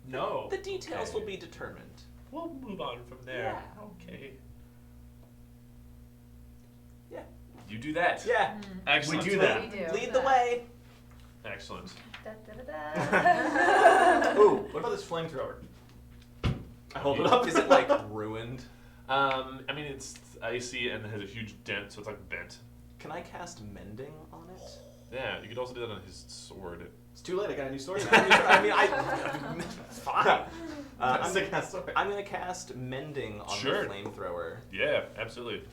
No. The details Okay. will be determined. We'll move on from there. Yeah. Okay. Yeah. You do that. Yeah. Excellent. We do that. We do. Lead the way. Excellent. Da, da, da, da. Ooh, what about this flamethrower? I hold it up. Is it like ruined? I mean, it's icy and it has a huge dent, so it's like bent. Can I cast mending on it? Yeah, you could also do that on his sword. It's too late. I got a new sword. It's fine. I'm gonna cast sword. I'm gonna cast mending on Sure. the flamethrower. Yeah, absolutely.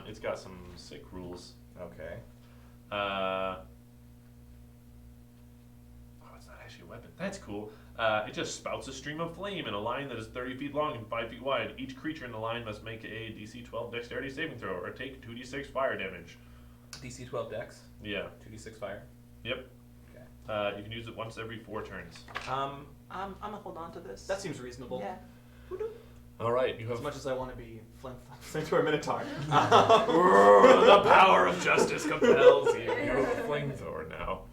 It's got some sick rules. Okay. It's not actually a weapon. That's cool. It just spouts a stream of flame in a line that is 30 feet long and 5 feet wide. Each creature in the line must make a DC 12 dexterity saving throw or take 2d6 fire damage. DC 12 dex. Yeah. 2d6 fire. Yep. Okay. You can use it once every 4 turns. I'm gonna hold on to this. That seems reasonable. Yeah. All right, you As have much as I want to be flamethrower minotaur. the power of justice compels you. You have a flamethrower now.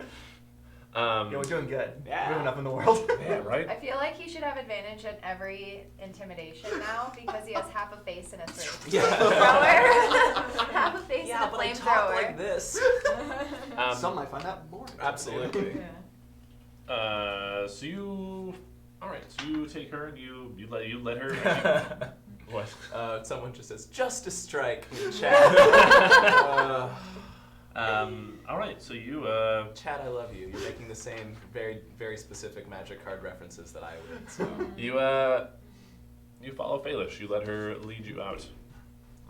Yeah, we're doing good. Yeah. Moving up in the world. Yeah, right? I feel like he should have advantage in every intimidation now because he has half a face and a flamethrower. Yeah. Half a face Yeah, and a but I talk flamethrower. like this. Some might find that boring. Absolutely. Yeah. So you, all right. So you take her and you let her. What? Someone just says justice strike in chat. All right. So you. Chat, I love you. You're making the same very, very specific magic card references that I would. So. You follow Phalish. You let her lead you out.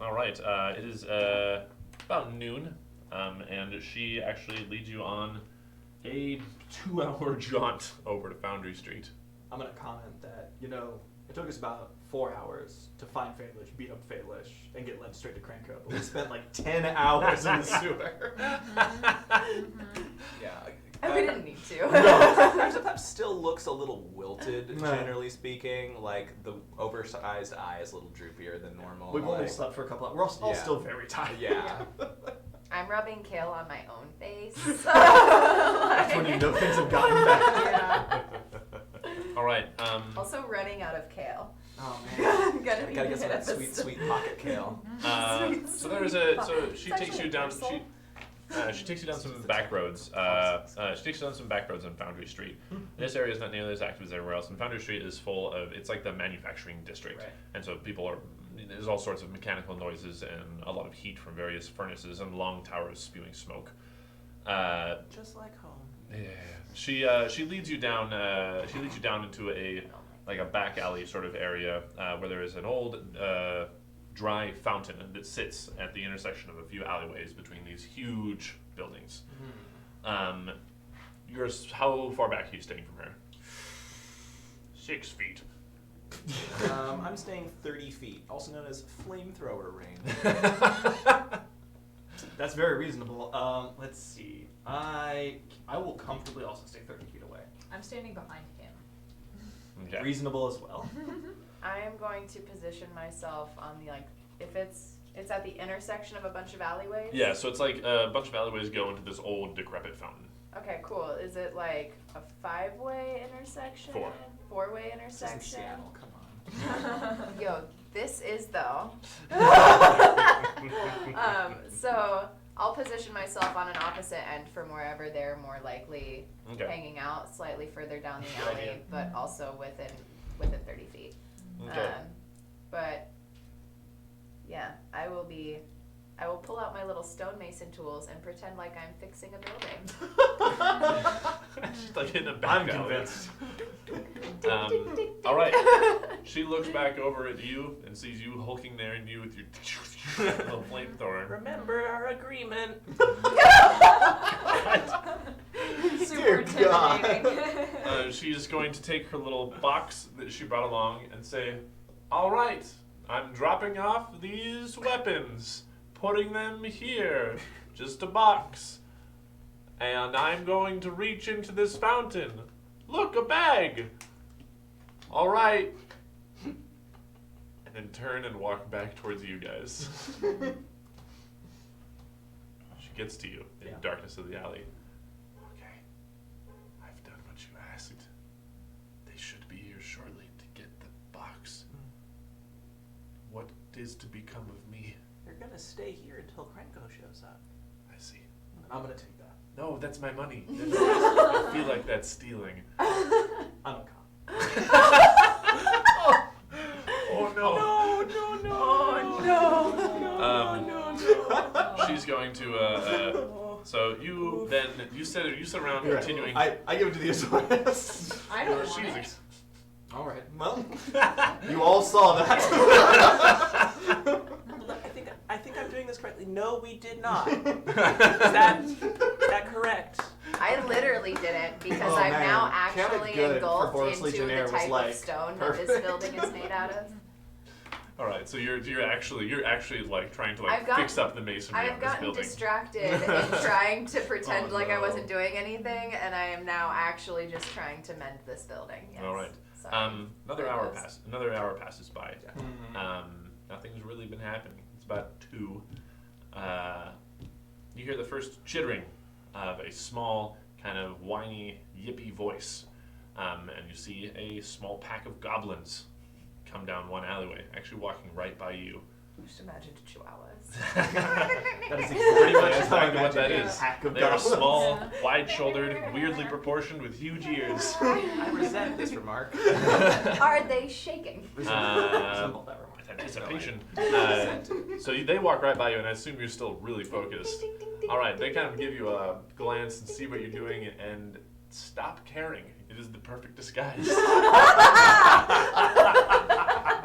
All right. It is about noon, and she actually leads you on a 2-hour jaunt over to Foundry Street. I'm gonna comment that, it took us about 4 hours to find Phalish, beat up Phalish, and get led straight to Krenko. But we spent like 10 hours in the sewer. Yeah. We didn't need to. Arzapap still looks a little wilted, No. generally speaking. Like the oversized eye is a little droopier than normal. We've only like, slept for a couple hours. We're all Yeah. still very tired. Yeah. I'm rubbing kale on my own face. That's when you know things have gotten bad. Yeah. All right. Also running out of kale. Oh man. Gotta Gotta get some of that sweet, sweet pocket kale. Sweet, So there's she It's takes actually you down. morsel. She takes you down some back roads. She takes you down some back roads on Foundry Street. This area is not nearly as active as everywhere else, and Foundry Street is full of. It's like the manufacturing district, Right. and so people are. There's all sorts of mechanical noises and a lot of heat from various furnaces and long towers spewing smoke. Just like home. Yeah. She leads you down. She leads you down into a back alley sort of area where there is an old dry fountain that sits at the intersection of a few alleyways between these huge buildings. How far back are you staying from her? 6 feet. I'm staying 30 feet, also known as flamethrower range. That's very reasonable. Let's see. I will comfortably also stay 30 feet away. I'm standing behind him. Okay. Reasonable as well. I am going to position myself on the if it's at the intersection of a bunch of alleyways. Yeah, so it's like a bunch of alleyways go into this old decrepit fountain. Okay, cool. Is it like a 5-way intersection? 4. 4-way This isn't intersection? Seattle, come on. Yo, this is though. So I'll position myself on an opposite end from wherever they're more likely Okay. hanging out, slightly further down the Good alley, idea. but also within 30 feet. Okay. But yeah, I will pull out my little stonemason tools and pretend like I'm fixing a building. She's like in a back I'm alley. convinced. All right. She looks back over at you and sees you hulking there and you with your little flamethrower. Remember our agreement. Super Dear God. intimidating. She's going to take her little box that she brought along and say, "All right, I'm dropping off these weapons, putting them here, just a box. And I'm going to reach into this fountain. Look, a bag. All right." And then turn and walk back towards you guys. She gets to you in the darkness of the alley. "Okay, I've done what you asked. They should be here shortly to get the box. What is to become of me?" They're gonna stay here until Krenko shows up. "I see." I'm gonna take that. "No, that's my money." I feel like that's stealing. I'm a cop. Oh no! She's going to. So you sit around You're right. continuing. I give it to the Azorius. I don't She's want it. ex- All right. Well, you all saw that. I think I'm doing this correctly. No, we did not. Is that correct? I literally didn't because Oh, I'm man. now Canada actually good for engulfed Boros into Legionnaire the was type like, of stone that perfect. this building is made out of. All right, so you're actually like trying to I've gotten- fix up the masonry I've of this gotten building. distracted in trying to pretend Oh, like I no. wasn't doing anything, and I am now actually just trying to mend this building. Yes. All right. Sorry. Another There it hour goes. passes by. Mhm. Nothing's really been happening. It's about 2. You hear the first chittering of a small, kind of whiny, yippy voice, and you see a small pack of goblins come down one alleyway, actually walking right by you. Just imagine chihuahuas. That is Pretty much how I exactly what that imagine a is. pack of They are goblins. small, wide-shouldered, weirdly proportioned, with huge ears. I resent this remark. Are they shaking? Resemble that remark. With anticipation. So they walk right by you, and I assume you're still really focused. Ding, ding, ding, ding, All right, they ding, kind of ding, give you a glance and see what you're doing, and stop caring. It is the perfect disguise.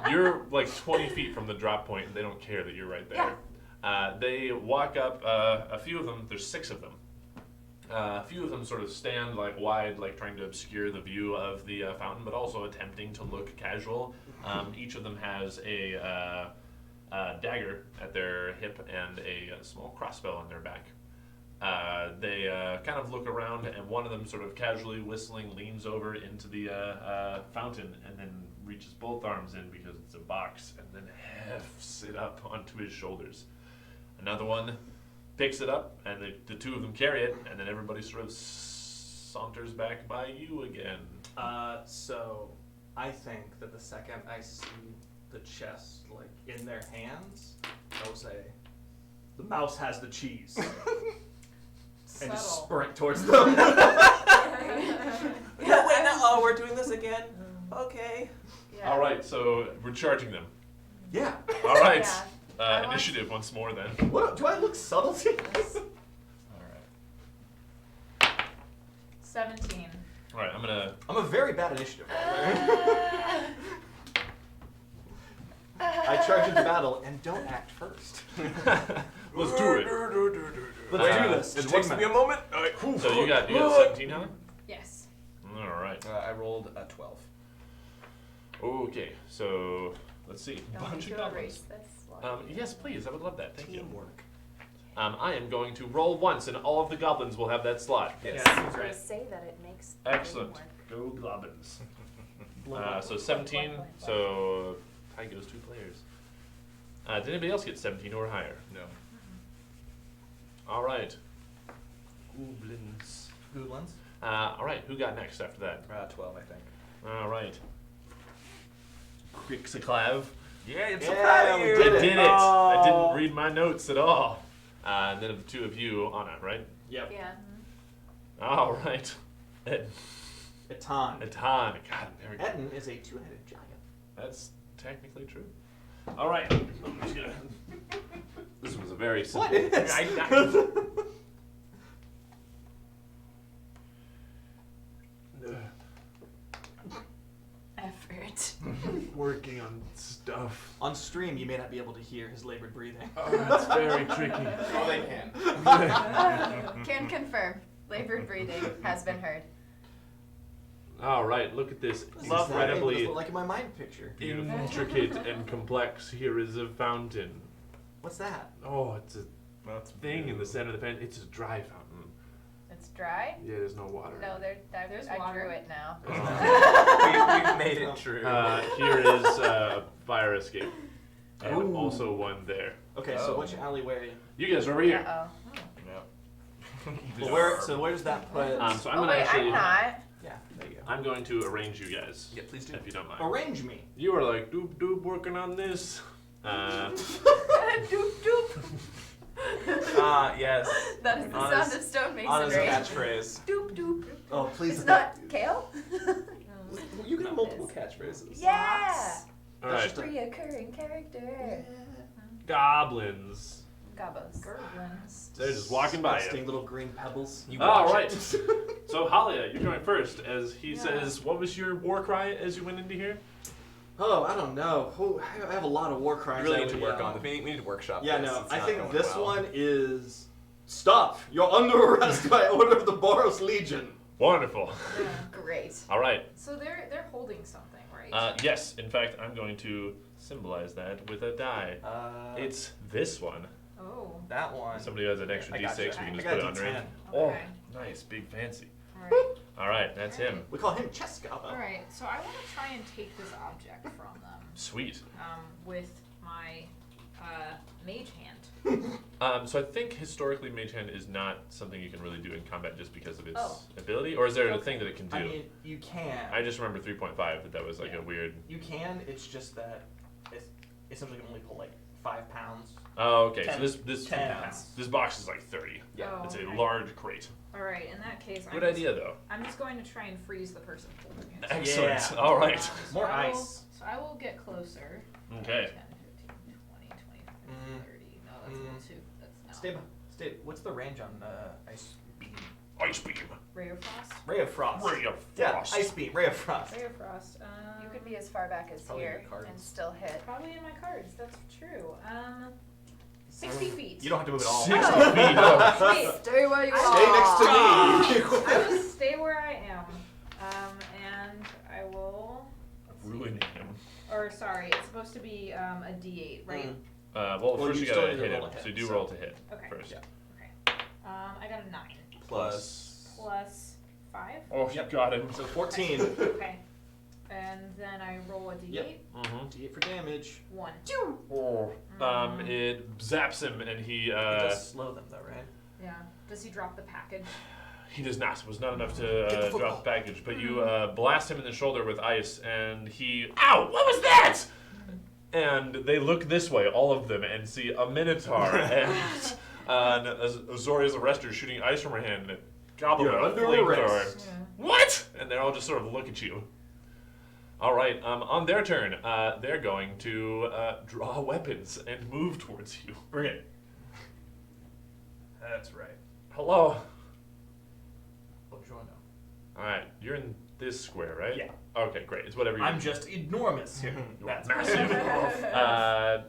You're like 20 feet from the drop point, and they don't care that you're right there. They walk up. A few of them. There's 6 of them. A few of them sort of stand like wide, like trying to obscure the view of the fountain, but also attempting to look casual. Each of them has a dagger at their hip and a small crossbow on their back. They kind of look around, and one of them, sort of casually whistling, leans over into the fountain and then reaches both arms in because it's a box, and then hefts it up onto his shoulders. Another one picks it up, and the 2 of them carry it, and then everybody sort of saunters back by you again. So I think that the second I see the chest like in their hands, I will say, "The mouse has the cheese," and just Subtle. sprint towards them. No, wait, no. Oh, we're doing this again? Okay. Yeah. All right, so we're charging them. Yeah. All right, Yeah. I want- initiative once more then. What do I look subtle to this? All right. 17. All right, I'm gonna. I'm a very bad initiative roller. I charge into battle and don't act first. Let's do it. Let's do this. It Take takes my- me a moment. So you got 17, Helen? Yes. All right. I rolled a 12. Okay, so let's see. Don't Bunch need of to goblins. erase this. Sludge. Yes, please. I would love that. Thank you. Teamwork. I am going to roll once, and all of the goblins will have that slot. Yes. I was gonna say that it makes the game Excellent. work. Go goblins. So 17. So tie goes 2 players. Did anybody else get 17 or higher? No. All right. Goblins. Good ones. All right. Who got next after that? 12, I think. All right. Crixaclav. Yeah, I'm so proud of you. I did it. I Oh. didn't read my notes at all. And then of the 2 of you, Anna, right? Yep. Yeah. All right. Etan. Atan. God, there we go. Etan is a 2-headed giant. That's technically true. All right. I'm just gonna. This was a very simple. What is? Effort. working on stuff. On stream, you may not be able to hear his labored breathing. Oh, that's very tricky. Oh, they can. Can confirm. Labored breathing has been heard. All right, look at this Love that. Hey, what does incredibly it look like in my mind picture? intricate and complex. Here is a fountain. What's that? Oh, it's a That's thing in the center of the pen. It's a dry fountain. It's dry? Yeah, there's no water. No, There's I water. drew it now. We've made it true. Here is fire escape. And Ooh. also one there. Okay, Oh. so which alleyway? You guys are over here. Uh-oh. Yeah. Well, where does that put? So I'm Oh, gonna wait, actually. I'm not. Yeah, there you go. I'm going to arrange you guys. Yeah, please do. If you don't mind. Arrange me. You are like doop doop working on this. Doop doop. Yes. That is the Anna's- sound of stone Anna's masonry. catchprise. Doop doop. Oh, please. It's not kale? You can have multiple catchphrases. Yeah! All That's right. just a- Reoccurring character. Goblins. Gobos. Gerblins. They're just walking by Disgusting you. little green pebbles. You All watch right. it. So Halia, you're going first. As he Yeah. says, what was your war cry as you went into here? Oh, I don't know. I have a lot of war You cries. really I need to would work yell. on this. We need to workshop Yeah, this. no. It's I not think going this well. one is stop. You're under arrest by order of the Boros Legion. Wonderful. Yeah. Great. All right. So they're holding something, right? Yes. In fact, I'm going to symbolize that with a die. It's this one. Oh. That one. Somebody has an extra I gotcha. D6. We can I just got put a it under D10. it. Okay. Oh, nice, big fancy. Alright. All right, that's him. We call him Chescaba. Alright, so I want to try and take this object from them Sweet. with my mage hand. So I think historically Mage Hand is not something you can really do in combat just because of its Oh. ability, or is there a Okay. thing that it can do? I mean, you can. I just remember 3.5 that was like Yeah. a weird. You can. It's just that it's something that can only pull like 5 pounds. Oh, okay. 10 so this 10 pounds. this box is like 30. Yeah. Oh, It's a okay. large crate. Alright, in that case, Good idea though. I'm just going to try and freeze the person holding it. Excellent. Yeah. All right. So More I will- ice. So I will get closer. Okay. 10, 15, 20, 25, Mm. 30. No, that's a little too. That's no. Stay. What's the range on ice beam? Ice beam. Ray of Frost? Ray of frost. Ray of Yeah, frost. ice beam. Ray of frost. Ray of Frost. You could be as far back as Probably here in your cards. and still hit. Probably in my cards, that's true. 60 feet. You don't have to move at all. 60 feet. Oh. Wait, Stay where you Stay next to me. I will stay where I am. And I will. let's see. Ruining him. Or, sorry, it's supposed to be a d8, right? Mm. Well, Well, first you you still gotta need to hit roll him. a hit, So you do so- roll to hit Okay. first. Yeah. Okay. I got a 9. Plus. Plus 5. Oh, you got him. So 14. Okay. And then I roll a d8. Yep. Mm-hmm. D8 for damage. 1. Oh. It zaps him, and he It does slow them though, right? Yeah. Does he drop the package? he does not. It was not enough Get to the drop football. the package. But you blast him in the shoulder with ice, and he. Ow! What was that? And they look this way, all of them, and see a minotaur and Azorius arrestor shooting ice from her hand. And a goblin You're with a under flamethrower. arrest. What? And they all just sort of look at you. All right. On their turn, they're going to draw weapons and move towards you. Bring it. That's right. Hello. Buongiorno. All right. You're in this square, right? Yeah. Okay, great. It's whatever you. I'm just enormous here. You're That's massive.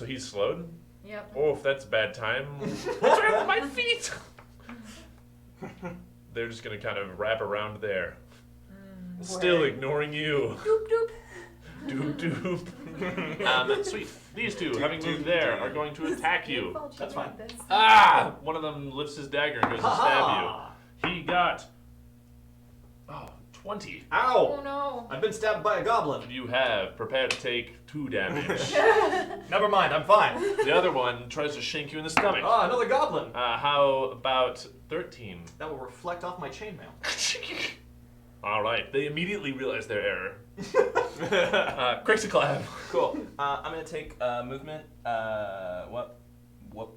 He's slowed. Yep. Oh, if that's a bad time. What's wrong with my feet? They're just gonna kind of wrap around there. Still ignoring you. Doop doop. Doop doop. Sweet. These two, having moved there, are going to attack you. That's fine. Ah! One of them lifts his dagger and goes to stab Ha-ha! you. He got 20. Oh Ow! no. I've been stabbed by a goblin. You have prepared to take 2 damage. Never mind, I'm fine. The other one tries to shank you in the stomach. Ah, another goblin. How about 13? That will reflect off my chainmail. All right. They immediately realize their error. Crixiclab. Cool. I'm gonna take movement. Whoop.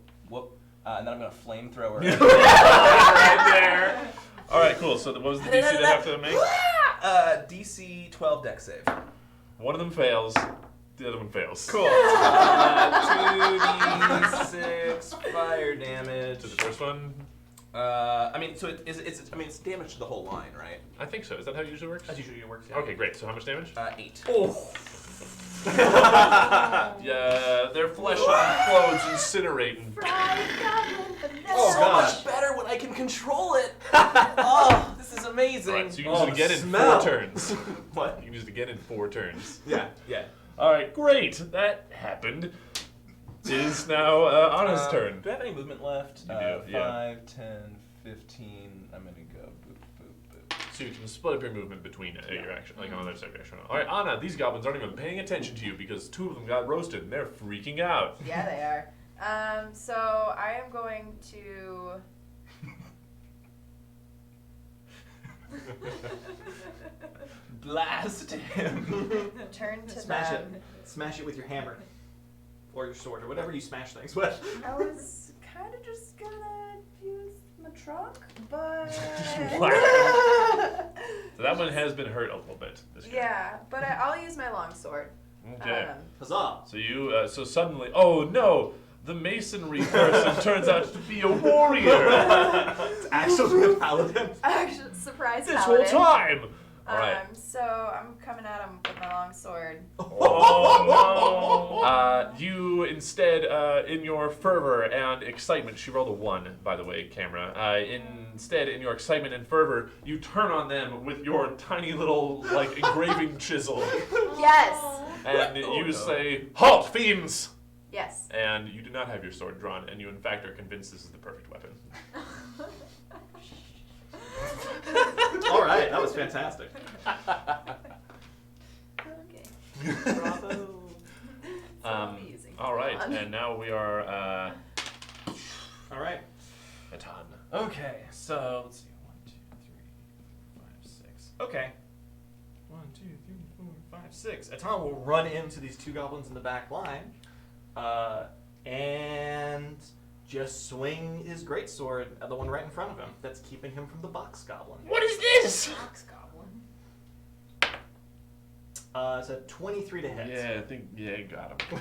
And then I'm gonna flamethrower. Right there. All right, cool. So what was the DC they have to make? DC 12 deck save. One of them fails. The other one fails. Cool. 2d6 fire damage. To the first one, It's damage to the whole line, right? I think so. Is that how it usually works? As usually it works. Yeah. Okay, great. So how much damage? 8. Oh. Yeah, their flesh implodes, incinerating. Fried goblin vanilla. Oh, so gosh. much better when I can control it. Oh, this is amazing. Alright, so you can use it again in smell. 4 turns. What? You can use it again in 4 turns. Yeah, yeah. Alright, great. That happened. It is now Anna's turn. Do I have any movement left? You do, yeah. 5, 10, 15. I'm gonna go boop, boop, boop. So you can split up your movement between your action, like on the other side of your action. Alright, Anna, these goblins aren't even paying attention to you because 2 of them got roasted and they're freaking out. Yeah, they are. So I am going to. Blast him. Turn to Smash them. it. Smash it with your hammer. Or your sword, or whatever you smash things with. I was kind of just gonna use my truck, but. So that one has been hurt a little bit. This guy. Yeah, but I'll use my longsword. Okay. Huzzah! So you, so suddenly, oh no, the masonry person turns out to be a warrior It's actually a paladin. Actually, surprise this whole paladin. time. All right. So I'm coming at him with my longsword. Oh no! You instead, in your fervor and excitement, she rolled a 1, by the way, camera. Instead, in your excitement and fervor, you turn on them with your tiny little, like, engraving chisel, Yes. and you say, "Halt, fiends!" Yes. And you do not have your sword drawn, and you in fact are convinced this is the perfect weapon. All right, that was fantastic. Okay. Bravo. So I'll be using All right, one. and now we are All right. Atan. Okay, so let's see. 1, 2, 3, 4, 5, 6. Okay. 1, 2, 3, 4, 5, 6. Atan will run into these 2 goblins in the back line, and just swing his greatsword at the one right in front of him. That's keeping him from the box goblin. What is this? Fox goblin. It's a 23 to hit. Yeah, I think got him.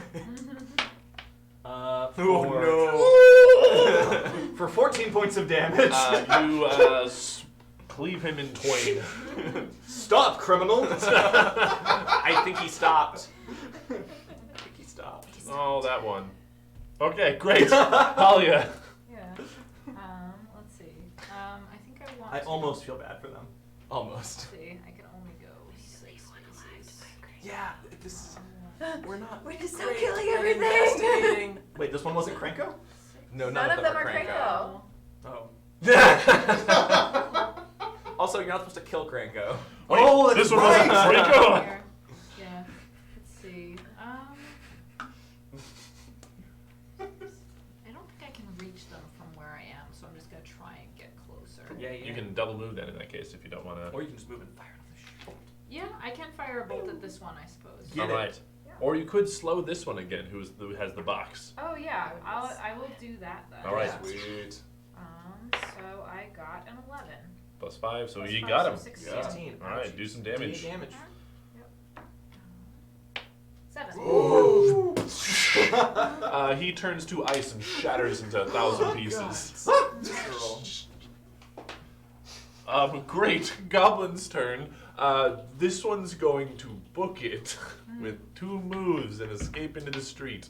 For 14 points of damage. You cleave him in twain. Stop, criminal! I think he stopped. Oh, that one. Okay, great. Talia. Yeah. Let's see. I think I want. I to- almost feel bad for them. Almost. Let's see. I can only go 6 spaces. Yeah, this is. We're not. We're just so great killing at everything. investigating. Wait, this one wasn't Krenko? No, None of them are Krenko. Oh. Also, you're not supposed to kill Krenko. Wait, Oh, that's this one right. wasn't Franco. Here. Yeah. Let's see. I don't think I can reach them from where I am, so I'm just gonna try and get closer. Yeah, You can double move that in that case if you don't want to. Or you can just move and fire it off the shoulder. Yeah, I can fire a bolt at this one, I suppose. Get All it. right. Or you could slow this one again, who has the box. Oh yeah, I will do that then. All right. Yeah. Sweet. So I got an 11. +5, so Plus you 5, got so him. 16. 16. All right, do some damage. Damage. 7. He turns to ice and shatters into 1,000 pieces. Great. Goblin's turn. This one's going to book it with 2 moves and escape into the street.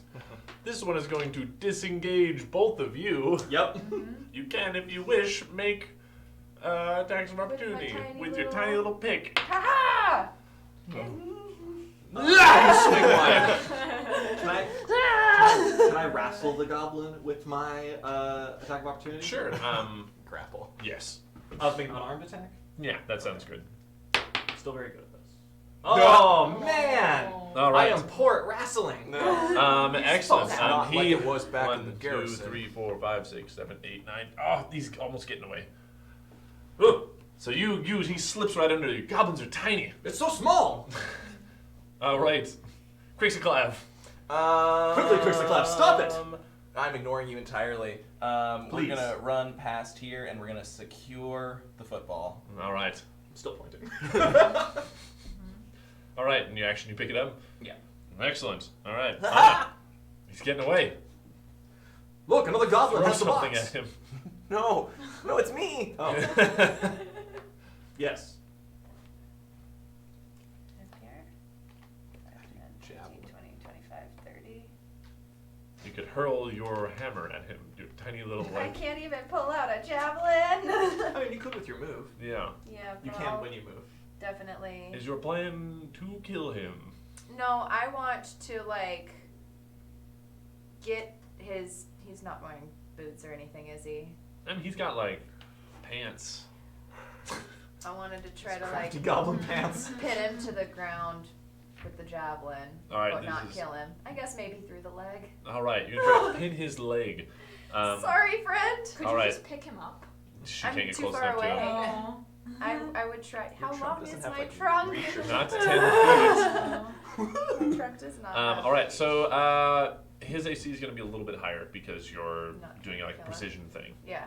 This one is going to disengage both of you. Yep. You can, if you wish, make attacks of opportunity with your tiny little pick. Ha You swing one. Can I wrestle the goblin with my attack of opportunity? Sure. Grapple. Yes. I was thinking unarmed attack. Yeah, that sounds good. Still very good at this. Oh, man! All I right. am poor at wrestling. Excellent. Not he like it was back 1, in the 2, garrison. 3, 4, 5, 6, 7, 8, 9. Oh, he's almost getting away. Ooh. So he slips right under you. Goblins are tiny. It's so small. All right. Quixiclav. Quickly, Quixiclav, stop it! I'm ignoring you entirely. We're Please. gonna run past here and we're gonna secure the football. All right. I'm still pointing. All right. In your action, you pick it up. Yeah. Excellent. All right. He's getting away. Look, another goblin Throw has the something box. at him. No, it's me. Oh, yes. Javelin. 20, 25, 30. You could hurl your hammer at him. Your tiny little I like. can't even pull out a javelin. I mean, you could with your move. Yeah. Yeah, You well, can when you move. definitely. Is your plan to kill him? No, I want to like get his. He's not wearing boots or anything, is he? I mean, he's got like pants. I wanted to try to Crafty like goblin pants. pin him to the ground with the javelin, All right, but this not is- kill him. I guess maybe through the leg. All right, you're gonna try to pin his leg. Sorry, friend. Could All you right. just pick him up? She I'm can't get too close far enough away. to him. Oh. I would try. How trunk long doesn't is have, my like, trunk? reach or Not 10 feet. My trunk does not. have All right, reach. so his AC is going to be a little bit higher because you're Not doing like a kill him. precision thing. Yeah.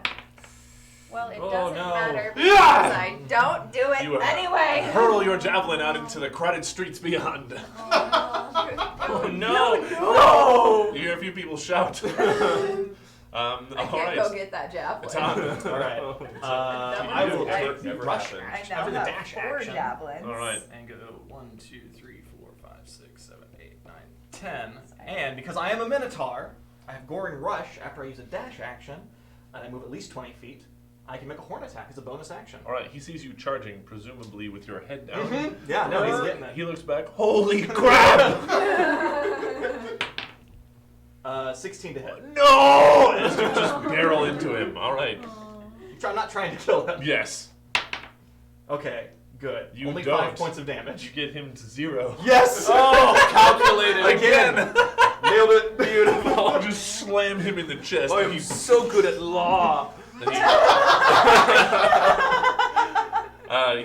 Well, it Oh, doesn't no. matter because Yeah! I don't do it You anyway. hurl your javelin out into the crowded streets beyond. Oh, no! No! You hear a few people shout. I all can't right. go get that javelin. Tom. All right. I will never, take never rush. happened. I now After the have dash 4 action. javelins. All right. And go 1, 2, 3, 4, 5, 6, 7, 8, 9, 10. And because I am a Minotaur, I have Goring Rush after I use a dash action, and I move at least 20 feet. I can make a horn attack as a bonus action. All right, he sees you charging, presumably with your head down. Mhm. Yeah, no, he's getting it. He looks back. Holy crap! 16 to hit. No! As you just barrel into him. All right. I'm not trying to kill him. Yes. Okay, good. You Only don't. 5 points of You damage. get him to 0. Yes! Oh, calculated Again! Nailed it. Beautiful. You just slam him in the chest. Oh, and I'm so good at law.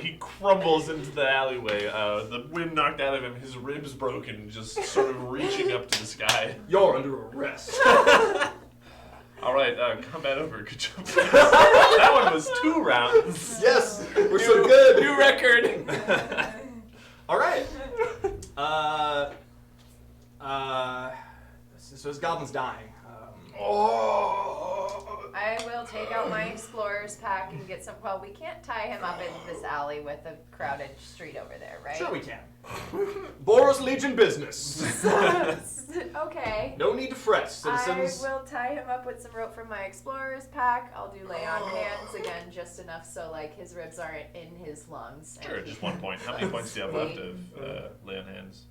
He crumbles into the alleyway. The wind knocked out of him. His ribs broken, just sort of reaching up to the sky. You're under arrest. All right, combat over. Good job. That one was 2 rounds. Yes, we're so good. New record. All right. So his goblin's dying. I will take out my explorer's pack and get some. Well, we can't tie him up in this alley with a crowded street over there, right? Sure we can. Boros Legion business. Okay. No need to fret, citizens. I will tie him up with some rope from my explorer's pack. I'll do lay on hands again, just enough so like his ribs aren't in his lungs. and Sure, he just 1 point. How many points do you have left of lay on hands?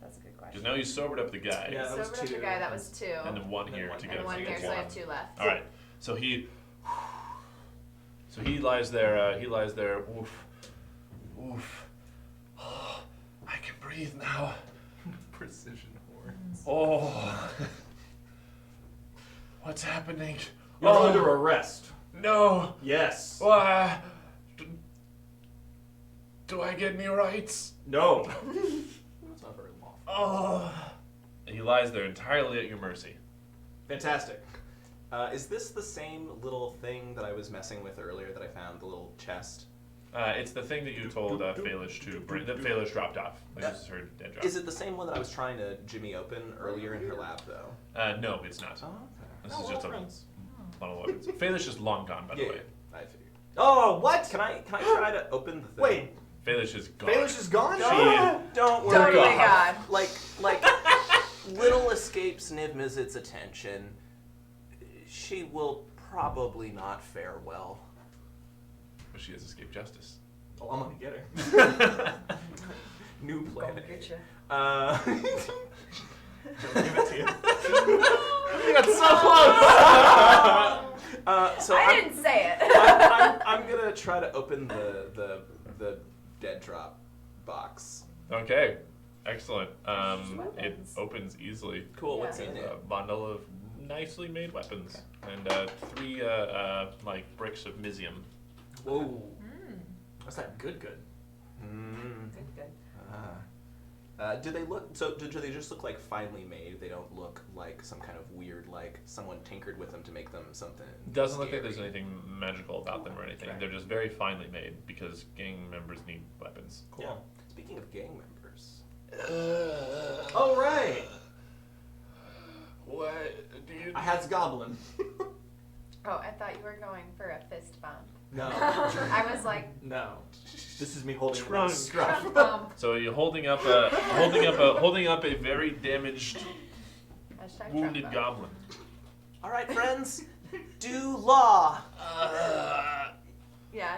That's a good Because question. now you sobered up the guy. Yeah. that was Sobered up the 2. guy, that was 2. And then 1 And here one- to and get And up 1 to here, so I have 1. 2 left. All right. So he lies there. He lies there. Oof. Oof. Oh, I can breathe now. Precision horns. Oh. What's happening? You're Oh, under arrest. no. Yes. Do I get any rights? No. That's not very lawful. Oh. And he lies there entirely at your mercy. Fantastic. Is this the same little thing that I was messing with earlier that I found, the little chest? It's the thing that you told Phalish to bring. That Phalish dropped off. Like, this is her dead drop. Is it the same one that I was trying to jimmy open earlier in her lab, though? No, it's not. Oh, okay. This is just a bundle of weapons. Phalish is long gone, by the Yeah, way. I figured. Oh, what? Can I try to open the thing? Wait, Phalish is gone. Baelish is gone? Don't worry. Totally gone. Like, little escapes Niv-Mizzet's attention. She will probably not fare well. But she has escaped justice. Oh, I'm gonna get her. New Go plan. get you. Give it to you. You got so close! So I I'm, didn't say it. I'm gonna try to open the dead drop box. Okay, excellent. It Weapons. opens easily. Cool. What's Yeah. in A it? bundle of nicely made weapons and 3 like bricks of Mizium. Whoa. What's that? Good. Good, good. Do they look? So do they just look like finely made? They don't look like some kind of weird, like someone tinkered with them to make them something. Doesn't look like scary. there's anything magical about them or anything. Okay. They're just very finely made because gang members need weapons. Cool. Yeah. Speaking of gang members, All right. What do you? I had goblin. Oh, I thought you were going for a fist bump. No. I was like, No. This is me holding Trunk. the scruff. So you're holding up a very damaged, hashtag wounded Trump. goblin. All right, friends, do law. Yeah,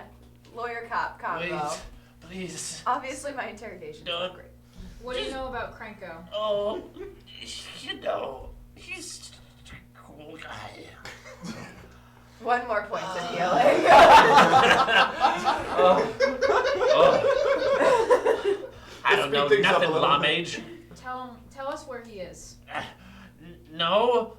lawyer cop combo. Please. Obviously, my interrogations Don't. were great. What do you know about Krenko? Oh, you know, he's a cool guy. 1 more point of healing. I don't know things up a nothing, little law bit. mage. Tell us where he is. No.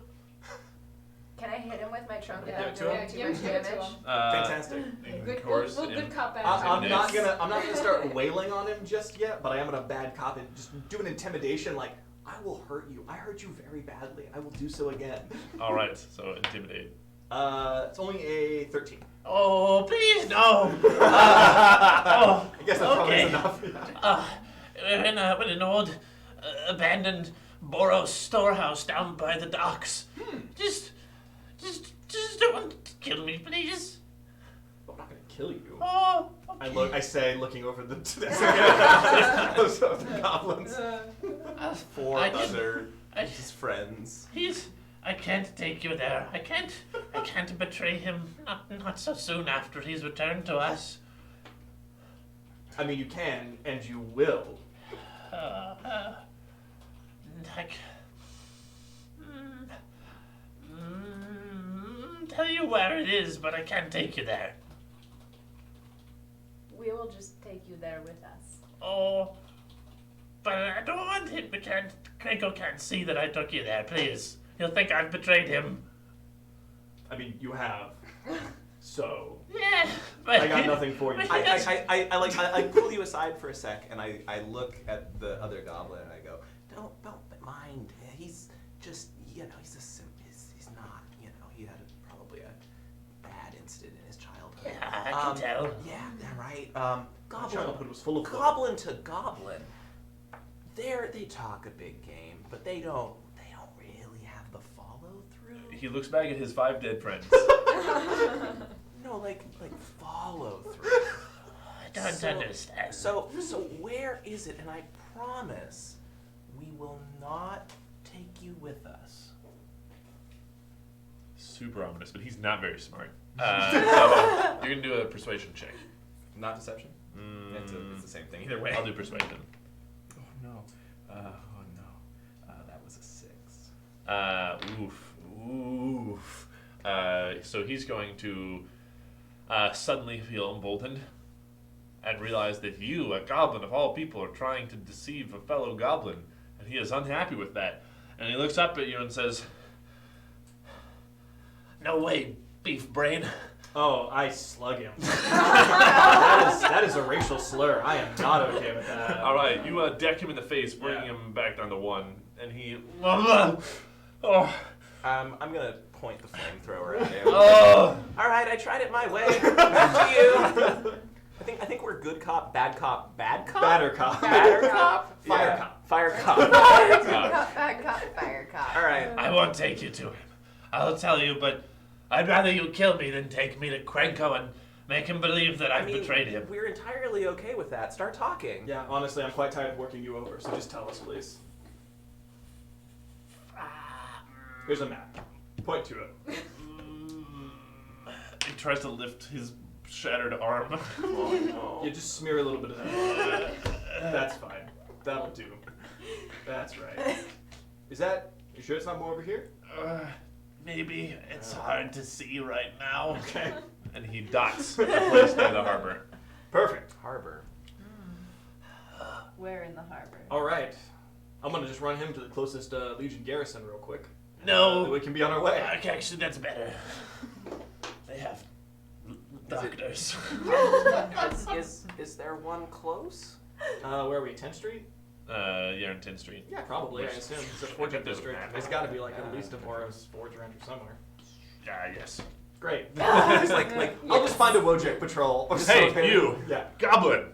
Can I hit him with my trunk Give without it to doing him? too Yeah, much give it to damage? him. Fantastic. Good, Of course, we'll good cop bad I'm cop. not gonna start wailing on him just yet, but I am gonna bad cop and just do an intimidation like I will hurt you. I hurt you very badly. I will do so again. All right, so intimidate. It's only a 13. Oh, please no. I guess that probably is okay. enough. We're in an old, abandoned Boros storehouse down by the docks. Just don't kill me, please. I'm not gonna kill you. Oh, okay. I say, looking over the the goblins. Four I can- other I- his friends. I can't take you there. I can't betray him. Not so soon after he's returned to us. I mean, you can and you will. Tell you where it is, but I can't take you there. We will just take you there with us. Oh, but I don't want him. Krenko can't see that I took you there. Please, he'll think I've betrayed him. I mean, you have. So Yeah, but I got nothing for you. but- I pull you aside for a sec, and I look at the other goblin, and I go, don't mind. He's just, he's not, he had probably a bad incident in his childhood. Yeah, I can tell. Yeah, right. My Goblin, childhood was full of goblin to goblin. They talk a big game, but they don't really have the follow through. He looks back at his 5 dead friends. No, like follow through. I don't understand. So where is it? And I promise we will not take you with us. Super ominous, but he's not very smart. So you're gonna do a persuasion check. Not deception. It's the same thing. Either way. I'll do persuasion. Oh no. That was a 6. Oof. So he's going to suddenly feel emboldened and realize that you, a goblin of all people, are trying to deceive a fellow goblin, and he is unhappy with that. And he looks up at you and says, "No way, beef brain." Oh, I slug him. that is a racial slur. I am not okay with that. All right, you deck him in the face, bringing Yeah. him back down to 1, and he. Oh. I'm gonna point the flamethrower at him. Oh. All right, I tried it my way. Back to you. I think we're good cop, bad cop, bad cop. Batter cop. Batter cop, fire Yeah. cop, fire cop. Bad cop, fire cop. All right. I won't take you to him. I'll tell you, but I'd rather you kill me than take me to Krenko and make him believe that I've betrayed him. We're entirely okay with that. Start talking. Yeah, honestly, I'm quite tired of working you over, so just tell us, please. Here's a map. Point to it. He tries to lift his shattered arm. You just smear a little bit of that. That's fine. That'll do. That's right. You sure it's not more over here? Maybe it's hard to see right now. Okay. And he dots a place near the harbor. Perfect. Harbor. Where in the harbor? All right. I'm gonna just run him to the closest Legion garrison real quick. No. We can be on our way. Actually, that's better. They have doctors. Is there one close? Where are we? 10th Street? You're in 10th Street. Yeah, probably. I assume it's a forging district. There's got to be like at least a Boros forge around here somewhere. Yes. Great. It's like I'll just find a Wojak patrol or something. Hey, you! Yeah. Goblin!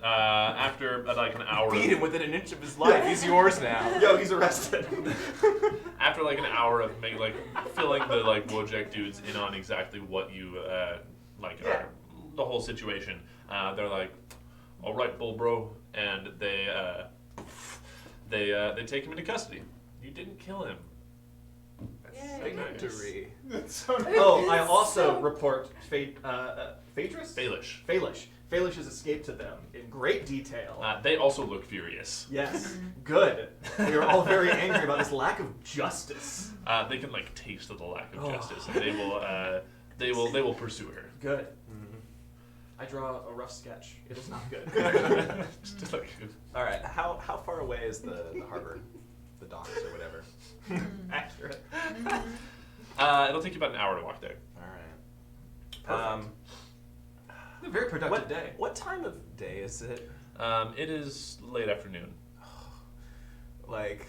After like an hour. beat him within an inch of his life. He's yours now. Yo, he's arrested. After like an hour of filling the Wojak dudes in on exactly what you like Yeah. the whole situation. They're like, "All right, bull bro," and they take him into custody. You didn't kill him. Yay, victory. That's so nice. Oh, I also report Phaedrus? Baelish. Baelish. Baelish has escaped to them in great detail. They also look furious. Yes, good. We are all very angry about this lack of justice. They can like taste the lack of Oh. justice, and they will pursue her. Good. I draw a rough sketch. It is not good. Just like, All right, how far away is the harbor, the docks or whatever? Accurate. it'll take you about an hour to walk there. All right. A very productive day. What time of day is it? It is late afternoon. Like,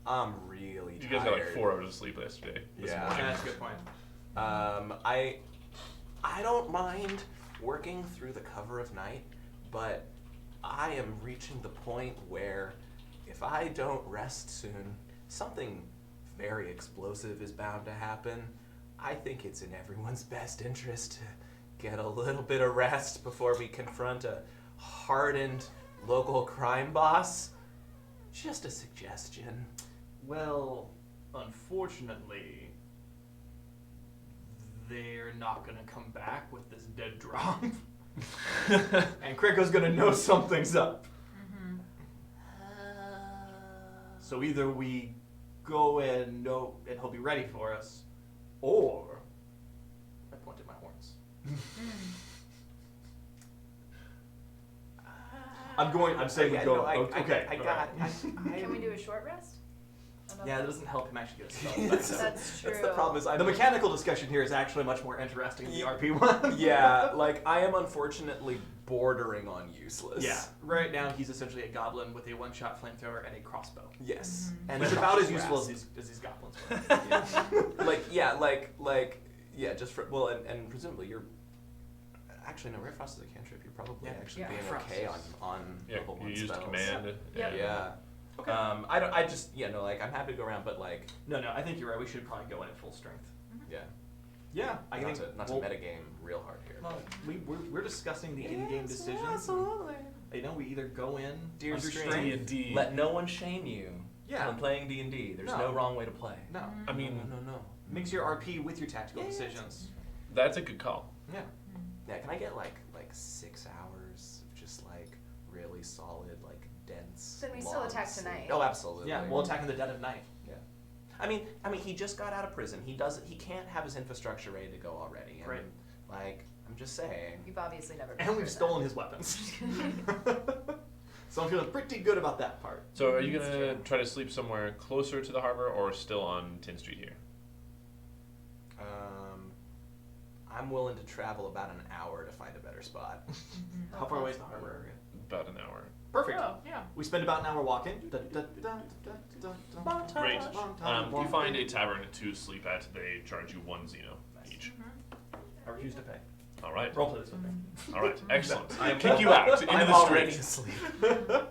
I'm really You tired. guys got like 4 hours of sleep yesterday. This Yeah. morning. That's a good point. I don't mind working through the cover of night, but I am reaching the point where if I don't rest soon, something very explosive is bound to happen. I think it's in everyone's best interest to get a little bit of rest before we confront a hardened local crime boss. Just a suggestion. Well, unfortunately, they're not going to come back with this dead drop. And Krenko's going to know something's up. So either we go and know, and he'll be ready for us, or I pointed my horns. I'm saying we Yeah, go. no, Okay. I got. Can we do a short rest? Yeah, that doesn't help him actually get a spell. That's true. That's the problem. Is The mechanical discussion here is actually much more interesting than the RP one. Yeah, like I am unfortunately bordering on useless. Yeah. Right now, he's essentially a goblin with a one-shot flamethrower and a crossbow. Yes. And a he's about as short useful rest. as these goblins were. Just for and presumably you're. Actually, no. Rare Frost is a cantrip. You're probably Yeah. actually Yeah. being Frost okay is- on Yeah, level you 1 used spells. command. Yep. Yeah. Okay. I'm happy to go around, but like, No, I think you're right. We should probably go in at full strength. yeah. Yeah, I Not think to metagame real hard here. Well, we're discussing the in-game decisions. Absolutely. You know, we either go in Dear under stream, strength. D&D. Let no one shame you. Yeah. When playing D&D, there's No. no wrong way to play. No, I mean, no. mix your RP with your tactical Yeah, decisions. that's a good call. Yeah. Yeah, can I get like 6 hours of just like really solid, like dense? Then we still long attack sleep? tonight. Oh, absolutely. Yeah, we'll attack in the dead of night. Yeah. I mean, he just got out of prison. He can't have his infrastructure ready to go already. And, Right. Like, I'm just saying. You've obviously never. been And we've through stolen his weapons. So I'm feeling pretty good about that part. So are you gonna try to sleep somewhere closer to the harbor or still on 10th Street here? I'm willing to travel about an hour to find a better spot. How far away is the harbor area? About an hour. Perfect. Oh, yeah. We spend about an hour walking. Great. Montage. You find a tavern to sleep at. They charge you 1 Xeno each. I refuse to pay. All right. Roleplay this with me. All right. Excellent. I'm Kick you out into I'm the already street. asleep.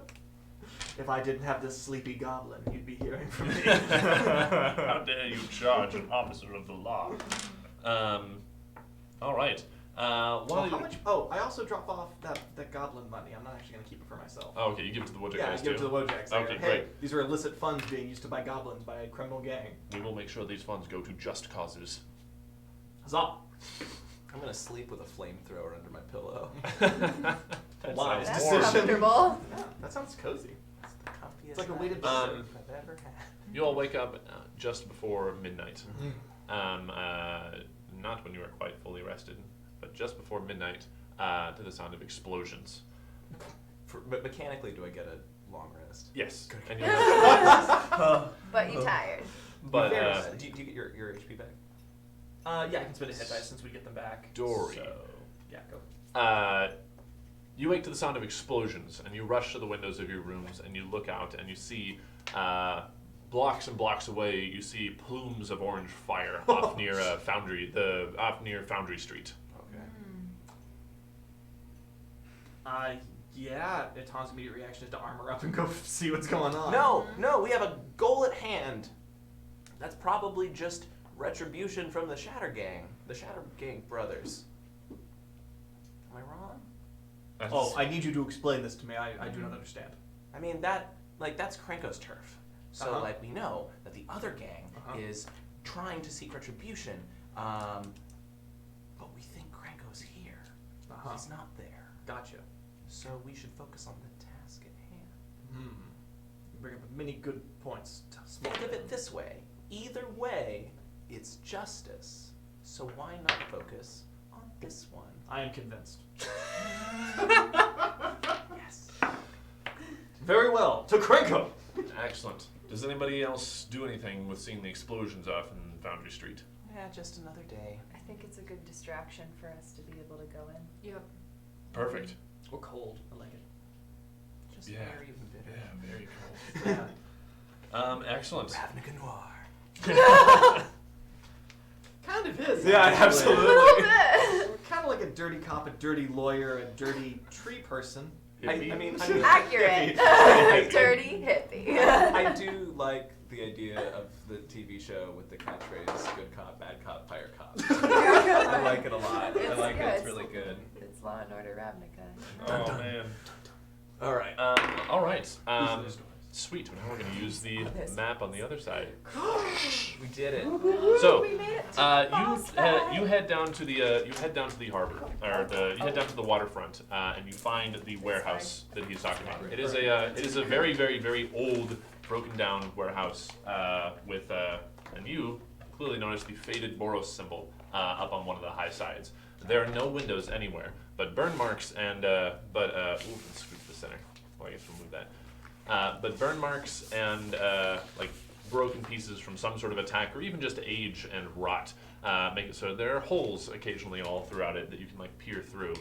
If I didn't have this sleepy goblin, you'd be hearing from me. How dare you charge an officer of the law? All right. Well, how much? Oh, I also drop off that goblin money. I'm not actually going to keep it for myself. Oh, okay, you give it to the Wojak Yeah, I guys give it to too. the Wojaks. Okay, Hey, great. these are illicit funds being used to buy goblins by a criminal gang. We will make sure these funds go to just causes. Huzzah! I'm gonna sleep with a flamethrower under my pillow. That Wise sounds That's decision. horrible. comfortable. Yeah, that sounds cozy. It's the comfiest It's like a night weighted of bed. sleep I've ever had. You all wake up just before midnight. Not when you are quite fully rested, but just before midnight to the sound of explosions. But mechanically, do I get a long rest? Yes. Good. And you'll But you're tired. but Do you get your HP back? Yeah, I can spend a hit dice since we get them back. Dory. So, yeah, go. you wake to the sound of explosions, and you rush to the windows of your rooms, and you look out, and you see blocks and blocks away. You see plumes of orange fire off near Foundry, off near Foundry Street. Okay. Yeah, Etan's immediate reaction is to armor up and go see what's going on. No, we have a goal at hand. That's probably just retribution from the Shatter Gang brothers. Oh, I need you to explain this to me. I do not understand. I mean, that's Krenko's turf. So, like, we know that the other gang is trying to seek retribution, but we think Krenko's here. He's not there. Gotcha. So we should focus on the task at hand. You bring up many good points. Think of it this way. Either way, it's justice. So why not focus on this one? I am convinced. Yes. Very well. To Krenko! Excellent. Does anybody else do anything with seeing the explosions off in Foundry Street? Yeah, just another day. I think it's a good distraction for us to be able to go in. Yep. Perfect. Or cold. I like it. Just Yeah. very even bitter. Yeah, very cool. Excellent. Ravnica Noir. Kind of is. Yeah, actually. absolutely. A little bit. We're kind of like a dirty cop, a dirty lawyer, a dirty tree person. I mean, Accurate. I- Dirty hippie. I do like the idea of the TV show with the catchphrase "good cop, bad cop, fire cop." I like it a lot. I like it. It's really good. It's Law and Order Ravnica. Oh man. All right. All right. Sweet. Now we're going to use the map on the other side. We did it. So, We made it to you head down to the harbor, or you head down to the waterfront, and you find the warehouse that he's talking about. It is a very, very, very old, broken down warehouse with and you clearly notice the faded Boros symbol up on one of the high sides. There are no windows anywhere, but burn marks and let's scoot to the center. Well, I guess we'll move that. But burn marks and like broken pieces from some sort of attack, or even just age and rot, make it so there are holes occasionally all throughout it that you can like peer through.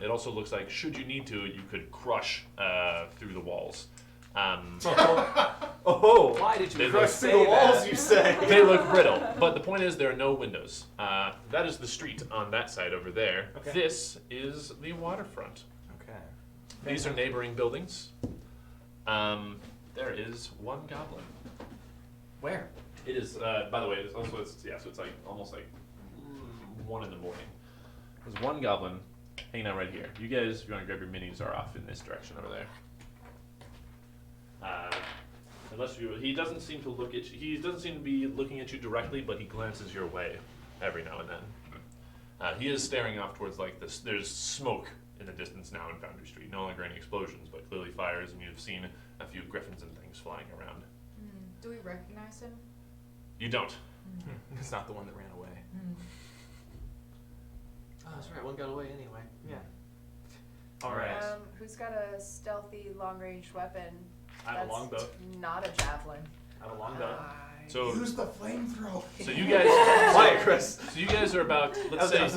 It also looks like, should you need to, you could crush through the walls. Why did They you look- say the walls, that? you say? They look brittle, but the point is there are no windows. That is the street on that side over there. Okay. This is the waterfront. Okay. These are neighboring buildings. There is one goblin. Where? It is, by the way, so it's like almost like 1 in the morning. There's one goblin hanging out right here. You guys, if you want to grab your minis, are off in this direction over there. He doesn't seem to look at you. He doesn't seem to be looking at you directly, but he glances your way every now and then. He is staring off towards like this. There's smoke in the distance now in Foundry Street. No longer any explosions, but clearly fires, and you've seen a few griffins and things flying around. Do we recognize him? You don't. It's not the one that ran away. Oh, that's right. One got away anyway. Yeah. All right. Who's got a stealthy long-range weapon? I have a that's longbow. Not a javelin. I have a longbow. So, Use the flamethrower. so you guys, Quiet, Chris. so you guys are about. Let's say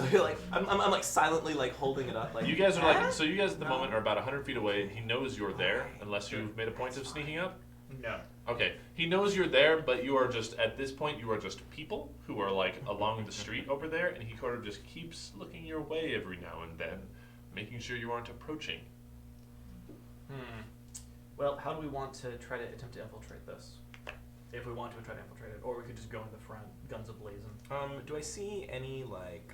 I'm like silently like holding it up. Like you guys are like. So you guys at the moment are about 100 feet away. He knows you're there, unless you've made a point of sneaking up. No. Okay, he knows you're there, but you are just, at this point, you are just people who are like along the street over there, and he sort of just keeps looking your way every now and then, making sure you aren't approaching. Well, how do we want to try to attempt to infiltrate this? If we want to try to infiltrate it, or we could just go in the front, guns ablazing. Do I see any like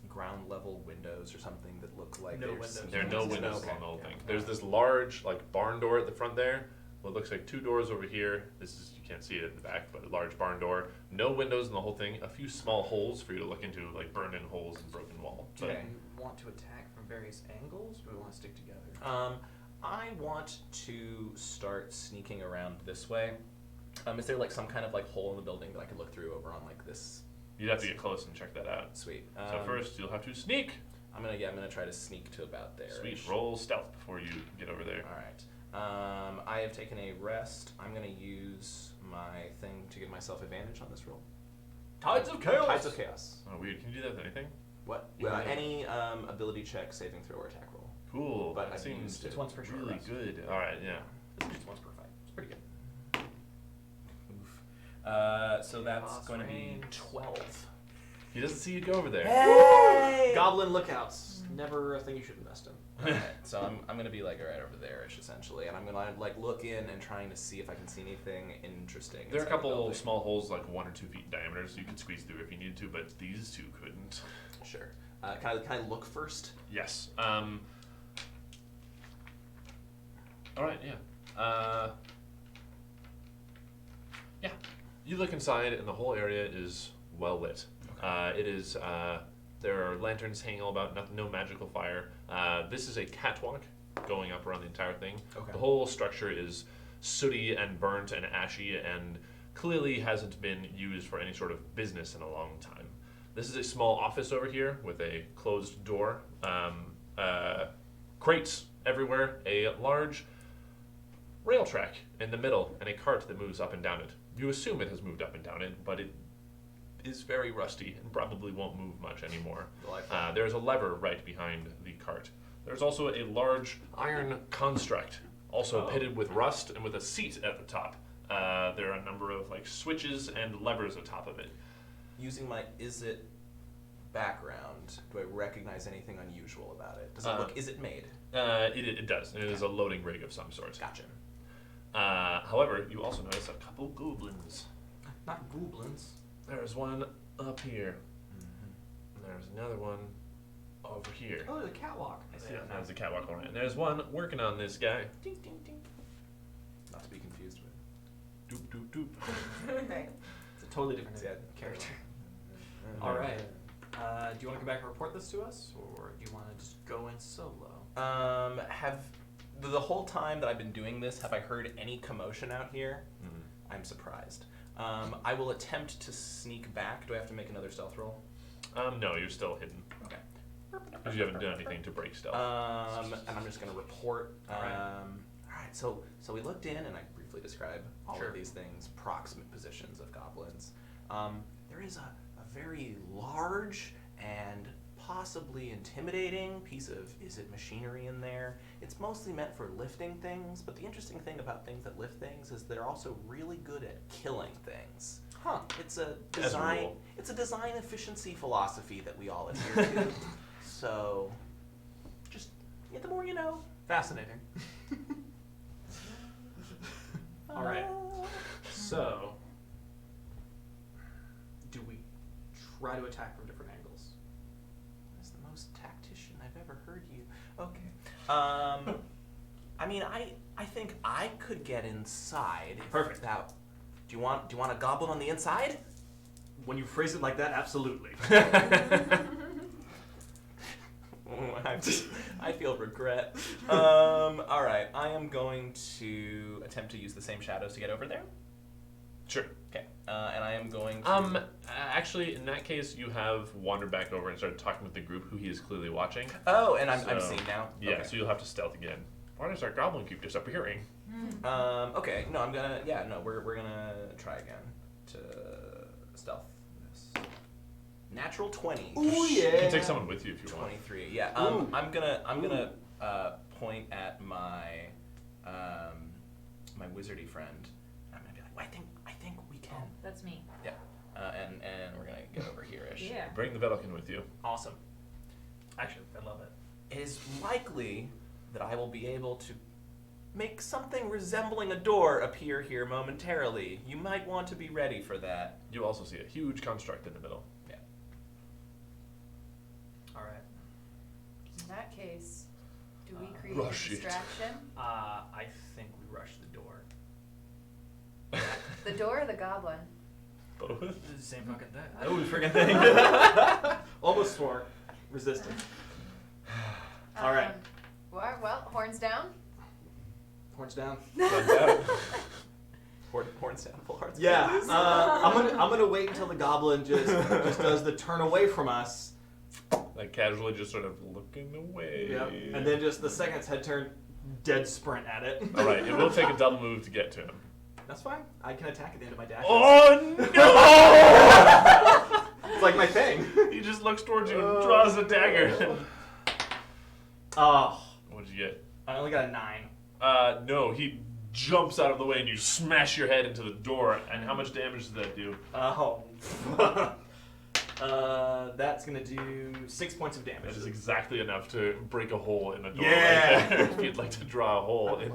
ground level windows or something that look like No there's windows. some- There are no Okay. windows along the whole thing. There's this large like barn door at the front there. What looks like 2 doors over here. This is, you can't see it at the back, but a large barn door. No windows in the whole thing. A few small holes for you to look into, like burned-in holes and broken wall. Do But we want to attack from various angles? Or do we want to stick together? I want to start sneaking around this way. Is there like some kind of like hole in the building that I could look through over on like this? you'd have to get close and check that out. Sweet. So first, you'll have to sneak. I'm gonna try to sneak to about there. Sweet. Roll stealth before you get over there. All right. I have taken a rest. I'm gonna use my thing to give myself advantage on this roll. Tides of Chaos! Tides of Chaos. Oh, weird. Can you do that with anything? What? Yeah. Any ability check, saving throw, or attack roll. Cool. But that I've seems used it. It's once per short really rest. good. All right. Yeah. It's just once per fight. It's pretty good. Oof. So that's Boss going to be range. 12. He doesn't see you go over there. Hey! Goblin lookouts. Never a thing you should invest in. Alright, so I'm gonna be like right over there-ish essentially, and I'm gonna like look in and trying to see if I can see anything interesting. There are a inside the couple building. small holes, like 1 or 2 feet in diameter, so you could squeeze through if you needed to, but these two couldn't. Sure. Can I look first? Yes. All right. Yeah. Yeah. You look inside, and the whole area is well lit. It is. There are lanterns hanging all about. No magical fire. This is a catwalk going up around the entire thing. Okay. The whole structure is sooty and burnt and ashy, and clearly hasn't been used for any sort of business in a long time. This is a small office over here with a closed door, crates everywhere, a large rail track in the middle, and a cart that moves up and down it. You assume it has moved up and down it, but it is very rusty and probably won't move much anymore. There's a lever right behind the cart. There's also a large iron construct, also pitted with rust and with a seat at the top. There are a number of switches and levers atop of it. Using my Izzet background, do I recognize anything unusual about it? Does it look? Is it made? It does. It is a loading rig of some sort. Gotcha. However, you also notice a couple goblins. Not goblins. There's one up here. And there's another one over here. Oh, there's a catwalk. I see Yeah, it now. there's a catwalk on it. And there's one working on this guy. Ding, ding, ding. Not to be confused with. Doop, doop, doop. Right. It's a totally different Yeah. character. All right. Do you want to come back and report this to us, or do you want to just go in solo? Have the whole time that I've been doing this, have I heard any commotion out here? I'm surprised. I will attempt to sneak back. Do I have to make another stealth roll? No, you're still hidden. Okay. Because you haven't done anything to break stealth. And I'm just going to report. All right. All right. So we looked in, and I briefly describe all Sure. of these things, proximate positions of goblins. There is a very large and possibly intimidating piece of Izzet machinery in there. It's mostly meant for lifting things, but the interesting thing about things that lift things is they're also really good at killing things. Huh. It's a As a design. rule. It's a design efficiency philosophy that we all adhere to. So, just the more you know. Fascinating. All right. So, do we try to attack from different angles? That's the most tactician I've ever heard you. Okay. I mean, I think I could get inside. Perfect. Without, do you want a goblin on the inside? When you phrase it like that, absolutely. I feel regret. All right, I am going to attempt to use the same shadows to get over there. Sure. Okay, and I am going to. Actually, in that case, you have wandered back over and started talking with the group who he is clearly watching. Oh, and I'm So, seeing now. Yeah, Okay. so you'll have to stealth again. Why does our goblin keep disappearing? Okay. No, I'm gonna. Yeah. No, we're gonna try again to stealth this. Natural 20. Ooh, You yeah. can take someone with you if you want. 23. Yeah. Ooh. I'm gonna point at my my wizardy friend. I'm gonna be like, I think we can. That's me. Yeah. And we're gonna get over here-ish. Yeah. Bring the Velican with you. Awesome. Actually, I love it. It is likely that I will be able to make something resembling a door appear here momentarily. You might want to be ready for that. You also see a huge construct in the middle. Yeah. All right. In that case, do we create Rush a it. distraction? I think we rush the door. The door or the goblin? Both? It's the same fucking thing. Oh, freaking thing. Almost swore. Resisted. All right. Well, horns down. Horns down. Horns down, full hearts. Yeah. please. I'm gonna wait until the goblin just does the turn away from us. Like casually just sort of looking away. Yep. And then just the second its head turn, dead sprint at it. Alright, it will take a double move to get to him. That's fine. I can attack at the end of my dash. Oh no! It's like my thing. He just looks towards you and draws a dagger. Oh, What did you get? I only got a 9. No, he jumps out of the way and you smash your head into the door. And how much damage does that do? Oh. That's gonna do 6 points of damage. That is exactly enough to break a hole in a door Yeah. right there. If you'd like to draw a hole. And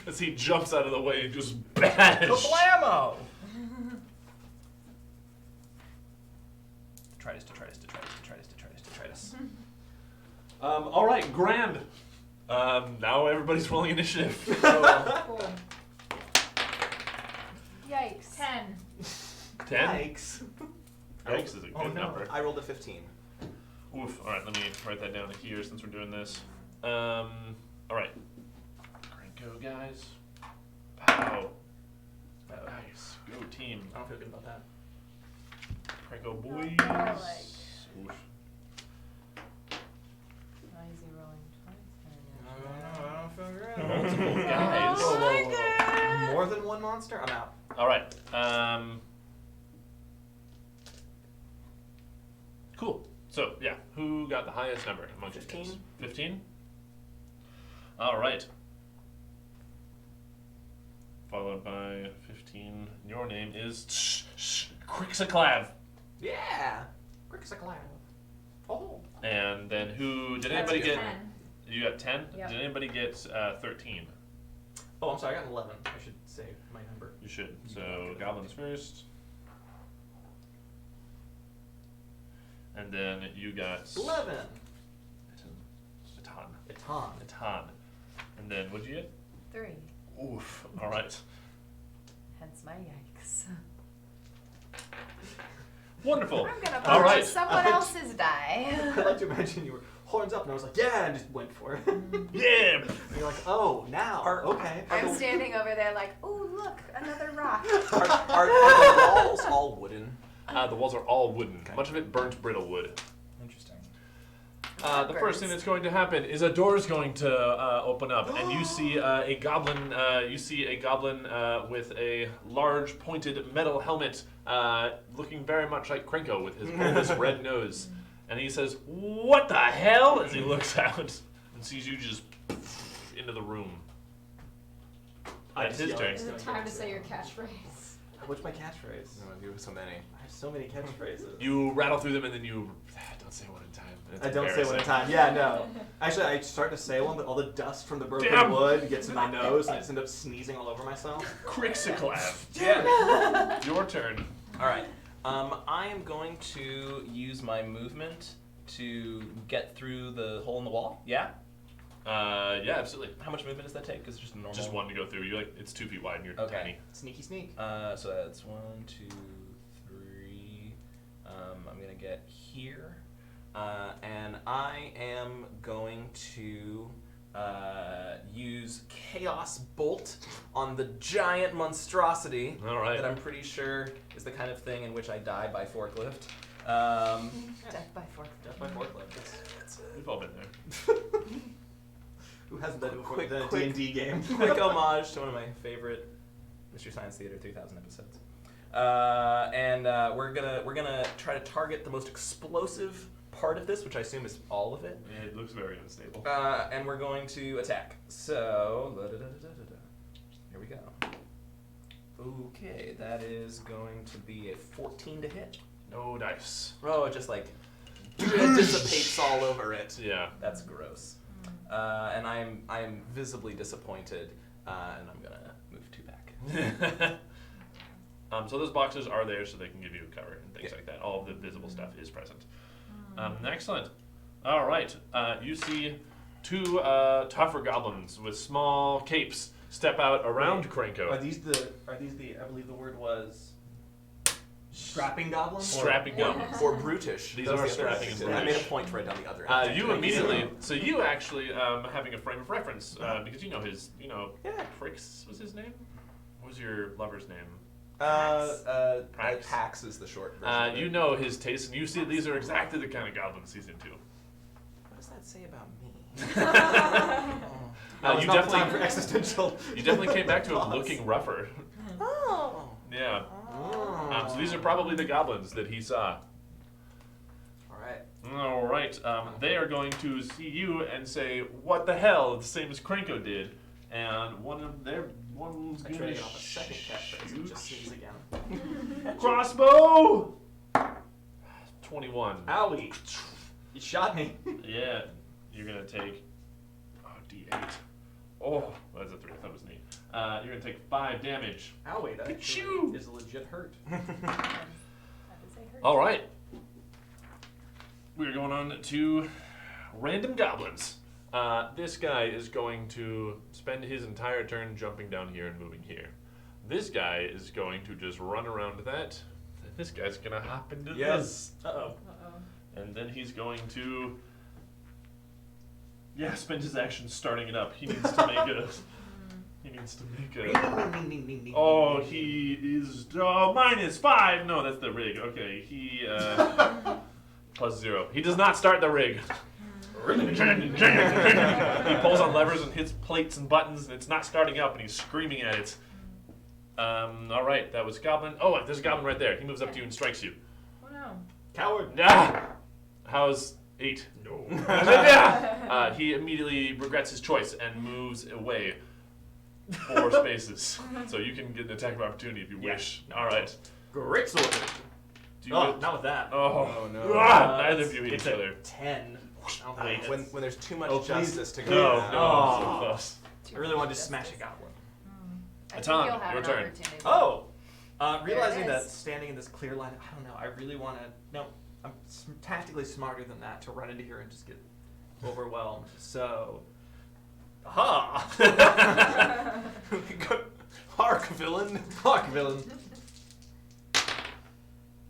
as he jumps out of the way and just bash. Kablamo! Detritus. All right, grand. Now everybody's rolling initiative. Cool. Yikes. 10. 10. Yikes. Yikes is a good Oh, no. number. I rolled a 15. Oof. All right, let me write that down here since we're doing this. All right. Krenko, guys. Pow. Nice. Go team. I don't feel good about that. Krenko boys. Oof. Why is he rolling twice? I don't feel great. Multiple guys. Oh my God. More than one monster? I'm out. All right. Cool. So yeah, who got the highest number among you guys? 15. 15. All right. Followed by 15. Your name is Crixaclav. Yeah. Crixaclav. Oh. And then who did That's anybody a get? 10. You got 10. Yep. Did anybody get 13? Oh, I'm sorry. I got 11. I should say my number. You should. So goblins first. And then you got 11. a ton. Eton. A ton. And then what'd you get? 3. Oof. All right. Hence my yikes. Wonderful. I'm gonna All punch right. someone else's die. I like to imagine you were horns up, and I was like, yeah, and just went for it. And Yeah. you're like, oh, now. Are- okay. I'm standing over there like, ooh, look, another rock. Are the walls all wooden? The walls are all wooden. Much of it burnt brittle wood. Interesting. The first thing that's going to happen is a door is going to open up, and you see a goblin. You see a goblin with a large, pointed metal helmet, looking very much like Krenko with his bulbous red nose. And he says, "What the hell?" as he looks out and sees you just into the room. That's his turn. Is it time to say your catchphrase? What's my catchphrase? No, you have so many. I have so many catchphrases. You rattle through them, and then you don't say one in time. It's I don't say one at a time. Yeah, no. Actually, I start to say one, but all the dust from the broken Damn. wood gets in my nose, and I just end up sneezing all over myself. Crixaclav. Yeah. Your turn. All right. I am going to use my movement to get through the hole in the wall. Yeah. Yeah, absolutely. How much movement does that take? Because it's just a normal. Just one to go through. You it's 2 feet wide, and you're Okay. tiny. Sneaky sneak. So that's 1, 2, 3. I'm gonna get here, and I am going to use Chaos Bolt on the giant monstrosity. All right. That I'm pretty sure is the kind of thing in which I die by forklift. Death by fork. Death by forklift. We've all been there. Who hasn't done it before? Quick- The quick- D&D game. Quick homage to one of my favorite Mystery Science Theater 3000 episodes. And we're gonna try to target the most explosive part of this, which I assume is all of it. It looks very unstable. And we're going to attack. So here we go. Okay, that is going to be a 14 to hit. No dice. Oh, it just like it dissipates all over it. Yeah. That's gross. And I am visibly disappointed, and I'm gonna move 2 back. So those boxes are there so they can give you cover and things Yeah. like that. All of the visible stuff is present. Excellent. All right. You see 2 tougher goblins with small capes step out around Krenko. Are these the? I believe the word was strapping goblins. Strapping goblins. Or brutish. These That was are the other strapping thing. and I made a brutish. point to write down the other. You immediately, so you actually having a frame of reference because you know his, Yeah. Crix was his name. What was your lover's name? Pax. Pax is the short version. of it. You know his taste, and you see these are exactly the kind of goblins he's into. What does that say about me? It's You not the time definitely, for existential. you definitely came back to him thoughts. looking rougher. Oh. Yeah. Oh. So these are probably the goblins that he saw. All right. All right. They are going to see you and say, "What the hell?" The same as Krenko did, and one's I going tried to to get off a second catchphrase and just sneeze again. crossbow. 21. Owie! You shot me. Yeah, you're gonna take D8. Oh, that's a 3. That was neat. You're gonna take 5 damage. Owie! That Ka-choo! actually is a legit hurt. That is a hurt. All right. We're going on to random goblins. This guy is going to spend his entire turn jumping down here and moving here. This guy is going to just run around that. This guy's gonna hop into this. Uh-oh. And then he's going to spend his action starting it up. He needs to make a Oh, he is -5. No, that's the rig. Okay, he +0. He does not start the rig. He pulls on levers and hits plates and buttons, and it's not starting up, and he's screaming at it. All right, that was Goblin. Oh, there's a Goblin right there. He moves up to you and strikes you. Oh no. Coward. How's 8? No. He immediately regrets his choice and moves away 4 spaces. So you can get an attack of opportunity if you wish. All right. Great sword. Do you get- Not with that. Oh, no. Neither of you hit It's each other. a 10. Wait. When there's too much Oh, please. justice to go No, around. no, so Oh. close. I really wanted to smash a goblin. I think Atan, you'll have your an turn. opportunity. Oh! Realizing There it that is. standing in this clear line, I don't know, I really want to... No, I'm tactically smarter than that to run into here and just get overwhelmed. So... Aha! Hark, villain. Fuck, villain.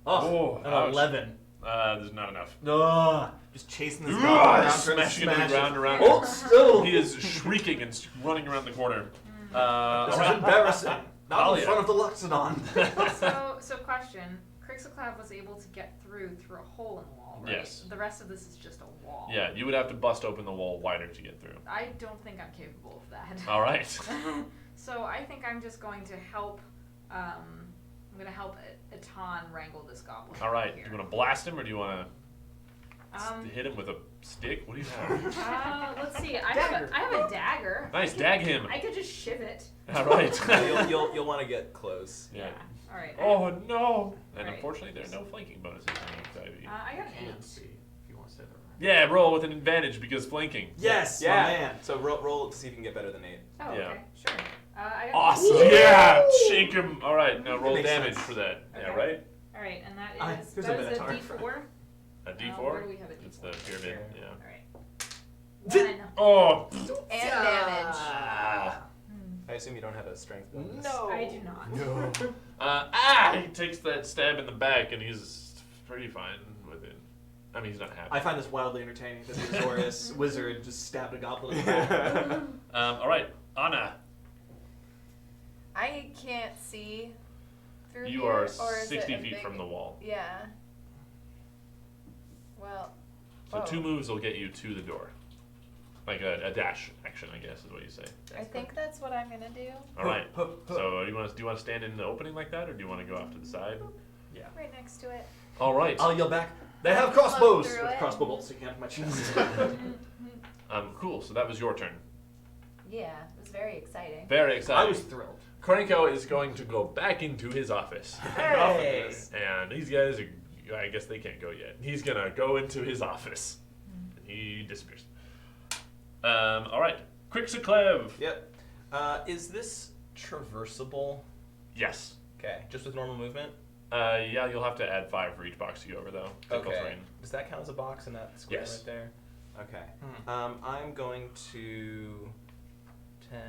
Oh, An ouch. 11. There's not enough. Ugh. Just chasing this goblin around, trying to Smashing it smash around, it. around. Hold still! He is shrieking and running around the corner. This All is right. embarrassing. Not Oh, in yeah. front of the loxodon. So question. Crixoclad was able to get through a hole in the wall, right? Yes. The rest of this is just a wall. Yeah, you would have to bust open the wall wider to get through. I don't think I'm capable of that. All right. So I think I'm just going to help. I'm going to help Atan wrangle this goblin. All right. Do Here. you want to blast him or do you want to Um, hit him with a stick? What do you have? let's see. I Dagger. have a dagger. Nice, I could- dag him. I could just shiv it. All right. You'll want to get close. Yeah. All right. Oh no! And Right. unfortunately, there are no flanking bonuses in Ivy. I got an 8. Let's see if you want to say that right. Yeah, roll with an advantage because flanking. Yes, Yeah. my man. So roll to see if you can get better than 8. Oh, Yeah. okay. Sure. I got Awesome. An 8. Yeah, shake him. All right, now roll makes damage sense. for that. Yeah, Okay. right. All right, and that is There's that a is a Minotaur. D4. A D4. Where do we have a It's D4? the pyramid. Sure. Yeah. All right. 1. Oh. And damage. Ah. I assume you don't have a strength bonus. No. I do not. He takes that stab in the back and he's pretty fine with it. I mean, he's not happy. I find this wildly entertaining that the Azorius wizard just stabbed a goblin in the back. All right, Anna, I can't see through you here, are or is it 60 a feet big- from the wall. Yeah. Well. So oh. 2 moves will get you to the door. Like a dash action, I guess, is what you say. I think that's what I'm gonna do. All right. So do you want to stand in the opening like that, or do you want to go off to the side? Yeah. Right next to it. All right. I'll yell back. They have crossbows! through With it. crossbow bolts sticking out of my chest. Cool. So that was your turn. Yeah, it was very exciting. Very I exciting. was thrilled. Krenko is going to go back into his office. Hey! And these guys, I guess they can't go yet. He's going to go into his office. And he disappears. All right. Crixoclev. Yep. Is this traversable? Yes. Okay, just with normal movement? Yeah, you'll have to add 5 for each box you go over, though. Typical Okay. terrain. Does that count as a box in that square Yes. right there? Okay. Hmm. I'm going to 10.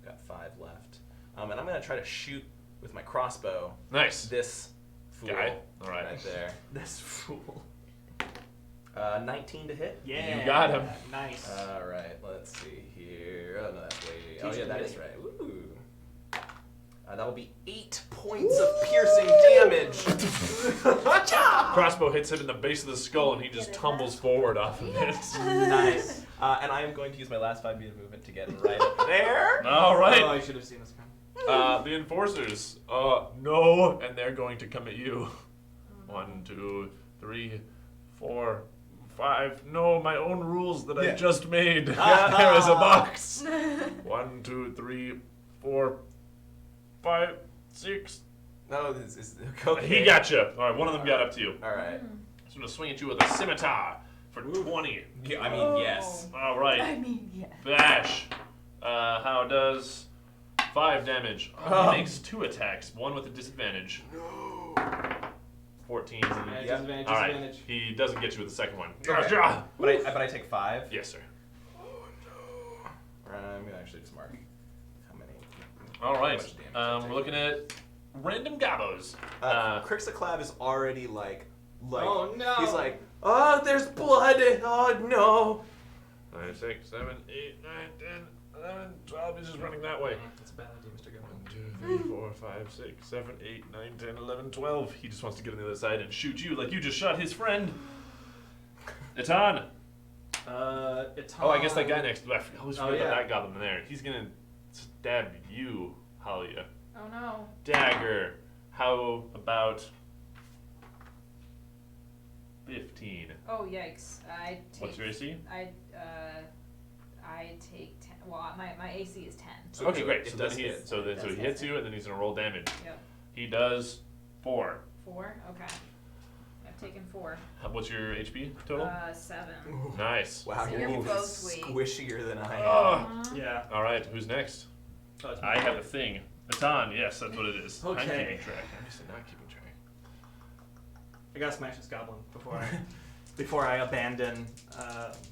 I've got 5 left. And I'm going to try to shoot with my crossbow Nice. this fool Guy. All right. right there. This fool. 19 to hit. Yeah. You got him. Nice. All right, let's see here. Oh, no, that's way. Oh, Teach yeah, him that to is hit. right. Ooh. That will be 8 points of piercing damage. Crossbow hits him in the base of the skull, and he just Get it tumbles forward off of it. Nice. And I am going to use my last 5 feet of movement to get right up there. All right. Oh, I should have seen this coming. The enforcers, no, and they're going to come at you. 1, 2, 3, 4, 5. No, my own rules that I Yeah. just made. There is a box. 1, 2, 3, 4, 5, 6. No, this is okay. He got you. All right, one of them got up to you. All right. He's going to swing at you with a scimitar for 20. Yeah, I mean, yes. All right. I mean, yeah. Bash. How does 5 damage? He makes 2 attacks, one with a disadvantage. 14. Advantage, Yep. disadvantage, All right. disadvantage. He doesn't get you with the second one. Okay. Ah! But I take 5. Yes, sir. I'm gonna actually just mark how many. All right. how much damage I take. We're looking at random gobos. Crixaclav is already like, Oh, no. He's like, oh, there's blood. Oh no. 5, 6, 7, 8, 9, 10, 11, 12. He's just running that way. That's a bad idea, Mr. Goblin. 1, 2, 3, 4, 5, 6, 7, 8, 9, 10, 11, 12. He just wants to get on the other side and shoot you like you just shot his friend. Etan. It's Oh, I guess that guy next to I always Oh, forget yeah. about that goblin there. He's gonna stab you, Halia. Oh no. Dagger. How about 15? Oh yikes. I take. What's your AC? I take 10. Well, my AC is 10. So Okay, it- great. it So then does he hit. so then It so he does hits hit. you and then he's gonna roll damage. Yep. He does 4. 4. Okay. I've taken 4. What's your HP total? 7. Nice. Wow, So you're you're even both sweet. squishier than I am. Oh. Yeah. All right, who's next? Oh, it's I have a thing. Etan, yes, that's what it is. I'm Okay. keeping track. I'm just not keeping track. I gotta smash this goblin before I abandon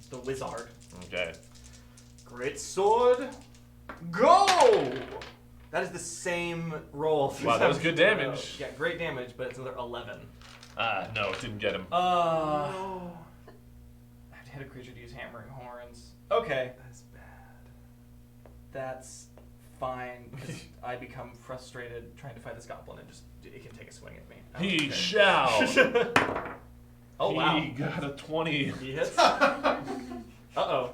the wizard. Okay. Great sword, go! That is the same roll. Wow, that was good damage. Yeah, great damage, but it's another 11. No, it didn't get him. I have to hit a creature to use hammering horns. Okay. That's bad. That's fine, because I become frustrated trying to fight this goblin and just, it can take a swing at me. He shall. Oh, wow. He got a 20. He hits. Uh-oh.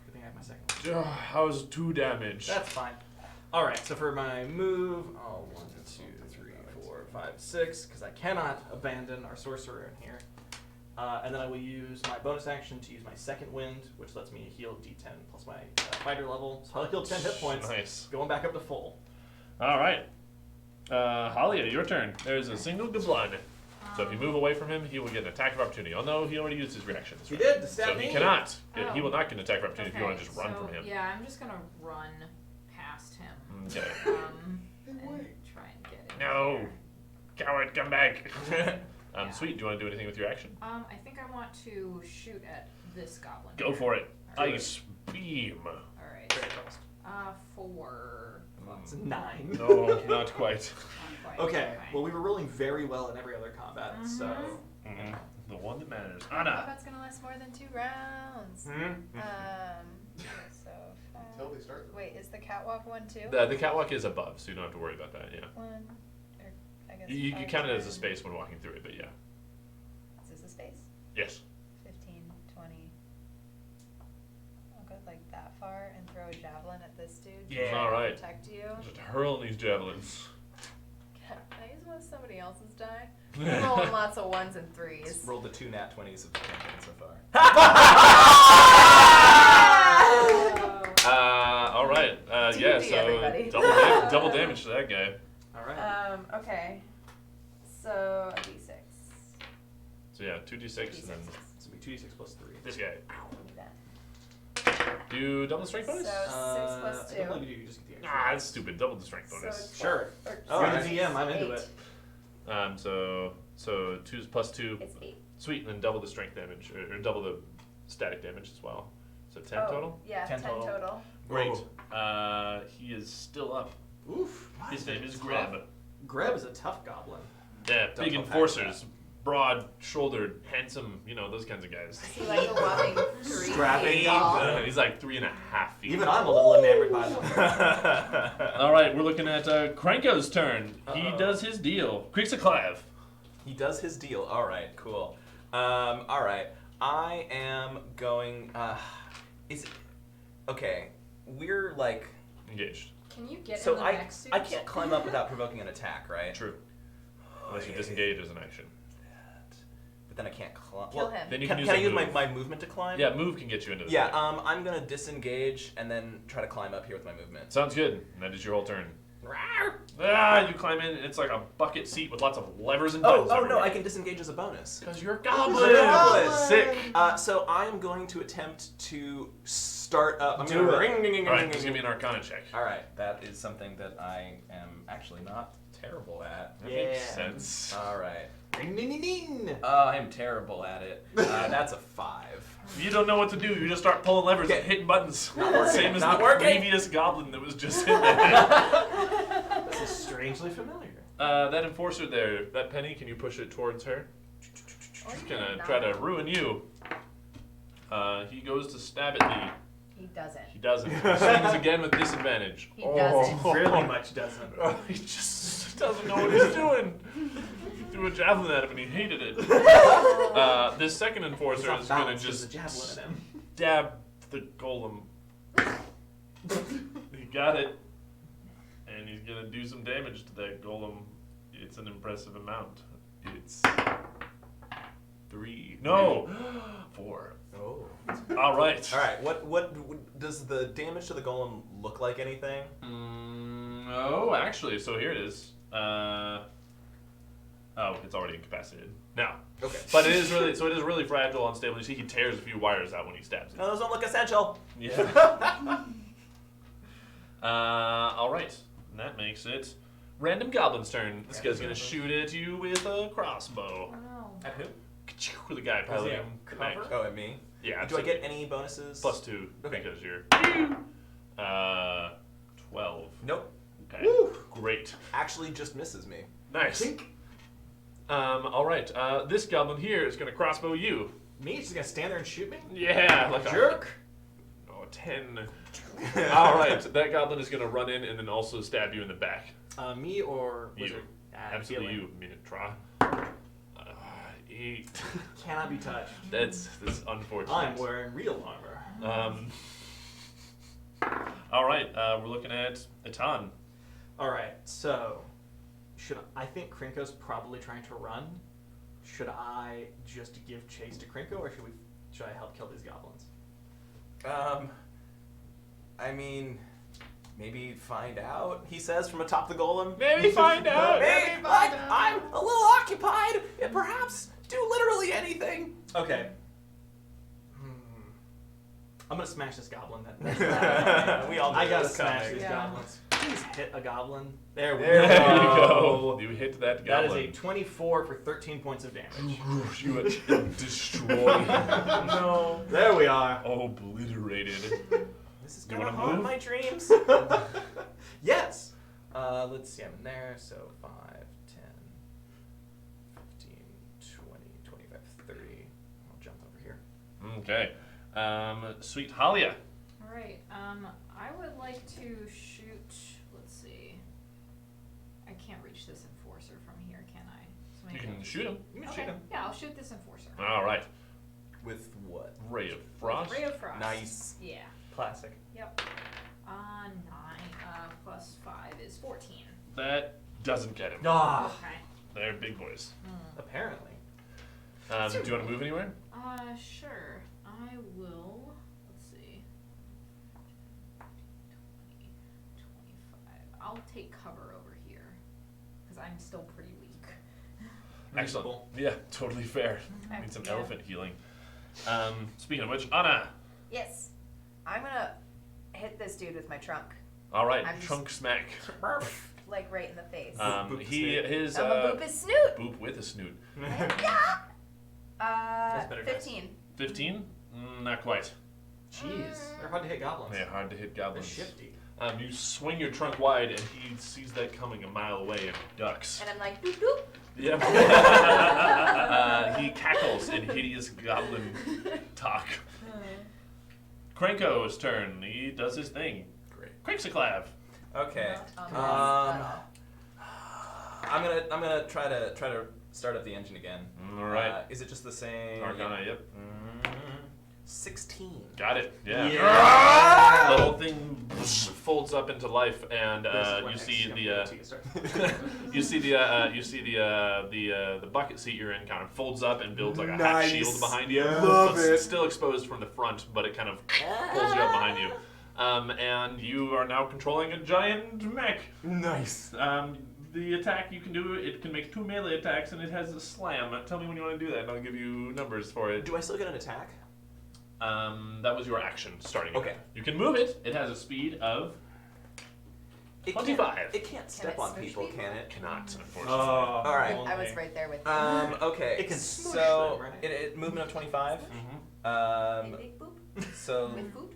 Good thing I have my second one. How's 2 damage? That's fine. Alright, so for my move, 1, 2, 3, 4, 5, 6, because I cannot abandon our sorcerer in here. And then I will use my bonus action to use my second wind, which lets me heal D10 plus my fighter level. So I'll heal 10 hit points, Nice. going back up to full. All right. Halia, your turn. There's a single goblin. So if you move away from him, he will get an attack of opportunity. Oh no, he already used his reaction. That's He right. did, to stab So me. he cannot. Oh. He will not get an attack of opportunity if you want to just run so, from him. Yeah, I'm just gonna run past him. Okay. And try and get in No. there. Coward, come back. Yeah. Sweet. Do you want to do anything with your action? I think I want to shoot at this goblin. Go here. for it. Alright. Ice beam. Alright. Very close. 4. It's 9. No, not quite. Not quite. Okay, well we were rolling very well in every other combat, so... Mhm. The one that matters. Oh, Anna. that's gonna last more than 2 rounds. So Until they start. wait, is the catwalk 1 too? The catwalk is above, so you don't have to worry about that. Yeah. 1, or I guess You 5, count it as a 10. space when walking through it, but yeah. Is this a space? Yes. 15, 20. I'll go like that far and throw a javelin at this dude. to Yeah. try and Alright. Protect you. Just hurling these javelins. Can I use one of somebody else's die? I'm rolling lots of 1s and 3s. Rolled the 2 nat 20s of the campaign so far. All right. Yeah. D&D, So everybody. double damage to that guy. Alright. Okay. So a d6. So yeah, 2d6 and then So it'll be 2d6 plus 3. this guy. Give me that. Do double the strength bonus? So 6 plus I don't 2. believe you do, you just get the Ah, that's stupid. Double the strength So bonus. 12, Sure. or You're Alright. the DM, I'm into 8. it. So 2 plus 2. It's 8. Sweet, and then double the strength damage, or double the static damage as well. So 10 Oh, total. Yeah, 10 10 total. total. Great. He is still up. Oof. His name is Tough. Greb. Greb is a tough goblin. Yeah, Don't big tell Pat enforcers, broad-shouldered, handsome. You know those kinds of guys. Is he like a whopping 3 Strapping feet tall? He's like 3.5 feet. Even I'm a little enamored by them. All right, we're looking at Krenko's turn. He Uh-oh. does his deal. Krixaclav. He does his deal. All right, cool. All right, I am going. Is it okay? We're like. Engaged. Can you get So in the I next suit? I can't climb up without provoking an attack, right? True. Unless you yeah, disengage as an action. But then I can't climb. Kill him. Then you Can can use I a use move. my movement to climb? Yeah, move can get you into the Yeah. thing. I'm gonna disengage and then try to climb up here with my movement. Sounds good. And that is your whole turn. You climb in, and it's like a bucket seat with lots of levers and buttons. Oh no! I can disengage as a bonus. Because you're a You're a goblin. Sick. So I am going to attempt to start up. I'm Do gonna it. ring, ding, ding, All right, ding, just ding, give me an Arcana check. All right, that is something that I am actually not terrible at. That Yeah. makes sense. All right. I am terrible at it. That's a 5. You don't know what to do. You just start pulling levers and hitting buttons. Same as Not the working. previous goblin that was just in there. This is strangely familiar. That enforcer there, that penny, can you push it towards her? She's gonna try to ruin you. He goes to stab at me. He doesn't. He doesn't. He swings again with disadvantage. He doesn't. Really much doesn't. He just doesn't know what he's doing. He threw a javelin at him and he hated it. This second enforcer is gonna just javelin at him. stab the golem. He got it. And he's gonna do some damage to that golem. It's an impressive amount. It's 3. No! 4. Oh. All right. All right. What does the damage to the golem look like? Anything? Oh, actually, so here it is. Oh, it's already incapacitated. Now. Okay. But it is really fragile, unstable. You see, he tears a few wires out when he stabs it. No, those don't look essential. Yeah. All right. And that makes it random goblin's turn. This guy's gonna shoot at you with a crossbow. Oh no. At who? With the guy Does he piloting have the mech. cover? Oh, at me. Yeah. Do I get any bonuses? +2 Okay. because you're 12. Nope. Okay. Great. Actually, just misses me. Nice. All right. This goblin here is gonna crossbow you. Me? She's gonna stand there and shoot me? Yeah, like Jerk. 10. All right. That goblin is gonna run in and then also stab you in the back. Me or You. wizard? Absolutely Healing. you, Minotaur. 8. Cannot be touched. That's unfortunate. I'm wearing real armor. All right. We're looking at Etan. All right. So, I think Krenko's probably trying to run. Should I just give chase to Krenko, or should I help kill these goblins? I mean, maybe find out. He says from atop the golem. Maybe find out. Hey, I'm a little occupied. And perhaps do literally anything. Okay. I'm gonna smash this goblin. We all knew I it gotta was smash coming. these Yeah. goblins. Please hit a goblin. There we There you go. go. You hit that That is goblin. a 24 for 13 points of damage. You destroy. No. There we are. Obliterated. This is You gonna wanna haunt move? my dreams. Yes. Let's see. I'm in there. So 5, 10, 15, 20, 25, 30. I'll jump over here. Okay. Sweet Halia. All right. I would like to shoot. Let's see. I can't reach this enforcer from here, can I? So You maybe can I'll- shoot him. You can Okay. shoot him. Yeah, I'll shoot this enforcer. All right. With what? Ray of Frost. Ray of Frost. Nice. Yeah. Classic. Yep. 9 plus 5 is 14. That doesn't get him. Ah. Okay. They're big boys. Apparently. Do you want to move anywhere? Sure. I will. Let's see. 20, 25. I'll take cover over here because I'm still pretty weak. Excellent. Reasonable. Yeah, totally fair. Okay. Need some Yeah. elephant healing. Speaking of which, Anna. Yes. I'm gonna hit this dude with my trunk. All right, I'm just- trunk smack. Like right in the face. Boop His I'm gonna boop his snoot. boop with a snoot. That's better, guys. 15. 15? Not quite. Jeez. They're hard to hit goblins. Yeah, hard to hit They're goblins. shifty. You swing your trunk wide, and he sees that coming a mile away and ducks. And I'm like, doop doop. Yep. He cackles in hideous goblin talk. Krenko's turn. He does his thing. Great. Cranksiclav. Okay. Not a mess at all. I'm gonna try to start up the engine again. All right. Is it just the same? Arcana, yep. 16. Got it. Yeah. Yeah. The whole thing folds up into life, and you see the bucket seat you're in kind of folds up and builds like a half Nice. shield behind you. Love So it's it. still exposed from the front, but it kind of pulls you up behind you. And you are now controlling a giant mech. Nice. The attack you can do, it can make 2 melee attacks, and it has a slam. Tell me when you want to do that, and I'll give you numbers for it. Do I still get an attack? That was your action starting. Okay. You can move it. It has a speed of It 25. It can't step it on smush people, people? can it? Cannot, unfortunately. Oh, All right. I was right there with you. Okay. It can smush so them, right? it movement of 25. A Um, big boop so with food.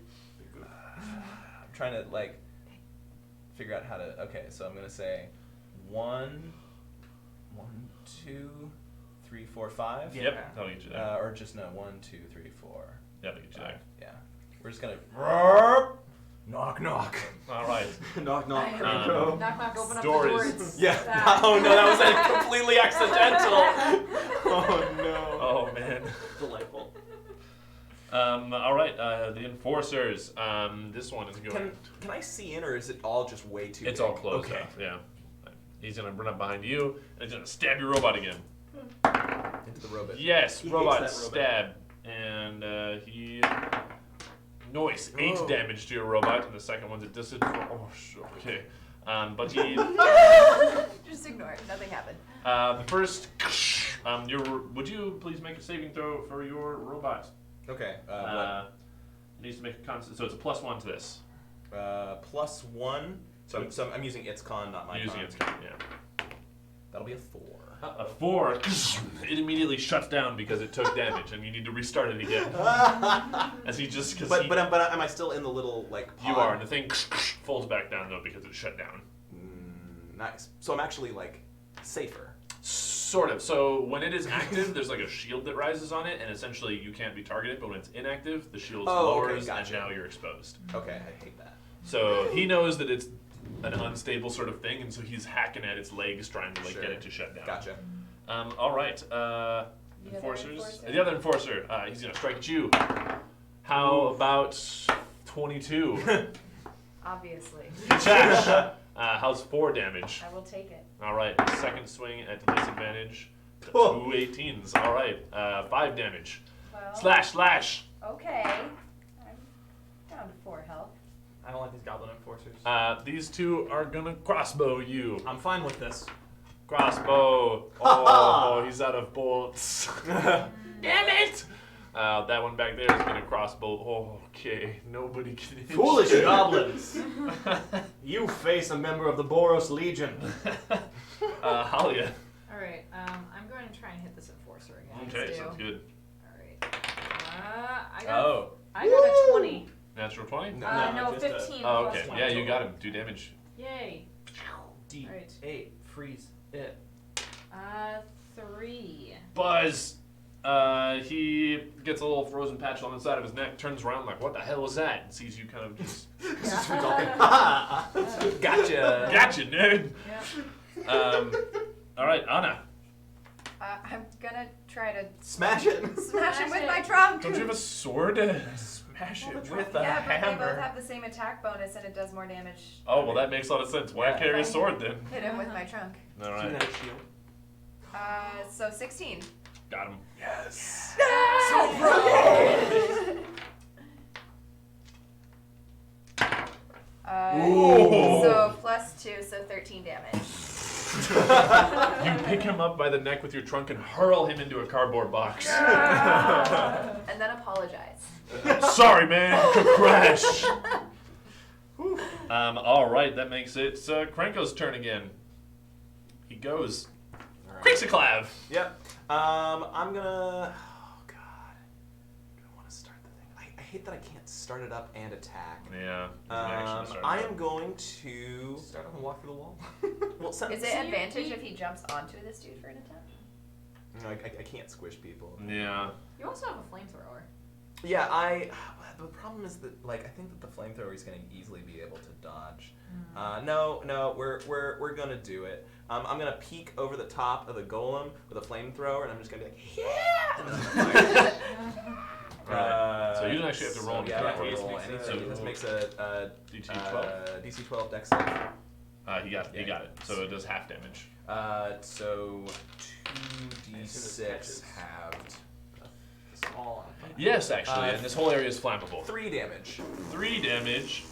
I'm trying to like figure out how to. Okay, so I'm gonna say 1, 2, 3, 4, 5. Yeah. Yep, that'll get you there. Or just no, 1, 2, 3, 4. That'll get you there. Yeah. We're just gonna knock knock. All right. Knock, knock, I Krenko. Knock, knock, open up Door the door. is- It's Yeah. that. Oh no, that was like completely accidental. Oh no. Oh man. Delightful. All right. The enforcers. This one is going. Can I see in, or is it all just way too? It's big? all closed Okay. off. Yeah. He's gonna run up behind you and he's gonna stab your robot again. Into the robot. Yes, He robot hates that robot. stab, and he. Noise. 8 Oh. damage to your robot, and the second one's a disadvantage. Oh, okay. But he. Just ignore it. Nothing happened. The first. Would you please make a saving throw for your robot? Okay. It needs to make a constant. So it's a +1 to this. What? +1. So I'm using its con, not my Using con. its con, yeah. That'll be a 4. A 4. It immediately shuts down because it took damage, and you need to restart it again. As he just. Cause But am I still in the little like? you pod? are, and the thing folds back down though because it shut down. Nice. So I'm actually like safer. Sort of. So when it is active, there's like a shield that rises on it, and essentially you can't be targeted. But when it's inactive, the shield Oh, okay, lowers, gotcha. and now you're exposed. Okay, I hate that. So he knows that it's an unstable sort of thing, and so he's hacking at its legs, trying to like Sure. get it to shut down. Gotcha. All right. The other Enforcers. enforcer? The other enforcer. He's gonna strike at you. How about 22? Obviously. Trash. How's 4 damage? I will take it. All right. Second swing at disadvantage. Oh. 2 18s. All right. 5 damage. Well. Slash. Okay. I'm down to 4 health. I don't like these goblin enforcers. These two are gonna crossbow you. I'm fine with this. Crossbow. Oh, he's out of bullets. Damn it! That one back there is gonna crossbow. Oh, okay, nobody can hit Foolish you. goblins! You face a member of the Boros Legion. Halia. Alright, I'm going to try and hit this enforcer again. Okay, Let's do. sounds good. Alright. I got Oh, a 20. natural 20? No, just a- 15 Oh, plus okay. 1. Yeah, you got him. 2 damage. Yay. D8, Right. freeze it. 3. Buzz. He gets a little frozen patch on the side of his neck, turns around like, what the hell was that? And sees you kind of just, Gotcha. gotcha, nerd. Yep. All right, Anna. I'm gonna try to Smash it! smash him with it. my trunk. Don't you have a sword? Smash Well, it the with trunk- a Yeah, but they both hammer. have the same attack bonus and it does more damage. Oh, well, that makes a lot of sense. Why Yeah. carry a sword then? Hit him with my trunk. All Two right, net shield. So 16. got him. Yes. Ooh. So +2, so 13 damage. You pick him up by the neck with your trunk and hurl him into a cardboard box. And then apologize. Sorry, man. Crash. All right, that makes it Krenko's turn again. He goes. Crixiclav. Yep. I'm gonna. Oh God. I don't want to start the thing. I hate that I can't start it up and attack. Yeah. there's an action to start I with. am going to. Start off and walk through the wall. Well, Is it advantage if he jumps onto this dude for an attack? No, I can't squish people. Yeah. You also have a flamethrower. Yeah, the problem is that like I think that the flamethrower is going to easily be able to dodge. No, we're gonna do it. I'm gonna peek over the top of the golem with a flamethrower, and I'm just gonna be like, yeah, and then I'm gonna fire. Right. So you don't actually have to roll So, anything yeah, I for don't this. roll Makes anything. sense. This makes a DC 12. DC 12 dex save. He got it. So it does half damage. So I assume this 2d6 catches. halved. It's all on fire. Yes, actually, and this whole area is flammable. 3 damage. 3 damage.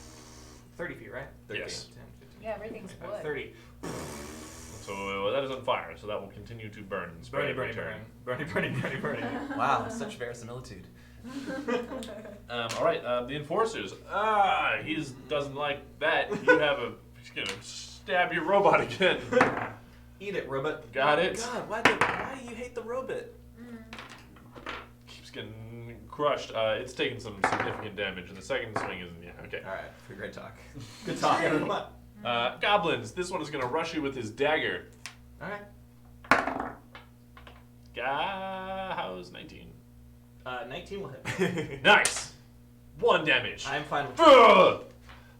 30 feet, right? 13. Yes. 10, 15. Yeah, everything's wood. 30. So that is on fire, so that will continue to burn. and spread Burny, every burny, turn. burny. Burny, burny, burny, burny. Wow, such verisimilitude. All right, the enforcers. He doesn't like that. You have a He's gonna stab your robot again. Eat it, robot. Got it. God, why do you hate the robot? Keeps getting crushed. It's taking some significant damage, and the second swing isn't. Yeah, okay. All right, great talk. Good talk, everyone. Goblins. This one is gonna rush you with his dagger. All right. How's 19? 19 will hit. Nice. 1 damage. I'm fine with Ugh!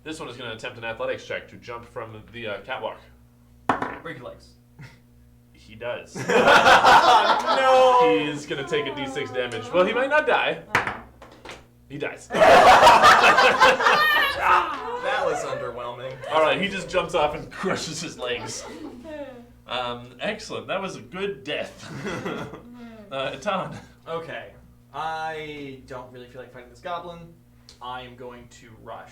This one is gonna attempt an athletics check to jump from the catwalk. break your legs. He does. No. He's gonna take a d6 damage. Well, he might not die. He dies. That was underwhelming. All right, he just jumps off and crushes his legs. Excellent. That was a good death. Atan. Okay. I don't really feel like fighting this goblin. I am going to rush.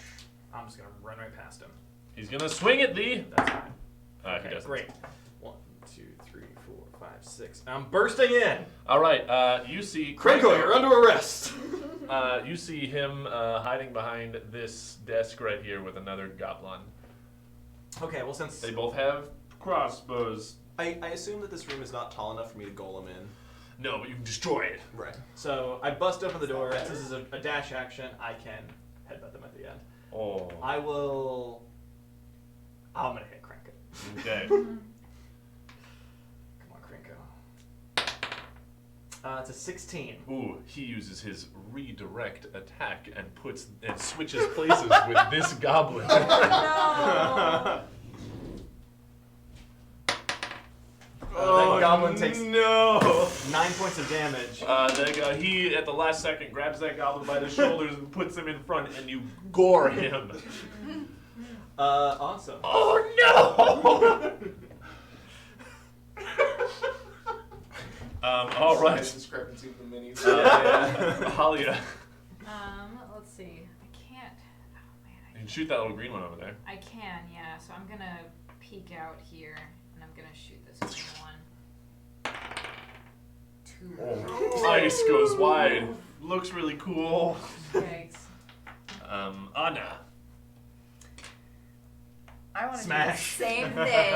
I'm just going to run right past him. He's gonna swing at thee. That's fine. He Okay, doesn't. great. 1, 2, 3, 4, 5, 6. I'm bursting in. All right. You see Krenko, you're under arrest. You see him hiding behind this desk right here with another goblin. Okay, well since They both have crossbows. I assume that this room is not tall enough for me to golem in. No, but you can destroy it. Right. so I bust open the door. Since this is a dash action, I can headbutt them at the end. Oh. I'm gonna hit Krenko. Okay. Come on, Krenko. It's a 16. Ooh, he uses his redirect attack and switches places with this goblin. No. That goblin takes no. 9 points of damage. He at the last second grabs that goblin by the shoulders and puts him in front, and you gore him. Awesome. Oh no! All right. Nice discrepancy with the minis. Halia. Let's see. I can't. Oh man. You can shoot that little green one over there. I can, yeah. So I'm gonna peek out here, and I'm gonna shoot this green one. 2. Oh, ice goes wide. Looks really cool. Yikes. Anna. I want to do the Smash. same thing.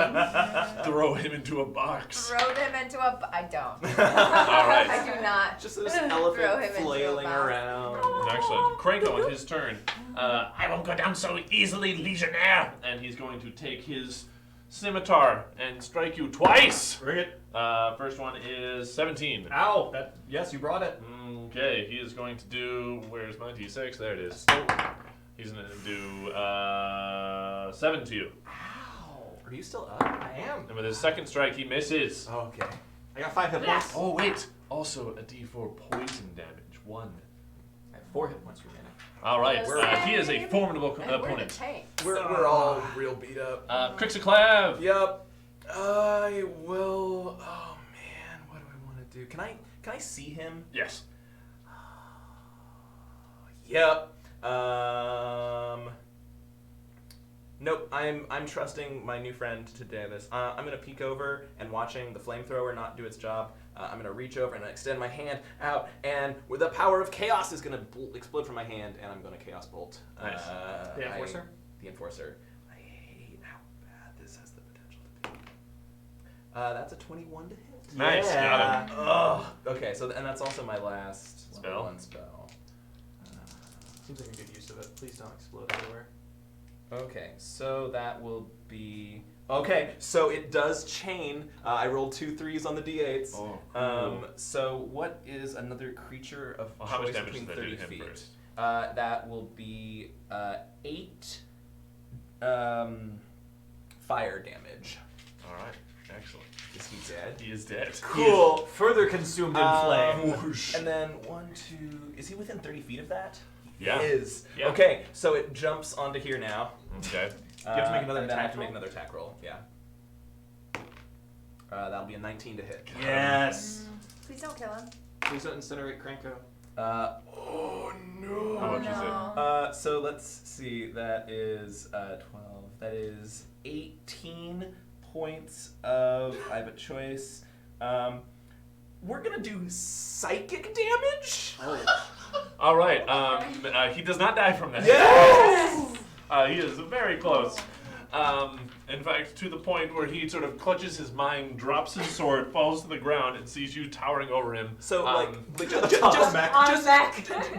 Throw him into a box. Throw them into a. I don't. All right. I do not. Just this Throw him elephant into a flailing box. around. Excellent. Krenko on his turn. I won't go down so easily, Legionnaire. And he's going to take his scimitar and strike you twice. Bring it. First one is 17. Ow. Yes, you brought it. Okay, he is going to do. Where's my d6? There it is. He's going to do 7 to you. Ow. Are you still up? I am. And with his second strike, he misses. Okay. I got 5 hit points. Oh, wait. Also a d4 poison damage. 1. I have 4 hit points remaining. All right. Yes. He is a formidable And we're the opponent. tank. We're all real beat up. Crixaclav. Yep. I will. Oh man, what do I want to do? Can I see him? Yes. Yep. Nope. I'm trusting my new friend to do this. I'm gonna peek over and watching the flamethrower not do its job. I'm gonna reach over and extend my hand out, and with the power of chaos is gonna explode from my hand, and I'm gonna chaos bolt. Nice. The enforcer? The enforcer. I hate how bad this has the potential to be. That's a 21 to hit. Nice, got him. Ugh. Okay, so and that's also my last Spell? level 1 spell. Seems like a good use of it. Please don't explode everywhere. Okay, so that will be okay. So it does chain. I rolled 2 3s on the d8s. Oh, cool. So what is another creature of Well, how much choice damage between does that do 30 to him feet? first? That will be 8 fire damage. All right. Excellent. Is he dead? He is dead. Cool. Further consumed in flame. Whoosh. And then 1 2. Is he within 30 feet of that? Yeah. He is. Yeah. Okay, so it jumps onto here now. Okay. You have to make another and then I have attack to make roll? another attack roll. Yeah. That'll be a 19 to hit. Yes. Please don't kill him. Please don't incinerate Krenko. Oh no. How much is it? So let's see. That is 12. That is 18 points of. I have a choice. We're gonna do psychic damage. All right. He does not die from that. Yes. He is very close. In fact, to the point where he sort of clutches his mind, drops his sword, falls to the ground, and sees you towering over him. So,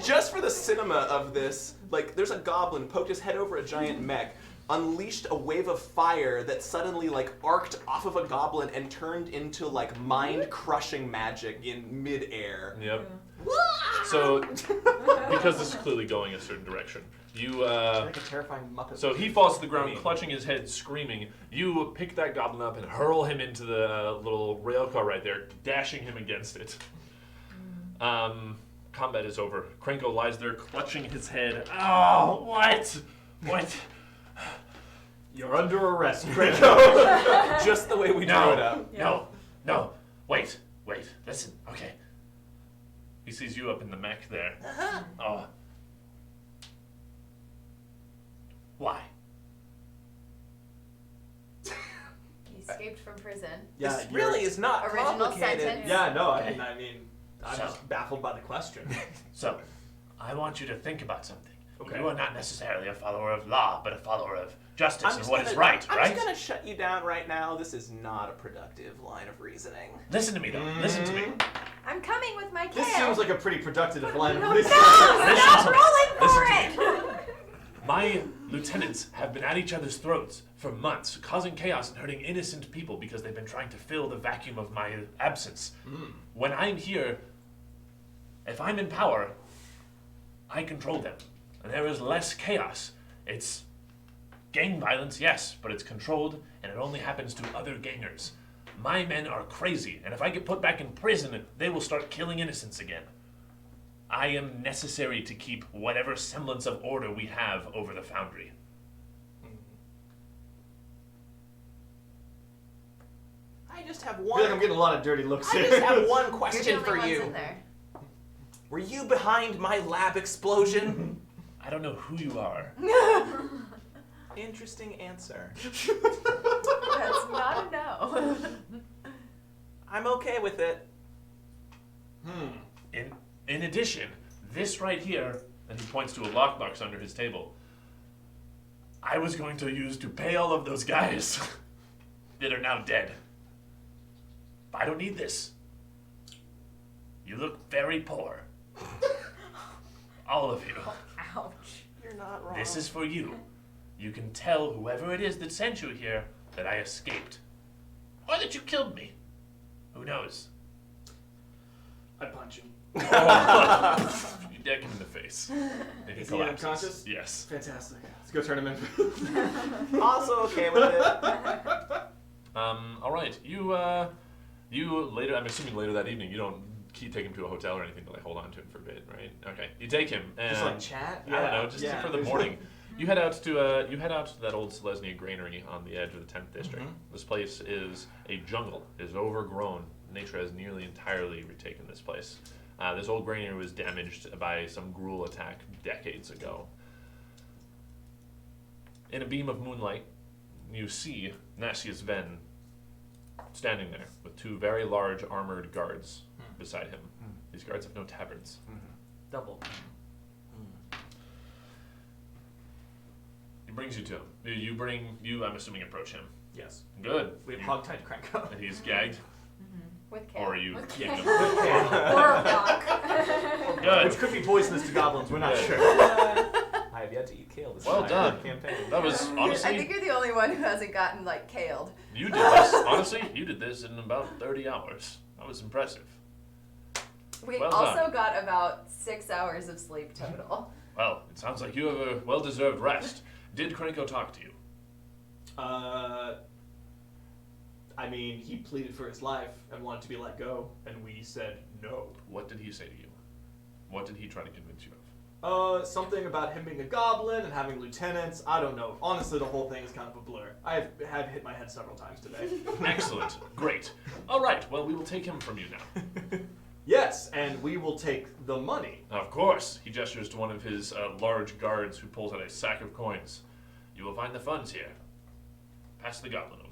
just for the cinema of this, like, there's a goblin poked his head over a giant mech, unleashed a wave of fire that suddenly, like, arced off of a goblin and turned into, like, mind-crushing magic in mid-air. Yep. So, because this is clearly going a certain direction, you, Like a terrifying Muppet. so he falls to the ground, clutching his head, screaming. You pick that goblin up and hurl him into the little rail car right there, dashing him against it. Combat is over. Krenko lies there, clutching his head. Oh, what? What? You're under arrest, Krenko. Just the way we drew it up. No. Wait. Listen. Okay. He sees you up in the mech there. Oh. Why? He escaped from prison. Yeah, This really is not Original complicated. sentence. Yeah, no, Okay. I mean, I'm So- just baffled by the question. So, I want you to think about something. Okay. You are not necessarily a follower of law, but a follower of justice I'm and just what is gonna- right, I'm right? just gonna shut you down right now. This is not a productive line of reasoning. Listen to me, though. Listen to me. I'm coming with my kale. This seems like a pretty productive line of No, reasoning. stop to me. rolling for Listen it! My lieutenants have been at each other's throats for months, causing chaos and hurting innocent people because they've been trying to fill the vacuum of my absence. When I'm here, if I'm in power, I control them. And there is less chaos. It's gang violence, yes, but it's controlled, and it only happens to other gangers. My men are crazy, and if I get put back in prison, they will start killing innocents again. I am necessary to keep whatever semblance of order we have over the foundry. I just have I feel like I'm one. getting a lot of dirty looks I here. just have one You're the question only for ones you. in there. Were you behind my lab explosion? I don't know who you are. Interesting answer. That's not a no. I'm okay with it. In addition, this right here, and he points to a lockbox under his table, I was going to use to pay all of those guys that are now dead. I don't need this. You look very poor. All of you. Ouch. You're not wrong. This is for you. You can tell whoever it is that sent you here that I escaped. Or that you killed me. Who knows? I punch him. You deck him in the face. And he Is he collapses. unconscious? Yes. Fantastic. Let's go turn him in. Also okay with it. All right. You later. I'm assuming later that evening. You don't take him to a hotel or anything to like hold on to him for a bit, right? Okay. You take him and Just like chat? I don't know. Just Yeah. for the morning. You head out to that old Selesnyan granary on the edge of the 10th district. This place is a jungle. It is overgrown. Nature has nearly entirely retaken this place. This old granary was damaged by some gruel attack decades ago. In a beam of moonlight, you see Nasius Ven standing there with two very large armored guards beside him. These guards have no tabards. Double. He brings you to him. You, I'm assuming, approach him. Yes. Good. We have You- hog-tied Krenko. And he's gagged, With kale. or are you With keeping him? Or a rock. Which Good. could be poisonous to goblins, we're not Yeah. sure. I have yet to eat kale this Well entire done. campaign. That was I honestly. think you're the only one who hasn't gotten like kaled. You did this. Honestly, you did this in about 30 hours. That was impressive. We Well also done. got about 6 hours of sleep total. Well, it sounds like you have a well-deserved rest. Did Krenko talk to you? I mean, he pleaded for his life and wanted to be let go, and we said no. What did he say to you? What did he try to convince you of? Something about him being a goblin and having lieutenants. I don't know. Honestly, the whole thing is kind of a blur. I have hit my head several times today. Excellent. Great. All right. Well, we will take him from you now. Yes, and we will take the money. Of course. He gestures to one of his large guards who pulls out a sack of coins. You will find the funds here. Pass the goblin over.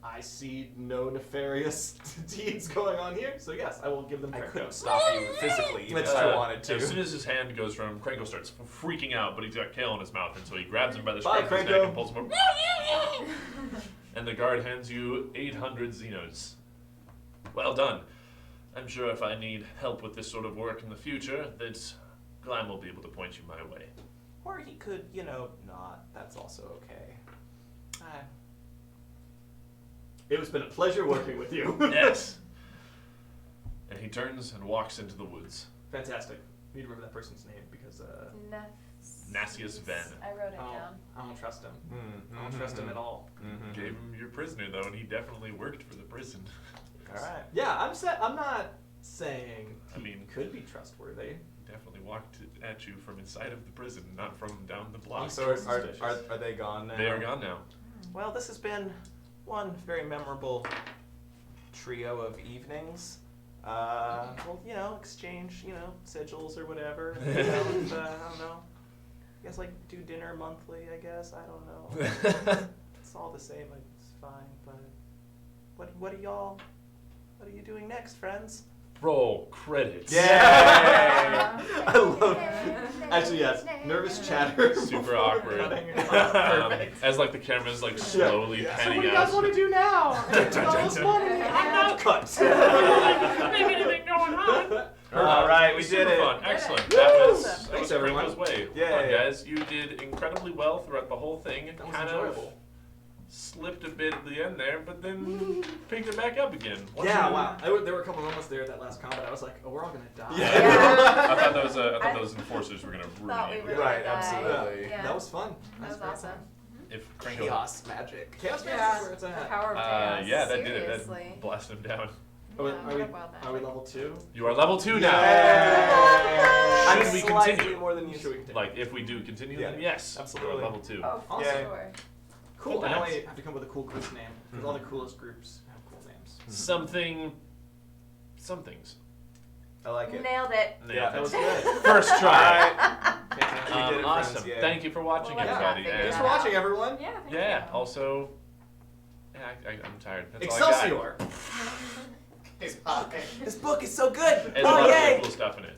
I see no nefarious deeds going on here, so yes, I will give them I Krenko. couldn't stop you physically even if That's I true. wanted to. As soon as his hand goes from Krenko starts freaking out, but he's got Kale in his mouth, and so he grabs him by the Bye, scruff of his Krenko. neck and pulls him over. And the guard hands you 800 Xenos. Well done. I'm sure if I need help with this sort of work in the future, that Glen will be able to point you my way. Or he could, not. That's also okay. It has been a pleasure working with you. Yes. And he turns and walks into the woods. Fantastic. I need to remember that person's name because Nassius Ven. I wrote it down. I don't trust him. Mm-hmm. I don't trust him at all. Mm-hmm. Gave him your prisoner though, and he definitely worked for the prison. All right. Yeah, I'm not saying I mean, could be trustworthy. Definitely walked at you from inside of the prison, not from down the block. So are they gone now? They are gone now. Well, this has been one very memorable trio of evenings. We'll, exchange, sigils or whatever. And, I don't know. You guys do dinner monthly, I guess. I don't know. It's all the same. It's fine. But what are you doing next, friends? Roll credits. Yeah! I love Actually, yes. Nervous chatter. Super awkward. Perfect. As the camera's slowly So panning what do you out. guys want to do now? All this money. I'm not cut. Maybe anything going on. All right, we Super did it. fun. Did it. Excellent. Woo! That was Thanks, everyone. everyone. Way. Yeah, Well done, yeah. guys. You did incredibly well throughout the whole thing. That was Kind enjoyable. of slipped a bit at the end there, but then picked it back up again. Once Yeah, you- wow. There were a couple moments there at that last combat. I was like, oh, we're all gonna die. I thought those enforcers were gonna Thought ruin we you. were Right, gonna die. absolutely. Yeah. That was fun. That was great awesome. fun. If Krenko, Chaos magic. Chaos Magic Yeah, is where it's the at. power of chaos. yeah, that did it. Seriously. That blasted him down. Are we, Yeah, are, what we, about that? are we level 2? You are level 2 now. I'm Should we slightly continue? more than you. Should we continue? Like, if we do continue, Yeah, then yes, absolutely. You're level 2. Oh, for Yeah. sure. Cool. I know I Congrats. have to come up with a cool group name because all the coolest groups have cool names. Some things. I like it. Nailed it. Yeah, that was good. First try. Fantastic. We did it, Awesome. friends, yeah. Thank you for watching, Well, let's not everybody. figure And Thanks that for out. watching, everyone. Yeah, thank yeah, you. also, I'm tired. That's all I got. Excelsior. Hey, bye. This book is so good. There's a Oh lot of yay! cool stuff in it.